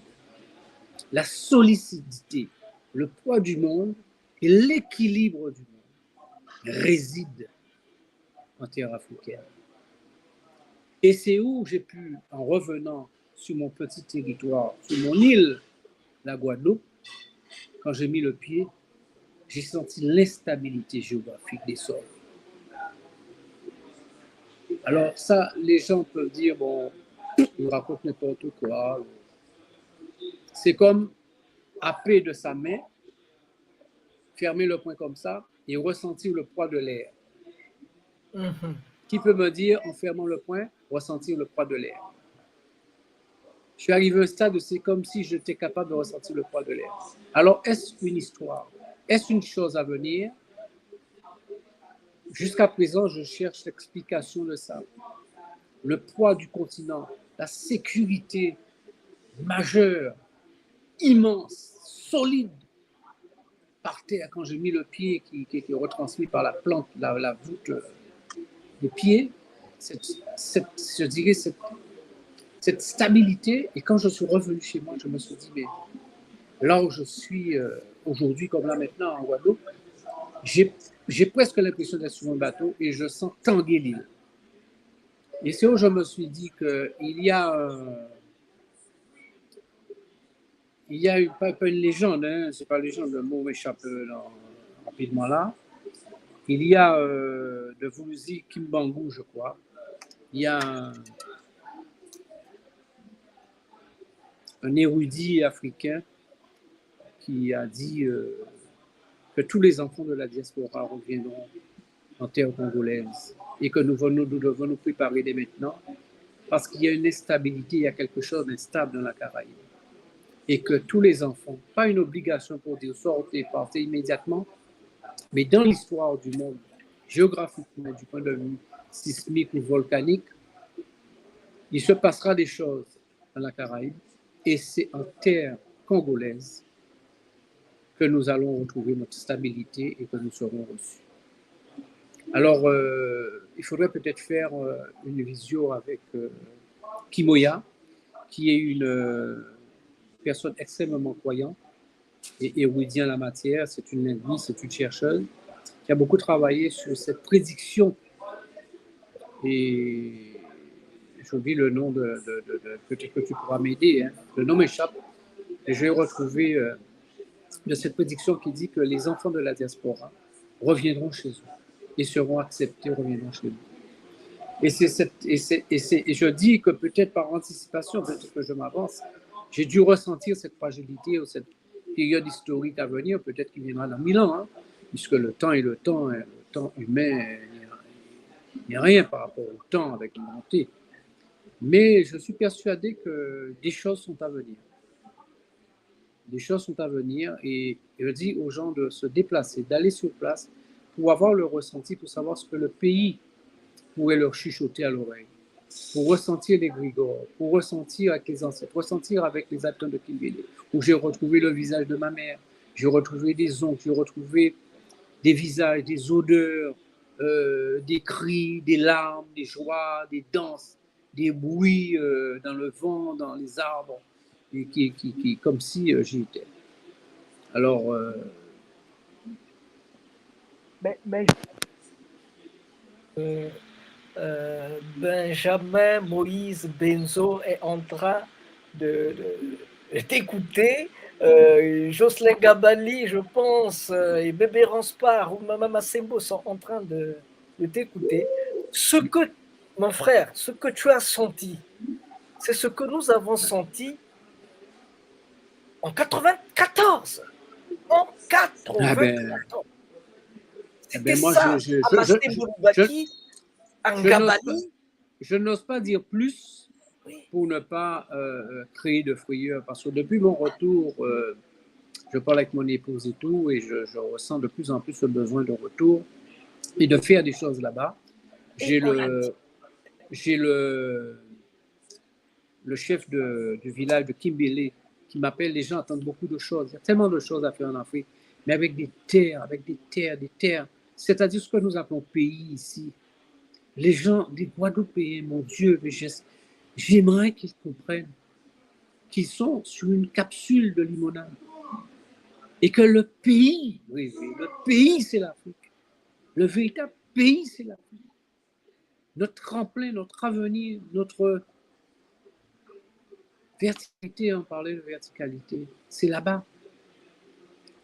La solidité, le poids du monde et l'équilibre du monde résident en terre africaine. Et c'est où j'ai pu, en revenant sur mon petit territoire, sur mon île, la Guadeloupe, quand j'ai mis le pied, j'ai senti l'instabilité géographique des sols. Alors ça, les gens peuvent dire, bon, ils racontent n'importe quoi. C'est comme happer de sa main, fermer le poing comme ça et ressentir le poids de l'air. Qui peut me dire, en fermant le poing, ressentir le poids de l'air? Je suis arrivé au stade où c'est comme si j'étais capable de ressentir le poids de l'air. Alors, est-ce une histoire? Est-ce une chose à venir? Jusqu'à présent, je cherche l'explication de ça. Le poids du continent, la sécurité majeure, immense, solide, par terre, quand j'ai mis le pied qui est retransmis par la plante, la voûte des pieds, je dirais cette stabilité. Et quand je suis revenu chez moi, je me suis dit, mais là où je suis aujourd'hui, comme là maintenant en Guadeloupe, j'ai presque l'impression d'être sur un bateau et je sens tanguer l'île. Et c'est où je me suis dit qu'il y a pas une légende, hein, c'est pas une légende, le mot m'échappe rapidement là. Il y a de Vuluzi Kimbangu, je crois. Il y a un érudit africain qui a dit que tous les enfants de la diaspora reviendront en terre congolaise et que nous devons nous préparer dès maintenant parce qu'il y a une instabilité, il y a quelque chose d'instable dans la Caraïbe. Et que tous les enfants, pas une obligation pour dire sortez, partez immédiatement, mais dans l'histoire du monde, géographiquement, du point de vue sismique ou volcanique, il se passera des choses dans la Caraïbe et c'est en terre congolaise que nous allons retrouver notre stabilité et que nous serons reçus. Alors, il faudrait peut-être faire une visio avec Kimoya, qui est une personne extrêmement croyante et érudite en la matière. C'est une linguiste, c'est une chercheuse qui a beaucoup travaillé sur cette prédiction. Et j'oublie le nom peut-être que tu pourras m'aider, hein. Le nom m'échappe. Et je vais retrouver de cette prédiction qui dit que les enfants de la diaspora reviendront chez eux et seront acceptés, reviendront chez eux. Et je dis que peut-être par anticipation, peut-être que je m'avance, j'ai dû ressentir cette fragilité ou cette période historique à venir, peut-être qu'il viendra dans 1000 ans, hein, puisque le temps humain n'est rien par rapport au temps avec l'humanité. Mais je suis persuadé que des choses sont à venir. Des choses sont à venir et je dis aux gens de se déplacer, d'aller sur place pour avoir le ressenti, pour savoir ce que le pays pourrait leur chuchoter à l'oreille, pour ressentir les grigores, pour ressentir avec les ancêtres, ressentir avec les habitants de Kimbélé, où j'ai retrouvé le visage de ma mère, j'ai retrouvé des oncles, j'ai retrouvé des visages, des odeurs, des cris, des larmes, des joies, des danses, des bruits dans le vent, dans les arbres, et qui comme si j'y étais. Alors, Benjamin Moïse Benzo est en train d'écouter. Jocelyn Gabali, je pense, et Bébé Ranspar ou Mama Massembo sont en train de t'écouter. Ce que, mon frère, ce que tu as senti, c'est ce que nous avons senti en 94. En 94. C'était moi, ça, je n'ose pas dire plus pour ne pas créer de frayeur, parce que depuis mon retour, je parle avec mon épouse et tout, et je ressens de plus en plus le besoin de retour et de faire des choses là-bas. J'ai le chef du village de Kimbélé qui m'appelle. Les gens attendent beaucoup de choses. Il y a tellement de choses à faire en Afrique, mais avec des terres. C'est-à-dire ce que nous appelons pays ici. Les gens, des Guadeloupéens, mon Dieu, j'aimerais qu'ils comprennent qu'ils sont sur une capsule de limonade. Et que le pays, le pays, c'est l'Afrique. Le véritable pays, c'est l'Afrique. Notre tremplin, notre avenir, notre verticalité, on parlait de verticalité, c'est là-bas.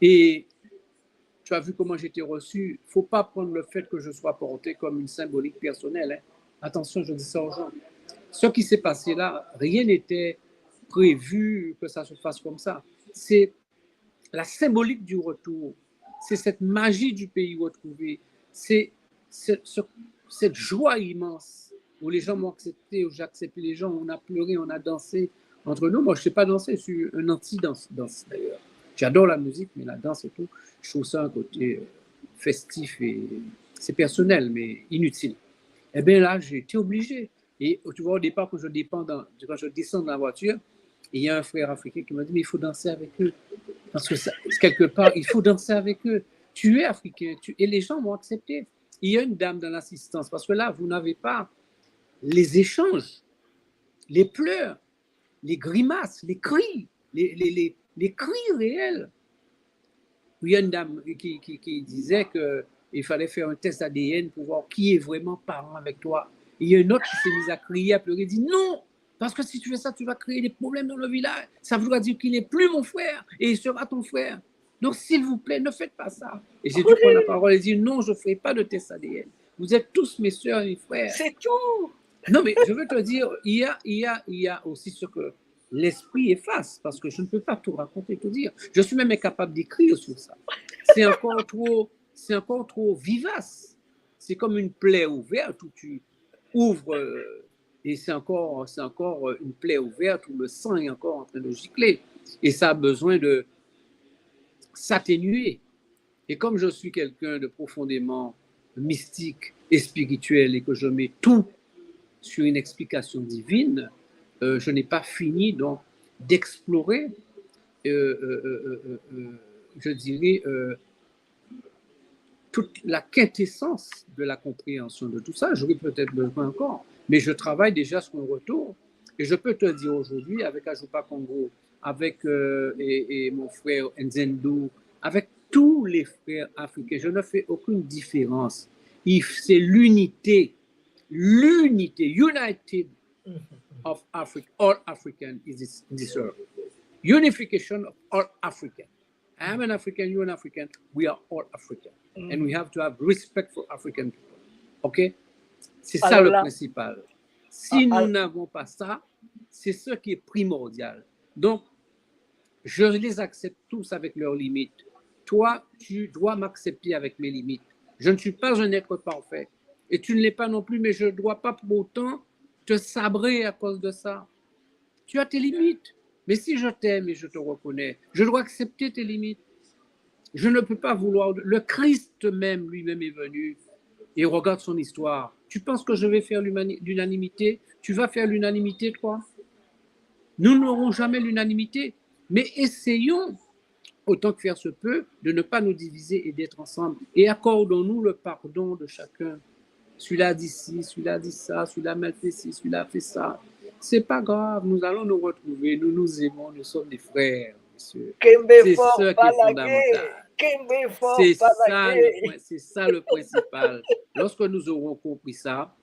Et tu as vu comment j'étais reçu. Il ne faut pas prendre le fait que je sois porté comme une symbolique personnelle, hein. Attention, je dis ça aux gens. Ce qui s'est passé là, rien n'était prévu que ça se fasse comme ça. C'est la symbolique du retour. C'est cette magie du pays retrouvé. C'est cette joie immense où les gens m'ont accepté, où j'ai accepté les gens, on a pleuré, on a dansé entre nous. Moi, je ne sais pas danser, je suis un anti-danse d'ailleurs. J'adore la musique, mais la danse et tout, je trouve ça un côté festif et c'est personnel, mais inutile. Eh bien là, j'ai été obligé. Et tu vois, au départ, quand je descends de la voiture, il y a un frère africain qui m'a dit, mais il faut danser avec eux. Parce que quelque part, il faut danser avec eux. Tu es africain. Et les gens m'ont accepté. Il y a une dame dans l'assistance, parce que là, vous n'avez pas les échanges, les pleurs, les grimaces, les cris, les cris réels. Il y a une dame qui disait qu'il fallait faire un test ADN pour voir qui est vraiment parent avec toi. Et il y a une autre qui s'est mise à crier, à pleurer, dit non, parce que si tu fais ça, tu vas créer des problèmes dans le village. Ça voudra dire qu'il n'est plus mon frère et il sera ton frère. Donc, s'il vous plaît, ne faites pas ça. Et j'ai dû prendre la parole et dire non, je ne ferai pas de test ADN. Vous êtes tous mes soeurs et mes frères. C'est tout. Non, mais je veux te dire, il y a aussi ce que l'esprit efface, parce que je ne peux pas tout raconter, tout dire. Je suis même incapable d'écrire sur ça. C'est encore trop vivace. C'est comme une plaie ouverte où tu ouvres et c'est encore une plaie ouverte où le sang est encore en train de gicler. Et ça a besoin de s'atténuer. Et comme je suis quelqu'un de profondément mystique et spirituel et que je mets tout sur une explication divine, je n'ai pas fini donc d'explorer, je dirais, toute la quintessence de la compréhension de tout ça. J'aurais peut-être besoin encore, mais je travaille déjà sur un retour. Et je peux te dire aujourd'hui, avec Ajupa Congo, avec et mon frère Nzendo, avec tous les frères africains, je ne fais aucune différence. C'est l'unité, united of Africa, all African is this earth. Unification of all African. I am an African, you're an African, we are all African. And we have to have respect for African people. OK? C'est ça le principal. Si nous n'avons pas ça, c'est ce qui est primordial. Donc, je les accepte tous avec leurs limites. Toi, tu dois m'accepter avec mes limites. Je ne suis pas un être parfait. Et tu ne l'es pas non plus, mais je ne dois pas pour autant te sabrer à cause de ça. Tu as tes limites. Mais si je t'aime et je te reconnais, je dois accepter tes limites. Je ne peux pas vouloir... Le Christ même, lui-même, est venu et regarde son histoire. Tu penses que je vais faire l'unanimité? Tu vas faire l'unanimité, toi? Nous n'aurons jamais l'unanimité. Mais essayons, autant que faire se peut, de ne pas nous diviser et d'être ensemble. Et accordons-nous le pardon de chacun. Celui-là dit ci, celui-là dit ça, celui-là m'a fait ci, celui-là fait ça. C'est pas grave, nous allons nous retrouver, nous nous aimons, nous sommes des frères, monsieur. C'est ça qui est fondamental. C'est ça le principal. Lorsque nous aurons compris ça,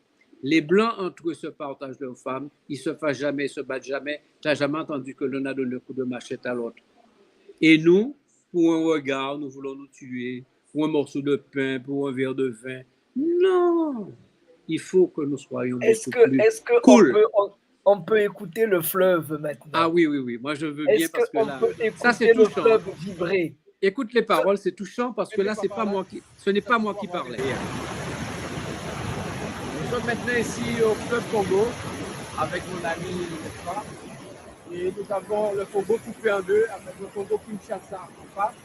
les Blancs entre eux se partagent leurs femmes, ils se fâchent jamais, ils se battent jamais. Tu n'as jamais entendu que l'un a donné le coup de machette à l'autre. Et nous, pour un regard, nous voulons nous tuer, pour un morceau de pain, pour un verre de vin. Non, il faut que nous soyons beaucoup plus cool. On peut écouter le fleuve maintenant? Ah oui, moi je veux bien parce que là, ça c'est touchant. Le fleuve vibrer. Écoute les paroles, c'est touchant parce que là, ce n'est pas moi qui parlais. Nous sommes maintenant ici au Fleuve Congo avec mon ami, n'est-ce pas? Et nous avons le Congo coupé en deux avec le Congo Kinshasa en face.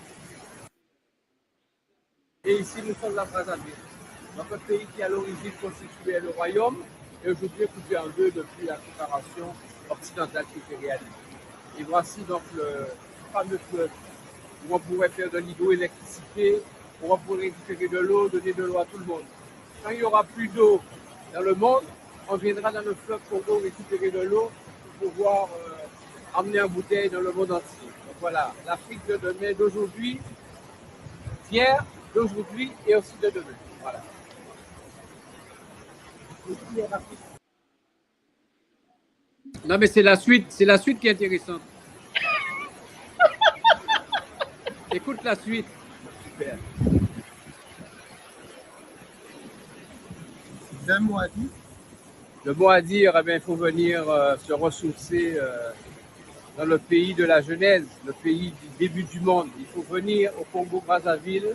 Et ici, nous sommes à Brazzaville, notre pays qui à l'origine constituait le royaume et aujourd'hui est coupé en deux depuis la séparation occidentale qui était réalisée. Et voici donc le fameux fleuve où on pourrait faire de l'hydroélectricité, où on pourrait récupérer de l'eau, donner de l'eau à tout le monde. Quand il n'y aura plus d'eau dans le monde, on viendra dans le fleuve Congo récupérer de l'eau pour pouvoir emmener en bouteille dans le monde entier. Donc voilà, l'Afrique de demain, d'aujourd'hui, d'hier, d'aujourd'hui et aussi de demain. Voilà. Non mais c'est la suite qui est intéressante. Écoute la suite. Super. Un mot à dire? Le mot à dire, eh bien, il faut venir se ressourcer dans le pays de la Genèse, le pays du début du monde. Il faut venir au Congo-Brazzaville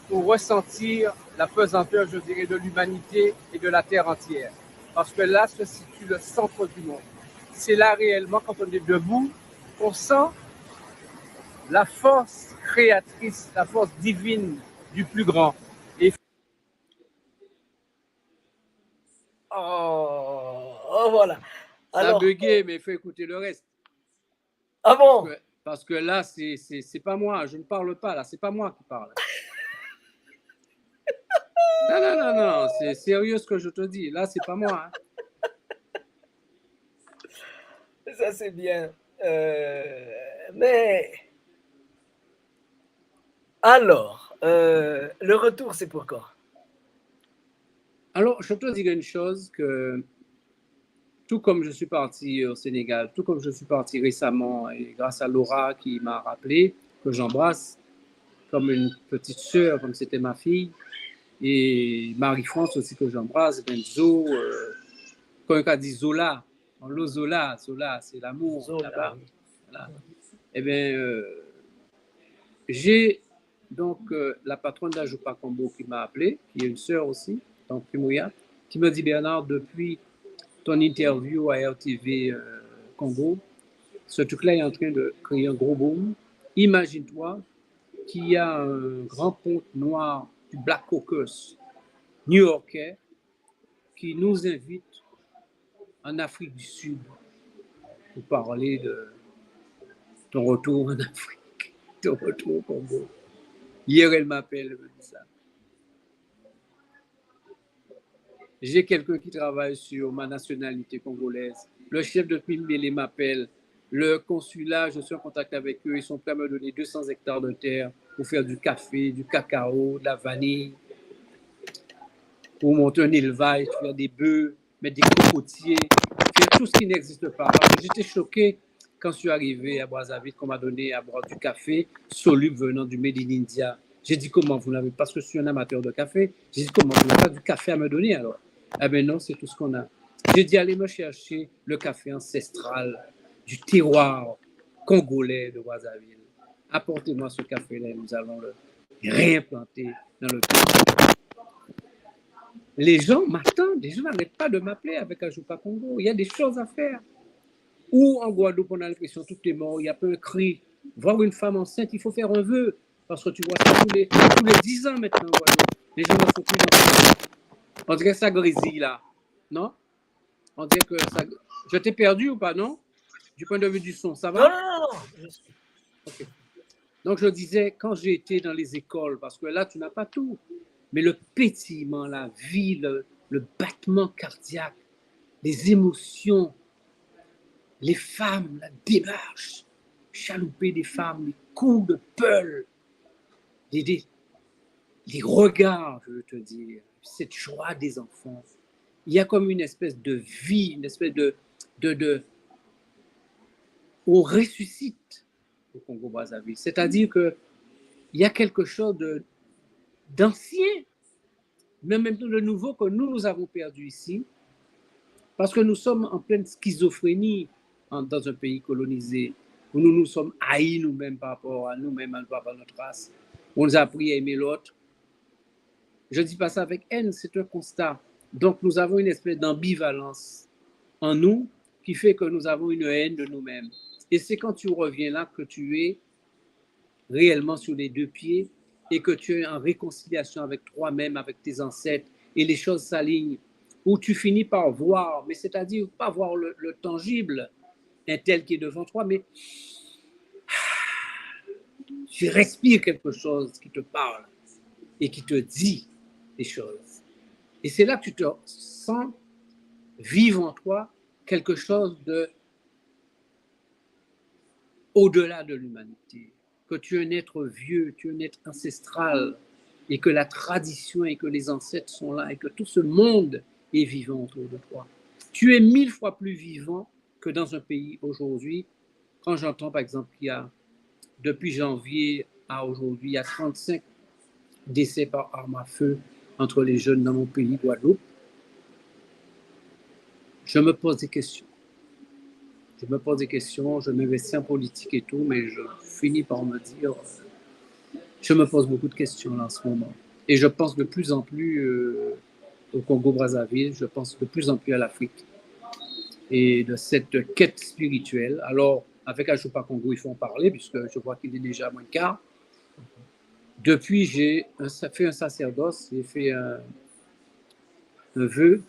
pour ressentir la pesanteur, je dirais, de l'humanité et de la terre entière. Parce que là se situe le centre du monde. C'est là réellement, quand on est debout, on sent la force créatrice, la force divine du plus grand. Et... voilà. Alors, ça a bugué, mais il faut écouter le reste. Ah bon? Parce que là, c'est pas moi, je ne parle pas, là, c'est pas moi qui parle. Non, c'est sérieux ce que je te dis. Là, c'est pas moi. Hein. Ça, c'est bien. Mais... Alors, le retour, c'est pour quand? Alors, je te dirais une chose, que tout comme je suis parti au Sénégal, tout comme je suis parti récemment, et grâce à Laura qui m'a rappelé, que j'embrasse comme une petite sœur, comme c'était ma fille, et Marie-France aussi que j'embrasse, Benzo, quand on dit Zola, Zola, c'est l'amour là-bas. Voilà. Eh bien, j'ai donc la patronne d'Ajupa Congo qui m'a appelé, qui est une sœur aussi, donc Primouya, qui me dit: Bernard, depuis ton interview à RTV Congo, ce truc-là est en train de créer un gros boom. Imagine-toi qu'il y a un grand ponte noir du Black Caucus new-yorkais qui nous invite en Afrique du Sud pour parler de ton retour en Afrique, ton retour au Congo. Hier, elle m'appelle, elle me dit ça. J'ai quelqu'un qui travaille sur ma nationalité congolaise. Le chef de Pimbélé m'appelle. Le consulat, je suis en contact avec eux. Ils sont prêts à me donner 200 hectares de terre pour faire du café, du cacao, de la vanille, pour monter un élevage, faire des bœufs, mettre des cocotiers, faire tout ce qui n'existe pas. Parce que j'étais choqué quand je suis arrivé à Brazzaville, qu'on m'a donné à boire du café soluble venant du Made in India. J'ai dit comment vous n'avez, parce que je suis un amateur de café, j'ai dit comment vous n'avez pas du café à me donner alors? Ah ben non, c'est tout ce qu'on a. J'ai dit allez me chercher le café ancestral du terroir congolais de Brazzaville. Apportez-moi ce café-là, nous allons le réimplanter dans le pays. Les gens m'attendent, les gens n'arrêtent pas de m'appeler avec Ajupa Congo. Il y a des choses à faire. Ou en Guadeloupe, on a l'impression que tout est mort, il n'y a pas un cri. Voir une femme enceinte, il faut faire un vœu. Parce que tu vois ça tous les 10 ans maintenant en Guadeloupe. Les gens ne sont plus enceintes. On dirait que ça grésille là, non? On dirait que ça... Je t'ai perdu ou pas, non? Du point de vue du son, ça va? Non. Okay. Donc, je disais, quand j'ai été dans les écoles, parce que là, tu n'as pas tout, mais le pétillement, la vie, le battement cardiaque, les émotions, les femmes, la démarche, chalouper des femmes, les coups de peule, les regards, je veux te dire, cette joie des enfants. Il y a comme une espèce de vie, une espèce de on ressuscite au Congo-Brazzaville. C'est-à-dire qu'il y a quelque chose d'ancien, mais en même temps de nouveau que nous avons perdu ici, parce que nous sommes en pleine schizophrénie dans un pays colonisé, où nous nous sommes haïs nous-mêmes par rapport à nous-mêmes, par rapport à notre race. On nous a appris à aimer l'autre. Je ne dis pas ça avec haine, c'est un constat. Donc nous avons une espèce d'ambivalence en nous qui fait que nous avons une haine de nous-mêmes. Et c'est quand tu reviens là que tu es réellement sur les deux pieds et que tu es en réconciliation avec toi-même, avec tes ancêtres, et les choses s'alignent, où tu finis par voir, mais c'est-à-dire pas voir le tangible, un tel qui est devant toi, mais tu respires quelque chose qui te parle et qui te dit des choses. Et c'est là que tu te sens vivre en toi quelque chose de au-delà de l'humanité, que tu es un être vieux, tu es un être ancestral, et que la tradition et que les ancêtres sont là, et que tout ce monde est vivant autour de toi. Tu es 1000 fois plus vivant que dans un pays aujourd'hui. Quand j'entends, par exemple, qu'il y a, depuis janvier à aujourd'hui, il y a 35 décès par arme à feu entre les jeunes dans mon pays, Guadeloupe, je me pose des questions. Je m'investis en politique et tout, mais je finis par me dire, je me pose beaucoup de questions là, en ce moment. Et je pense de plus en plus au Congo-Brazzaville, je pense de plus en plus à l'Afrique et de cette quête spirituelle. Alors, avec Ajupa Congo, il faut en parler, puisque je vois qu'il est déjà à moins de quart. Depuis, j'ai fait un sacerdoce, j'ai fait un vœu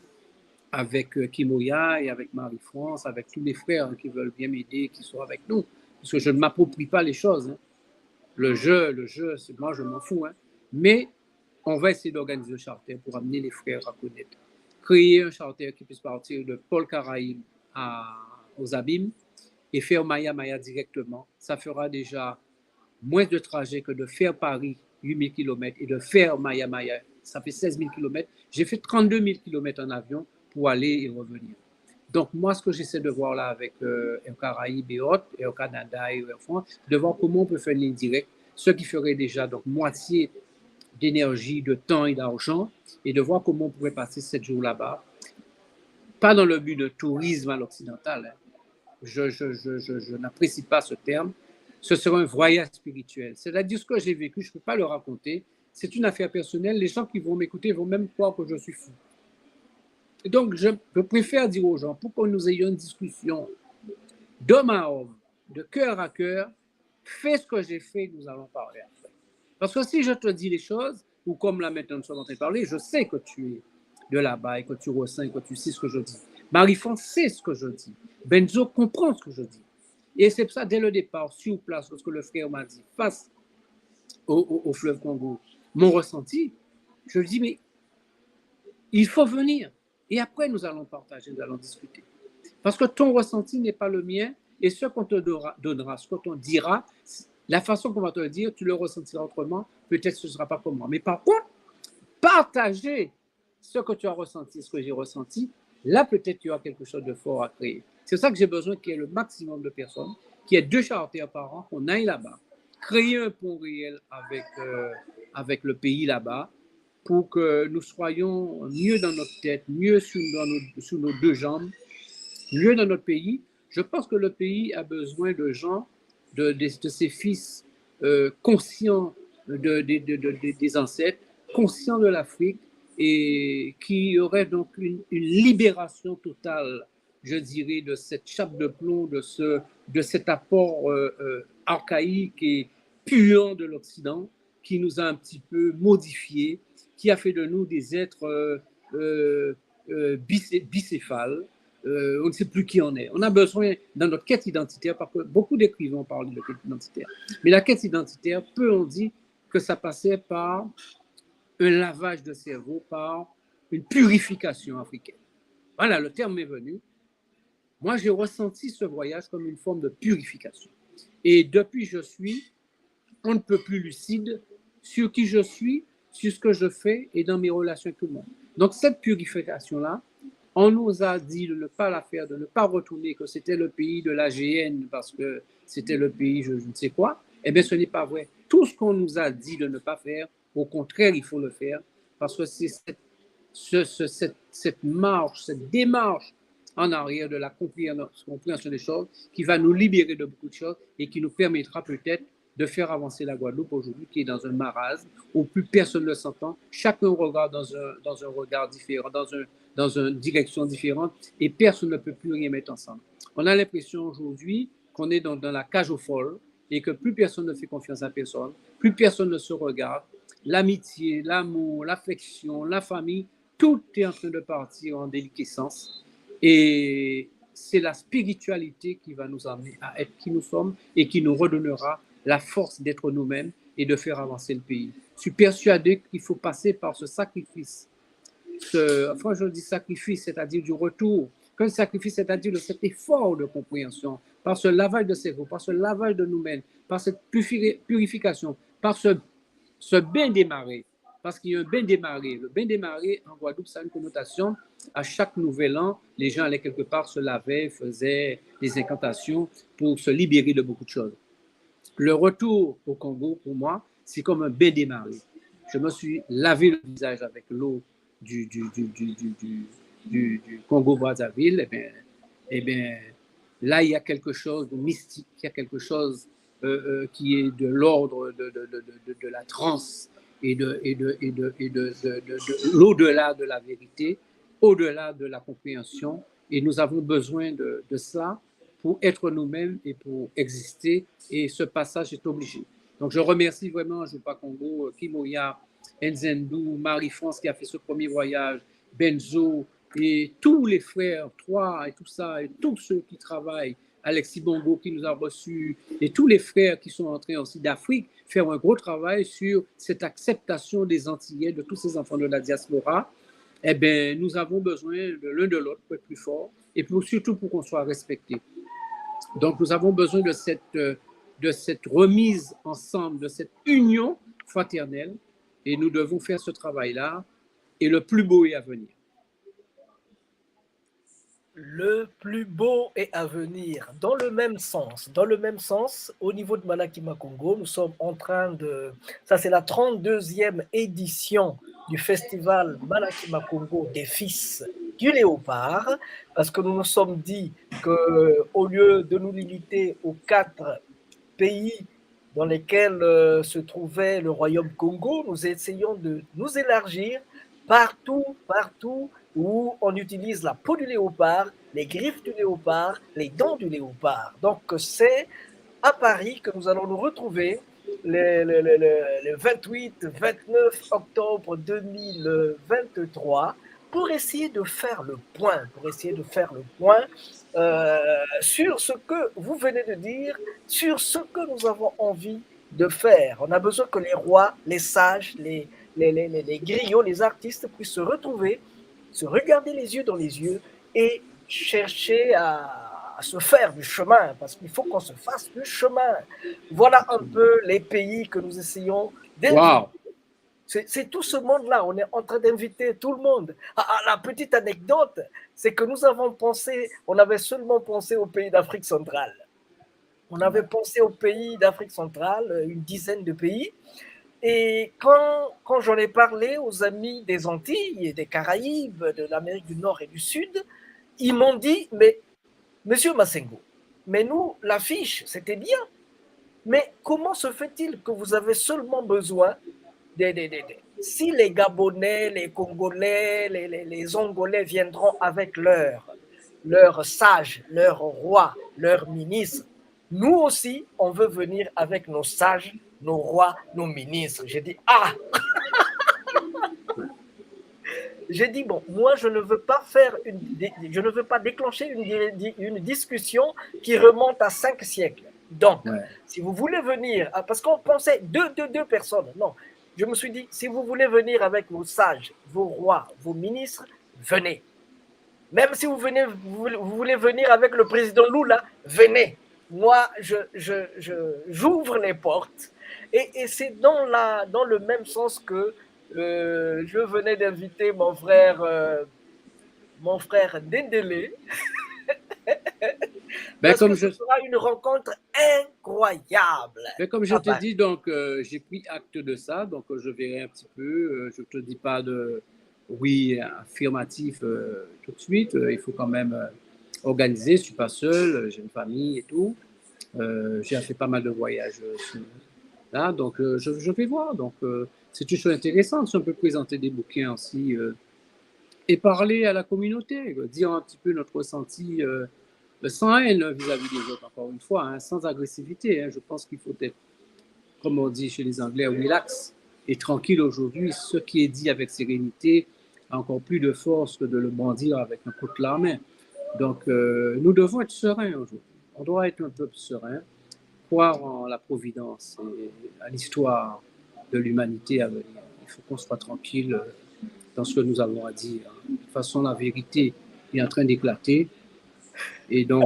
avec Kimoya et avec Marie-France, avec tous les frères qui veulent bien m'aider, qui sont avec nous. Parce que je ne m'approprie pas les choses. Hein. Le jeu, moi je m'en fous. Hein. Mais on va essayer d'organiser un charter pour amener les frères à connaître. Créer un charter qui puisse partir de Paul Caraïbe aux Abîmes et faire Maya directement. Ça fera déjà moins de trajet que de faire Paris 8000 km et de faire Maya. Ça fait 16 000 km. J'ai fait 32 000 km en avion pour aller et revenir. Donc, moi, ce que j'essaie de voir là avec Air Caraïbes et autres, Air Canada et Air France, de voir comment on peut faire une ligne directe, ce qui ferait déjà donc moitié d'énergie, de temps et d'argent, et de voir comment on pourrait passer 7 jours là-bas. Pas dans le but de tourisme à l'occidental. Hein. Je n'apprécie pas ce terme. Ce sera un voyage spirituel. C'est-à-dire ce que j'ai vécu, je ne peux pas le raconter. C'est une affaire personnelle. Les gens qui vont m'écouter vont même croire que je suis fou. Et donc, je préfère dire aux gens, pour que nous ayons une discussion d'homme à homme, de cœur à cœur, fais ce que j'ai fait, nous allons parler après. Parce que si je te dis les choses, ou comme là maintenant nous sommes en train de parler, je sais que tu es de là-bas et que tu ressens et que tu sais ce que je dis. Marie-France sait ce que je dis. Benzo comprend ce que je dis. Et c'est pour ça, dès le départ, sur place, lorsque le frère m'a dit, face fleuve Congo, mon ressenti, je lui dis, mais il faut venir. Et après, nous allons partager, nous allons discuter. Parce que ton ressenti n'est pas le mien, et ce qu'on te donnera, ce qu'on te dira, la façon qu'on va te le dire, tu le ressentiras autrement, peut-être ce ne sera pas comme moi. Mais par contre, partager ce que tu as ressenti, ce que j'ai ressenti, là peut-être tu as quelque chose de fort à créer. C'est ça que j'ai besoin qu'il y ait le maximum de personnes, qu'il y ait 2 charretiers par an, qu'on aille là-bas, créer un pont réel avec le pays là-bas, pour que nous soyons mieux dans notre tête, mieux sous nos 2 jambes, mieux dans notre pays. Je pense que le pays a besoin de gens, de ses fils conscients des ancêtres, conscients de l'Afrique, et qui auraient donc une libération totale, je dirais, de cette chape de plomb, de cet apport archaïque et puant de l'Occident, qui nous a un petit peu modifiés, qui a fait de nous des êtres bicéphales. On ne sait plus qui on est. On a besoin, dans notre quête identitaire, parce que beaucoup d'écrivains parlent de quête identitaire, mais la quête identitaire, peu on dit que ça passait par un lavage de cerveau, par une purification africaine. Voilà, le terme est venu. Moi, j'ai ressenti ce voyage comme une forme de purification. Et depuis, je suis on ne peut plus lucide sur qui je suis, sur ce que je fais et dans mes relations avec tout le monde. Donc, cette purification-là, on nous a dit de ne pas la faire, de ne pas retourner, que c'était le pays de la GN parce que c'était le pays je ne sais quoi. Eh bien, ce n'est pas vrai. Tout ce qu'on nous a dit de ne pas faire, au contraire, il faut le faire parce que c'est cette marche, cette démarche en arrière de la compréhension des choses qui va nous libérer de beaucoup de choses et qui nous permettra peut-être de faire avancer la Guadeloupe aujourd'hui qui est dans un marasme où plus personne ne s'entend. Chacun regarde dans un regard différent, dans une direction différente et personne ne peut plus rien mettre ensemble. On a l'impression aujourd'hui qu'on est dans la cage aux folles et que plus personne ne fait confiance à personne, plus personne ne se regarde. L'amitié, l'amour, l'affection, la famille, tout est en train de partir en déliquescence. Et c'est la spiritualité qui va nous amener à être qui nous sommes et qui nous redonnera la force d'être nous-mêmes et de faire avancer le pays. Je suis persuadé qu'il faut passer par ce sacrifice. Enfin, je dis sacrifice, c'est-à-dire du retour. Qu'un sacrifice, c'est-à-dire de cet effort de compréhension, par ce lavage de cerveau, par ce lavage de nous-mêmes, par cette purification, par ce bain démarré. Parce qu'il y a un bain démarré. Le bain démarré, en Guadeloupe, ça a une connotation. À chaque nouvel an, les gens allaient quelque part, se lavaient, faisaient des incantations pour se libérer de beaucoup de choses. Le retour au Congo, pour moi, c'est comme un bain démarré. Je me suis lavé le visage avec l'eau du Congo-Brazzaville. Eh bien, là, il y a quelque chose de mystique, il y a quelque chose qui est de l'ordre de la transe et de l'au-delà de la vérité, au-delà de la compréhension. Et nous avons besoin de ça pour être nous-mêmes et pour exister. Et ce passage est obligé. Donc, je remercie vraiment Jupa Congo, Kimoya, Nzendou, Marie-France qui a fait ce premier voyage, Benzo et tous les frères, Trois et tout ça, et tous ceux qui travaillent, Alexis Bongo qui nous a reçus, et tous les frères qui sont entrés aussi d'Afrique, faire un gros travail sur cette acceptation des Antillais, de tous ces enfants de la diaspora. Eh bien, nous avons besoin de l'un de l'autre pour être plus fort et surtout pour qu'on soit respecté. Donc, nous avons besoin de cette remise ensemble, de cette union fraternelle et nous devons faire ce travail-là et le plus beau est à venir. Le plus beau est à venir. Dans le même sens, au niveau de Malakima Congo, nous sommes en train de... Ça, c'est la 32e édition du festival Malakima Congo des Fils du Léopard, parce que nous nous sommes dit qu'au lieu de nous limiter aux 4 pays dans lesquels se trouvait le royaume Congo, nous essayons de nous élargir partout où on utilise la peau du léopard, les griffes du léopard, les dents du léopard. Donc, c'est à Paris que nous allons nous retrouver le 28-29 octobre 2023 pour essayer de faire le point, sur ce que vous venez de dire, sur ce que nous avons envie de faire. On a besoin que les rois, les sages, les griots, les artistes puissent se retrouver se regarder les yeux dans les yeux et chercher à se faire du chemin, parce qu'il faut qu'on se fasse du chemin. Voilà un peu les pays que nous essayons d'inviter. Wow. C'est tout ce monde-là, on est en train d'inviter tout le monde. La petite anecdote, c'est que nous avons pensé, on avait seulement pensé aux pays d'Afrique centrale. On avait pensé aux pays d'Afrique centrale, une dizaine de pays. Et quand j'en ai parlé aux amis des Antilles et des Caraïbes, de l'Amérique du Nord et du Sud, ils m'ont dit, mais Monsieur Massengo, mais nous, l'affiche, c'était bien. Mais comment se fait-il que vous avez seulement besoin si les Gabonais, les Congolais, les Angolais viendront avec leurs sages, leurs rois, leurs ministres, nous aussi, on veut venir avec nos sages, nos rois, nos ministres. J'ai dit, ah. J'ai dit, bon, moi, je ne veux pas je ne veux pas déclencher une discussion qui remonte à 5 siècles. Donc, si vous voulez venir, parce qu'on pensait deux personnes, non. Je me suis dit, si vous voulez venir avec vos sages, vos rois, vos ministres, venez. Même si vous voulez venir avec le président Lula, venez. Moi, j'ouvre les portes. Et c'est dans le même sens que je venais d'inviter mon frère Dendele. Ben, Parce que ce sera une rencontre incroyable. Mais comme je te dis, donc, j'ai pris acte de ça, donc je verrai un petit peu. Je ne te dis pas de oui affirmatif tout de suite. Il faut quand même organiser. Je ne suis pas seul, j'ai une famille et tout. J'ai fait pas mal de voyages là, donc je vais voir. Donc, c'est une chose intéressante si on peut présenter des bouquins aussi et parler à la communauté, dire un petit peu notre ressenti. Sans haine vis-à-vis des autres, encore une fois, hein, sans agressivité. Hein. Je pense qu'il faut être, comme on dit chez les Anglais, relax et tranquille aujourd'hui. Ce qui est dit avec sérénité a encore plus de force que de le brandir avec un couteau à la main. Donc, nous devons être sereins aujourd'hui. On doit être un peu serein, croire en la providence et à l'histoire de l'humanité à venir. Il faut qu'on soit tranquille dans ce que nous avons à dire. De toute façon, la vérité est en train d'éclater. Et donc,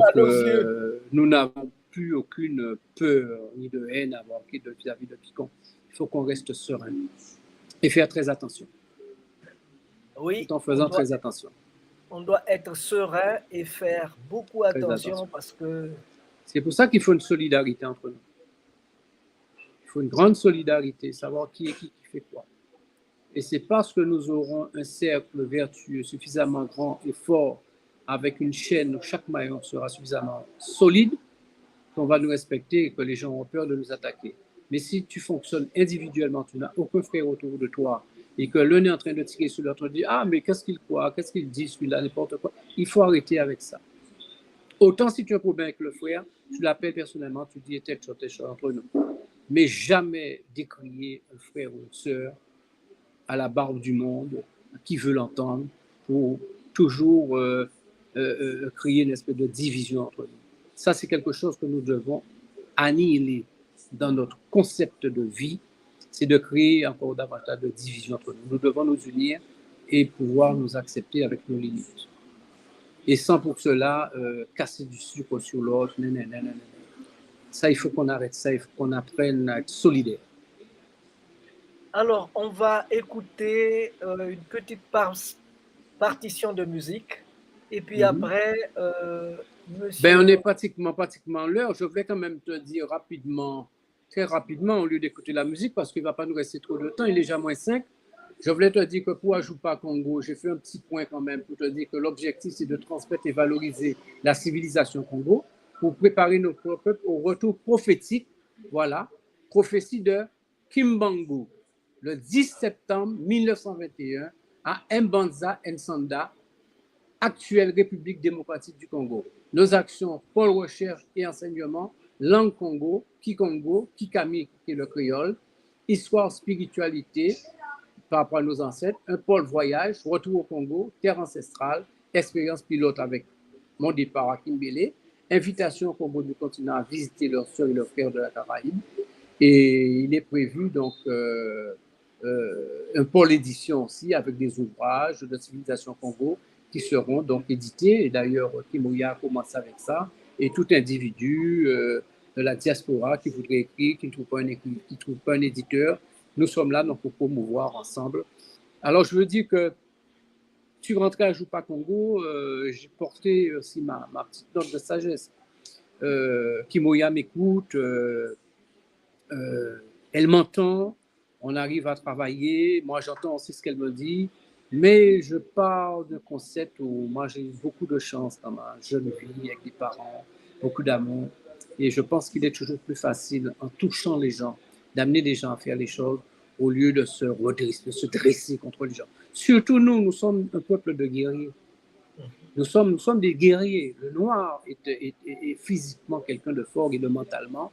nous n'avons plus aucune peur ni de haine à avoir vis-à-vis de quiconque. Il faut qu'on reste serein et faire très attention. Oui. Tout en faisant très attention. On doit être serein et faire beaucoup attention parce que... C'est pour ça qu'il faut une solidarité entre nous. Il faut une grande solidarité, savoir qui est qui fait quoi. Et c'est parce que nous aurons un cercle vertueux suffisamment grand et fort avec une chaîne où chaque maillon sera suffisamment solide, qu'on va nous respecter et que les gens auront peur de nous attaquer. Mais si tu fonctionnes individuellement, tu n'as aucun frère autour de toi, et que l'un est en train de tirer sur l'autre, dit « Ah, mais qu'est-ce qu'il croit? Qu'est-ce qu'il dit, celui-là, n'importe quoi ?» Il faut arrêter avec ça. Autant si tu as un problème avec le frère, tu l'appelles personnellement, tu dis « telle chose entre nous. » Mais jamais décrier un frère ou une sœur à la barbe du monde, qui veut l'entendre, pour toujours... créer une espèce de division entre nous. Ça, c'est quelque chose que nous devons annihiler dans notre concept de vie, c'est de créer encore davantage de division entre nous. Nous devons nous unir et pouvoir nous accepter avec nos limites. Et sans pour cela casser du sucre sur l'autre. Ça, il faut qu'on arrête ça, il faut qu'on apprenne à être solidaire. Alors, on va écouter une petite partition de musique. Et puis après, monsieur... Ben, on est pratiquement l'heure. Je voulais quand même te dire rapidement, très rapidement, au lieu d'écouter la musique, parce qu'il ne va pas nous rester trop de temps, il est déjà moins 5. Je voulais te dire que pour Ajupa Congo, j'ai fait un petit point quand même pour te dire que l'objectif, c'est de transmettre et valoriser la civilisation Congo pour préparer nos peuples au retour prophétique, voilà, prophétie de Kimbangu, le 10 septembre 1921 à Mbanza Nsanda, actuelle République démocratique du Congo. Nos actions, pôle recherche et enseignement, langue Congo, Kikongo, Kikami, qui est le créole, histoire, spiritualité par rapport à nos ancêtres, un pôle voyage, retour au Congo, terre ancestrale, expérience pilote avec mon départ à Kimbélé, invitation au Congo du continent à visiter leurs sœurs et leurs frères de la Caraïbe. Et il est prévu donc un pôle édition aussi avec des ouvrages de Civilisation Congo qui seront donc édités. Et d'ailleurs, Kimoya a commencé avec ça. Et tout individu de la diaspora qui voudrait écrire, qui ne trouve pas un éditeur, nous sommes là donc pour promouvoir ensemble. Alors, je veux dire que je suis rentré à Jupa Congo, j'ai porté aussi ma petite note de sagesse. Kimoya m'écoute, elle m'entend, on arrive à travailler, moi j'entends aussi ce qu'elle me dit, mais je pars de concept où moi j'ai eu beaucoup de chance dans ma jeune vie avec des parents, beaucoup d'amour, et je pense qu'il est toujours plus facile en touchant les gens, d'amener les gens à faire les choses au lieu de se dresser contre les gens. Surtout nous sommes un peuple de guerriers. Nous sommes des guerriers. Le noir est physiquement quelqu'un de fort et de mentalement.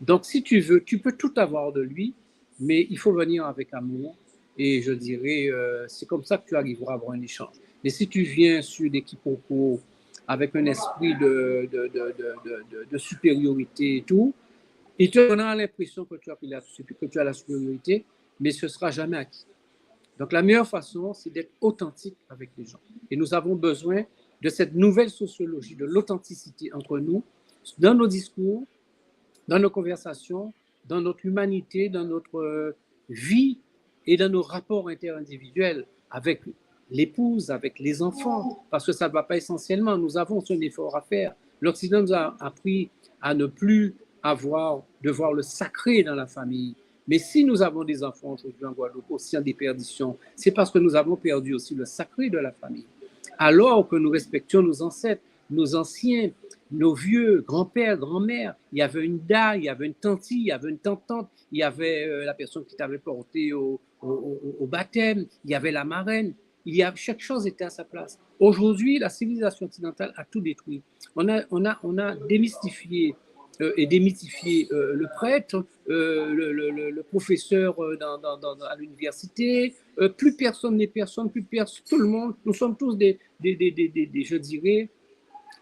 Donc, si tu veux, tu peux tout avoir de lui, mais il faut venir avec amour. Et je dirais, c'est comme ça que tu arriveras à avoir un échange. Mais si tu viens sur des quiproquos avec un esprit de supériorité et tout, il te donnera l'impression que tu as la supériorité, mais ce ne sera jamais acquis. Donc, la meilleure façon, c'est d'être authentique avec les gens. Et nous avons besoin de cette nouvelle sociologie, de l'authenticité entre nous, dans nos discours, dans nos conversations, dans notre humanité, dans notre vie et dans nos rapports interindividuels avec l'épouse, avec les enfants, parce que ça ne va pas essentiellement. Nous avons un effort à faire. L'Occident nous a appris à ne plus de voir le sacré dans la famille. Mais si nous avons des enfants aujourd'hui en Guadeloupe aussi en déperdition, c'est parce que nous avons perdu aussi le sacré de la famille. Alors que nous respections nos ancêtres, nos anciens, nos vieux, grands-pères, grand-mères, il y avait une dame, il y avait une tante, il y avait une tante, il y avait la personne qui t'avait porté au baptême, il y avait la marraine, chaque chose était à sa place. Aujourd'hui, la civilisation occidentale a tout détruit. On a démystifié et démythifier le prêtre, le professeur à l'université. Plus personne n'est personne, tout le monde. Nous sommes tous je dirais,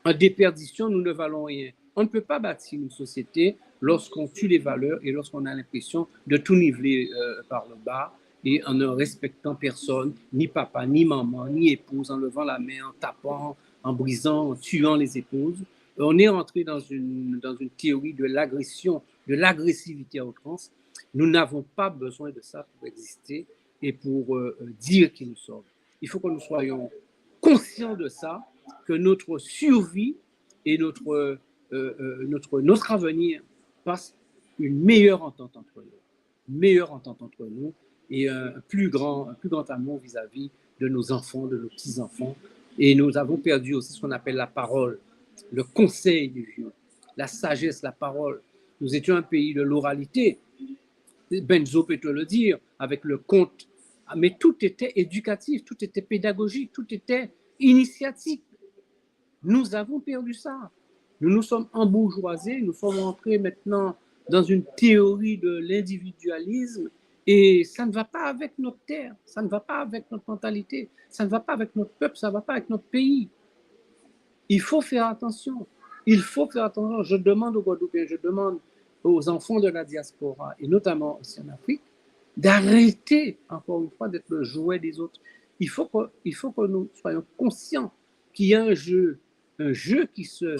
en déperdition, nous ne valons rien. On ne peut pas bâtir une société lorsqu'on tue les valeurs et lorsqu'on a l'impression de tout niveler par le bas et en ne respectant personne, ni papa, ni maman, ni épouse, en levant la main, en tapant, en brisant, en tuant les épouses. On est rentré dans une théorie de l'agression, de l'agressivité à outrance. Nous n'avons pas besoin de ça pour exister et pour dire qui nous sommes. Il faut que nous soyons conscients de ça, que notre survie et notre avenir passe une meilleure entente entre nous, et un plus grand amour vis-à-vis de nos enfants, de nos petits-enfants. Et nous avons perdu aussi ce qu'on appelle la parole, le conseil des vieux, la sagesse, la parole. Nous étions un pays de l'oralité. Benzo peut te le dire, avec le conte. Mais tout était éducatif, tout était pédagogique, tout était initiatique. Nous avons perdu ça. Nous nous sommes embourgeoisés, nous sommes entrés maintenant dans une théorie de l'individualisme et ça ne va pas avec notre terre, ça ne va pas avec notre mentalité, ça ne va pas avec notre peuple, ça ne va pas avec notre pays. Il faut faire attention. Il faut faire attention. Je demande aux Guadeloupéens, je demande aux enfants de la diaspora, et notamment aussi en Afrique, d'arrêter, encore une fois, d'être le jouet des autres. Il faut que nous soyons conscients qu'il y a un jeu qui se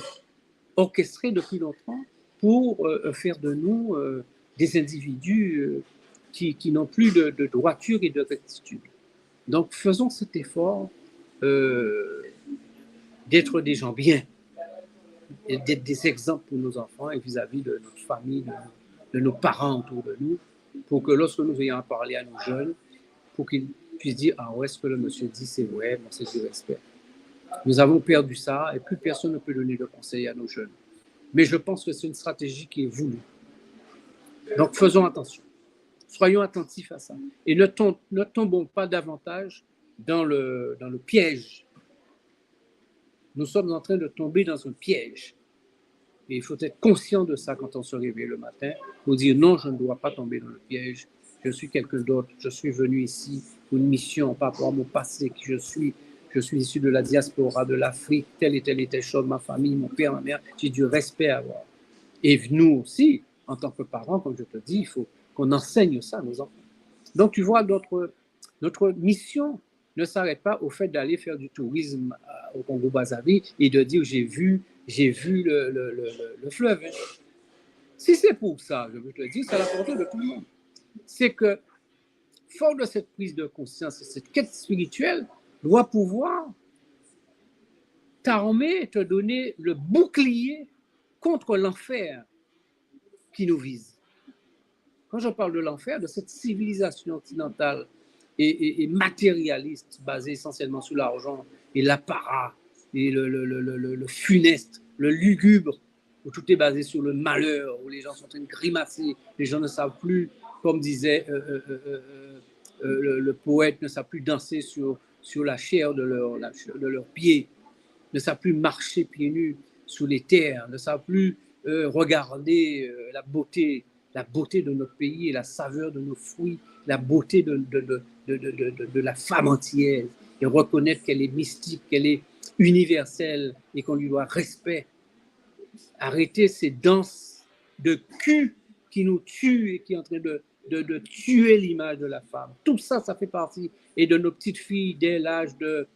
orchestrait depuis longtemps pour faire de nous des individus qui n'ont plus de droiture et de rectitude. Donc, faisons cet effort d'être des gens bien, et d'être des exemples pour nos enfants et vis-à-vis de notre famille, de nos parents autour de nous, pour que lorsque nous ayons à parler à nos jeunes, pour qu'ils puissent dire « Ah ouais, ce que le monsieur dit, c'est vrai, bon, c'est du respect ». Nous avons perdu ça et plus personne ne peut donner de conseils à nos jeunes. Mais je pense que c'est une stratégie qui est voulue. Donc faisons attention. Soyons attentifs à ça. Et ne tombons pas davantage dans le piège. Nous sommes en train de tomber dans un piège. Et il faut être conscient de ça quand on se réveille le matin, pour dire non, je ne dois pas tomber dans le piège. Je suis quelqu'un d'autre. Je suis venu ici pour une mission par rapport à mon passé, qui je suis. Je suis issu de la diaspora, de l'Afrique, telle et telle chose, ma famille, mon père, ma mère. J'ai du respect à avoir. Et nous aussi, en tant que parents, comme je te dis, il faut qu'on enseigne ça à nos enfants. Donc, tu vois, notre mission ne s'arrête pas au fait d'aller faire du tourisme au Congo-Brazzaville et de dire j'ai vu le fleuve. Si c'est pour ça, je veux te dire, c'est à la portée de tout le monde. C'est que, fort de cette prise de conscience, cette quête spirituelle doit pouvoir t'armer, te donner le bouclier contre l'enfer qui nous vise. Quand je parle de l'enfer, de cette civilisation occidentale et matérialiste, basée essentiellement sur l'argent et l'apparat et le funeste, le lugubre, où tout est basé sur le malheur, où les gens sont en train de grimacer, les gens ne savent plus, comme disait le poète, ne savent plus danser sur la chair de leurs pieds, ne savent plus marcher pieds nus sous les terres, ne savent plus regarder la beauté de notre pays et la saveur de nos fruits, la beauté de la femme entière, et reconnaître qu'elle est mystique, qu'elle est universelle et qu'on lui doit respect. Arrêter ces danses de cul qui nous tuent et qui est en train de tuer l'image de la femme. Tout ça, ça fait partie. Et de nos petites filles dès l'âge de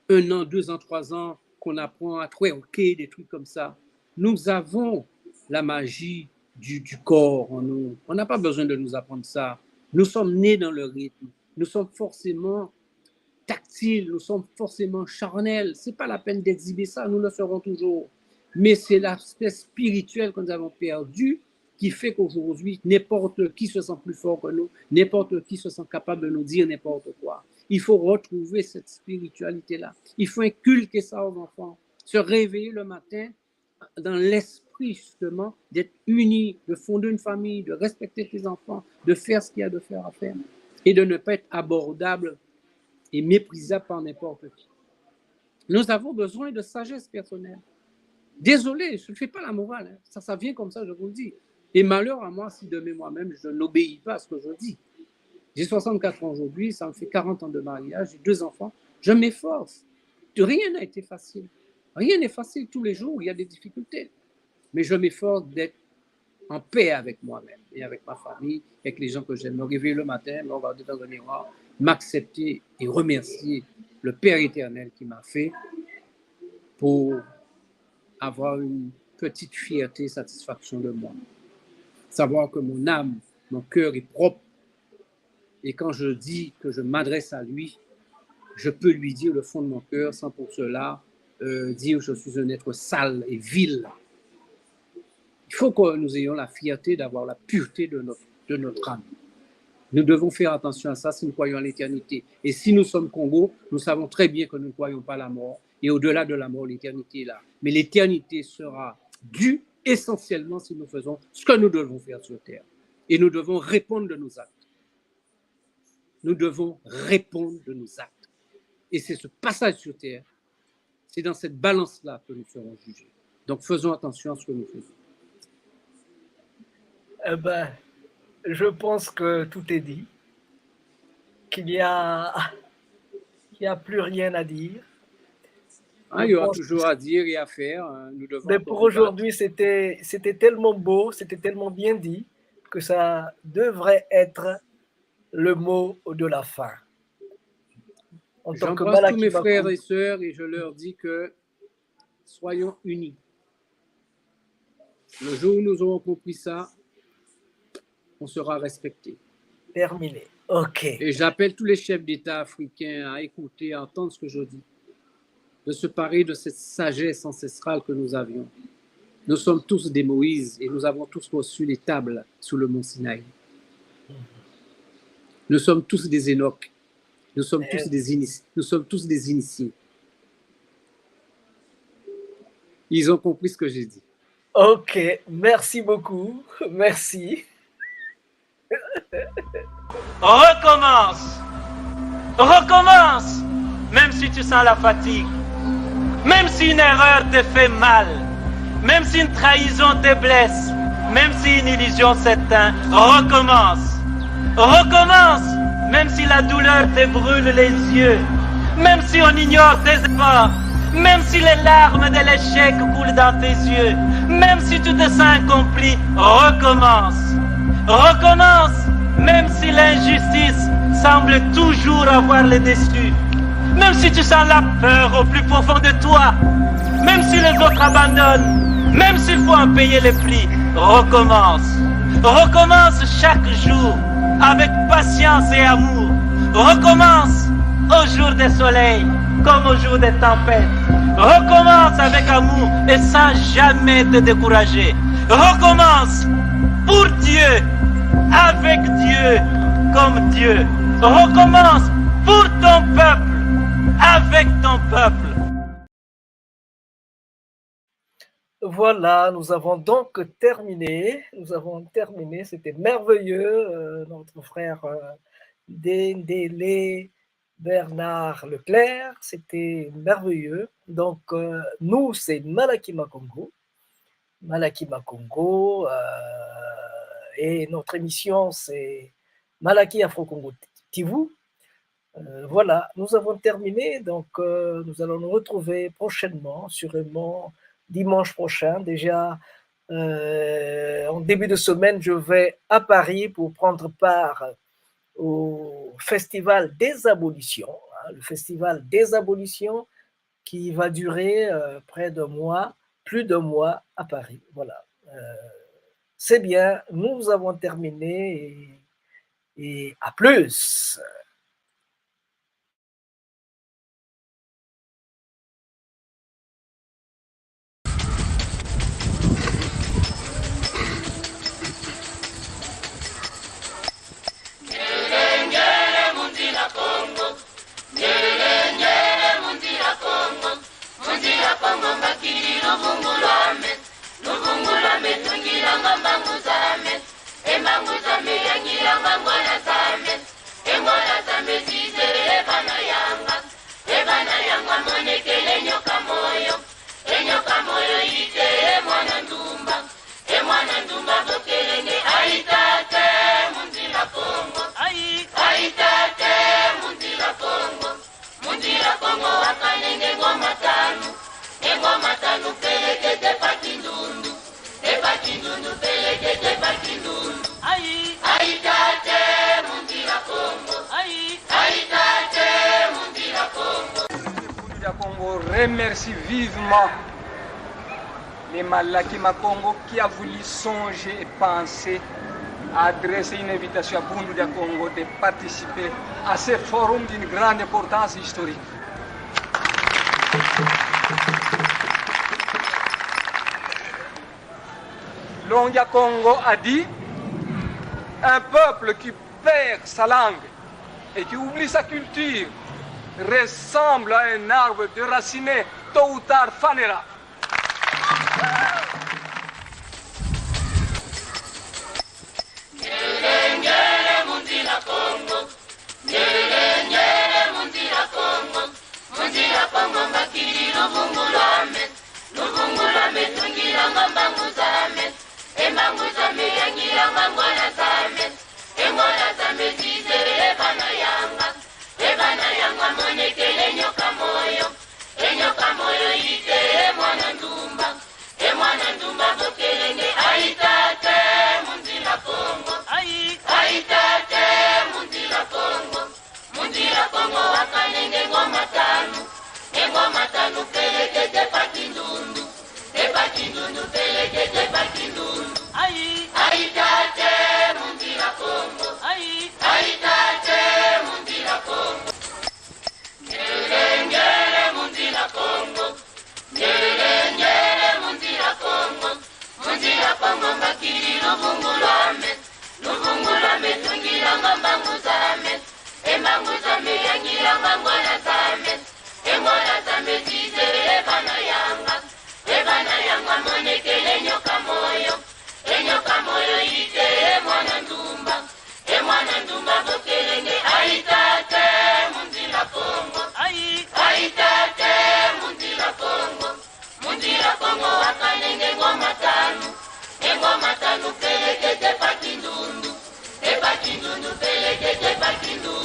1 an, 2 ans, 3 ans, qu'on apprend à twerker, des trucs comme ça. Nous avons la magie du corps en nous. On n'a pas besoin de nous apprendre ça. Nous sommes nés dans le rythme. Nous sommes forcément tactiles, nous sommes forcément charnels. Ce n'est pas la peine d'exhiber ça, nous le serons toujours. Mais c'est l'aspect spirituel que nous avons perdu qui fait qu'aujourd'hui, n'importe qui se sent plus fort que nous, n'importe qui se sent capable de nous dire n'importe quoi. Il faut retrouver cette spiritualité-là. Il faut inculquer ça aux enfants. Se réveiller le matin dans l'esprit, justement, d'être unis, de fonder une famille, de respecter tes enfants, de faire ce qu'il y a de faire à faire et de ne pas être abordable et méprisable par n'importe qui. Nous avons besoin de sagesse personnelle. Désolé, je ne fais pas la morale. Hein. Ça vient comme ça, je vous le dis. Et malheur à moi si demain moi-même, je n'obéis pas à ce que je dis. J'ai 64 ans aujourd'hui, ça me fait 40 ans de mariage, j'ai 2 enfants. Je m'efforce. Rien n'a été facile. Rien n'est facile tous les jours, il y a des difficultés. Mais je m'efforce d'être en paix avec moi-même et avec ma famille, avec les gens que j'aime. Me réveiller le matin, me regarder dans un miroir, m'accepter et remercier le Père éternel qui m'a fait pour avoir une petite fierté, satisfaction de moi. Savoir que mon âme, mon cœur est propre. Et quand je dis que je m'adresse à lui, je peux lui dire le fond de mon cœur sans pour cela dire que je suis un être sale et vil. Il faut que nous ayons la fierté d'avoir la pureté de notre âme. Nous devons faire attention à ça si nous croyons à l'éternité. Et si nous sommes Congo, nous savons très bien que nous ne croyons pas à la mort. Et au-delà de la mort, l'éternité est là. Mais l'éternité sera due essentiellement si nous faisons ce que nous devons faire sur terre. Et nous devons répondre de nos actes. Nous devons répondre de nos actes. Et c'est ce passage sur terre, c'est dans cette balance-là que nous serons jugés. Donc faisons attention à ce que nous faisons. Eh ben, je pense que tout est dit, qu'il n'y a plus rien à dire. Il y aura toujours à dire et à faire. Nous devons. Mais pour aujourd'hui, c'était tellement beau, c'était tellement bien dit que ça devrait être le mot de la fin. J'embrasse tous mes frères et sœurs et je leur dis que soyons unis. Le jour où nous aurons compris ça, on sera respecté. Terminé. OK. Et j'appelle tous les chefs d'État africains à écouter, à entendre ce que je dis, de se parer de cette sagesse ancestrale que nous avions. Nous sommes tous des Moïse et nous avons tous reçu les tables sous le mont Sinaï. Nous sommes tous des Enoch. Nous sommes tous des initiés. Ils ont compris ce que j'ai dit. OK, merci beaucoup. Merci. Recommence. Recommence. Même si tu sens la fatigue. Même si une erreur te fait mal. Même si une trahison te blesse. Même si une illusion s'éteint. Recommence. Recommence. Même si la douleur te brûle les yeux. Même si on ignore tes efforts. Même si les larmes de l'échec coulent dans tes yeux. Même si tu te sens accompli. Recommence. Recommence, même si l'injustice semble toujours avoir le dessus. Même si tu sens la peur au plus profond de toi. Même si les autres abandonnent. Même s'il faut en payer les prix. Recommence. Recommence chaque jour avec patience et amour. Recommence au jour des soleils comme au jour des tempêtes. Recommence avec amour et sans jamais te décourager. Recommence pour Dieu, avec Dieu, comme Dieu. Recommence pour ton peuple, avec ton peuple. Voilà, nous avons donc terminé. C'était merveilleux. Notre frère Dendele Bernard Leclerc, c'était merveilleux. Donc, nous, c'est Malaki Makongo. Et notre émission, c'est Malaki Afro-Congo Tivu. Voilà, nous avons terminé. Donc, nous allons nous retrouver prochainement, sûrement dimanche prochain. Déjà, en début de semaine, je vais à Paris pour prendre part au Festival des Abolitions. Le Festival des Abolitions qui va durer près d'un mois, plus d'un mois à Paris. Voilà. C'est bien, nous avons terminé et à plus. Remercie vivement les Malaki Makongo qui a voulu songer et penser à adresser une invitation à Bundu de Congo de participer à ce forum d'une grande importance historique. Longia Congo a dit: un peuple qui perd sa langue et qui oublie sa culture ressemble à un arbre déraciné, tôt ou tard fanera. Ngoma tanu pelekete pakindundu, pelekete pakindundu. Aitate mundira Kongo, aitate mundira Kongo. Ngere mundira Kongo, ngere mundira Kongo. Mundira Kongo makiri luvungulame, luvungulame tungira ngambangu zame. Embangu zame yangira ngangwana zame. Emola zame zizere ebana yanga monekele nyoka moyo. Enyoka moyo ite emwana ndumba bokelenge. Aitate mundira Kongo, aitate mundira Kongo. Mundira Kongo wakalenge ngoma tanu pelekete pakindundu, pelekete pakindundu.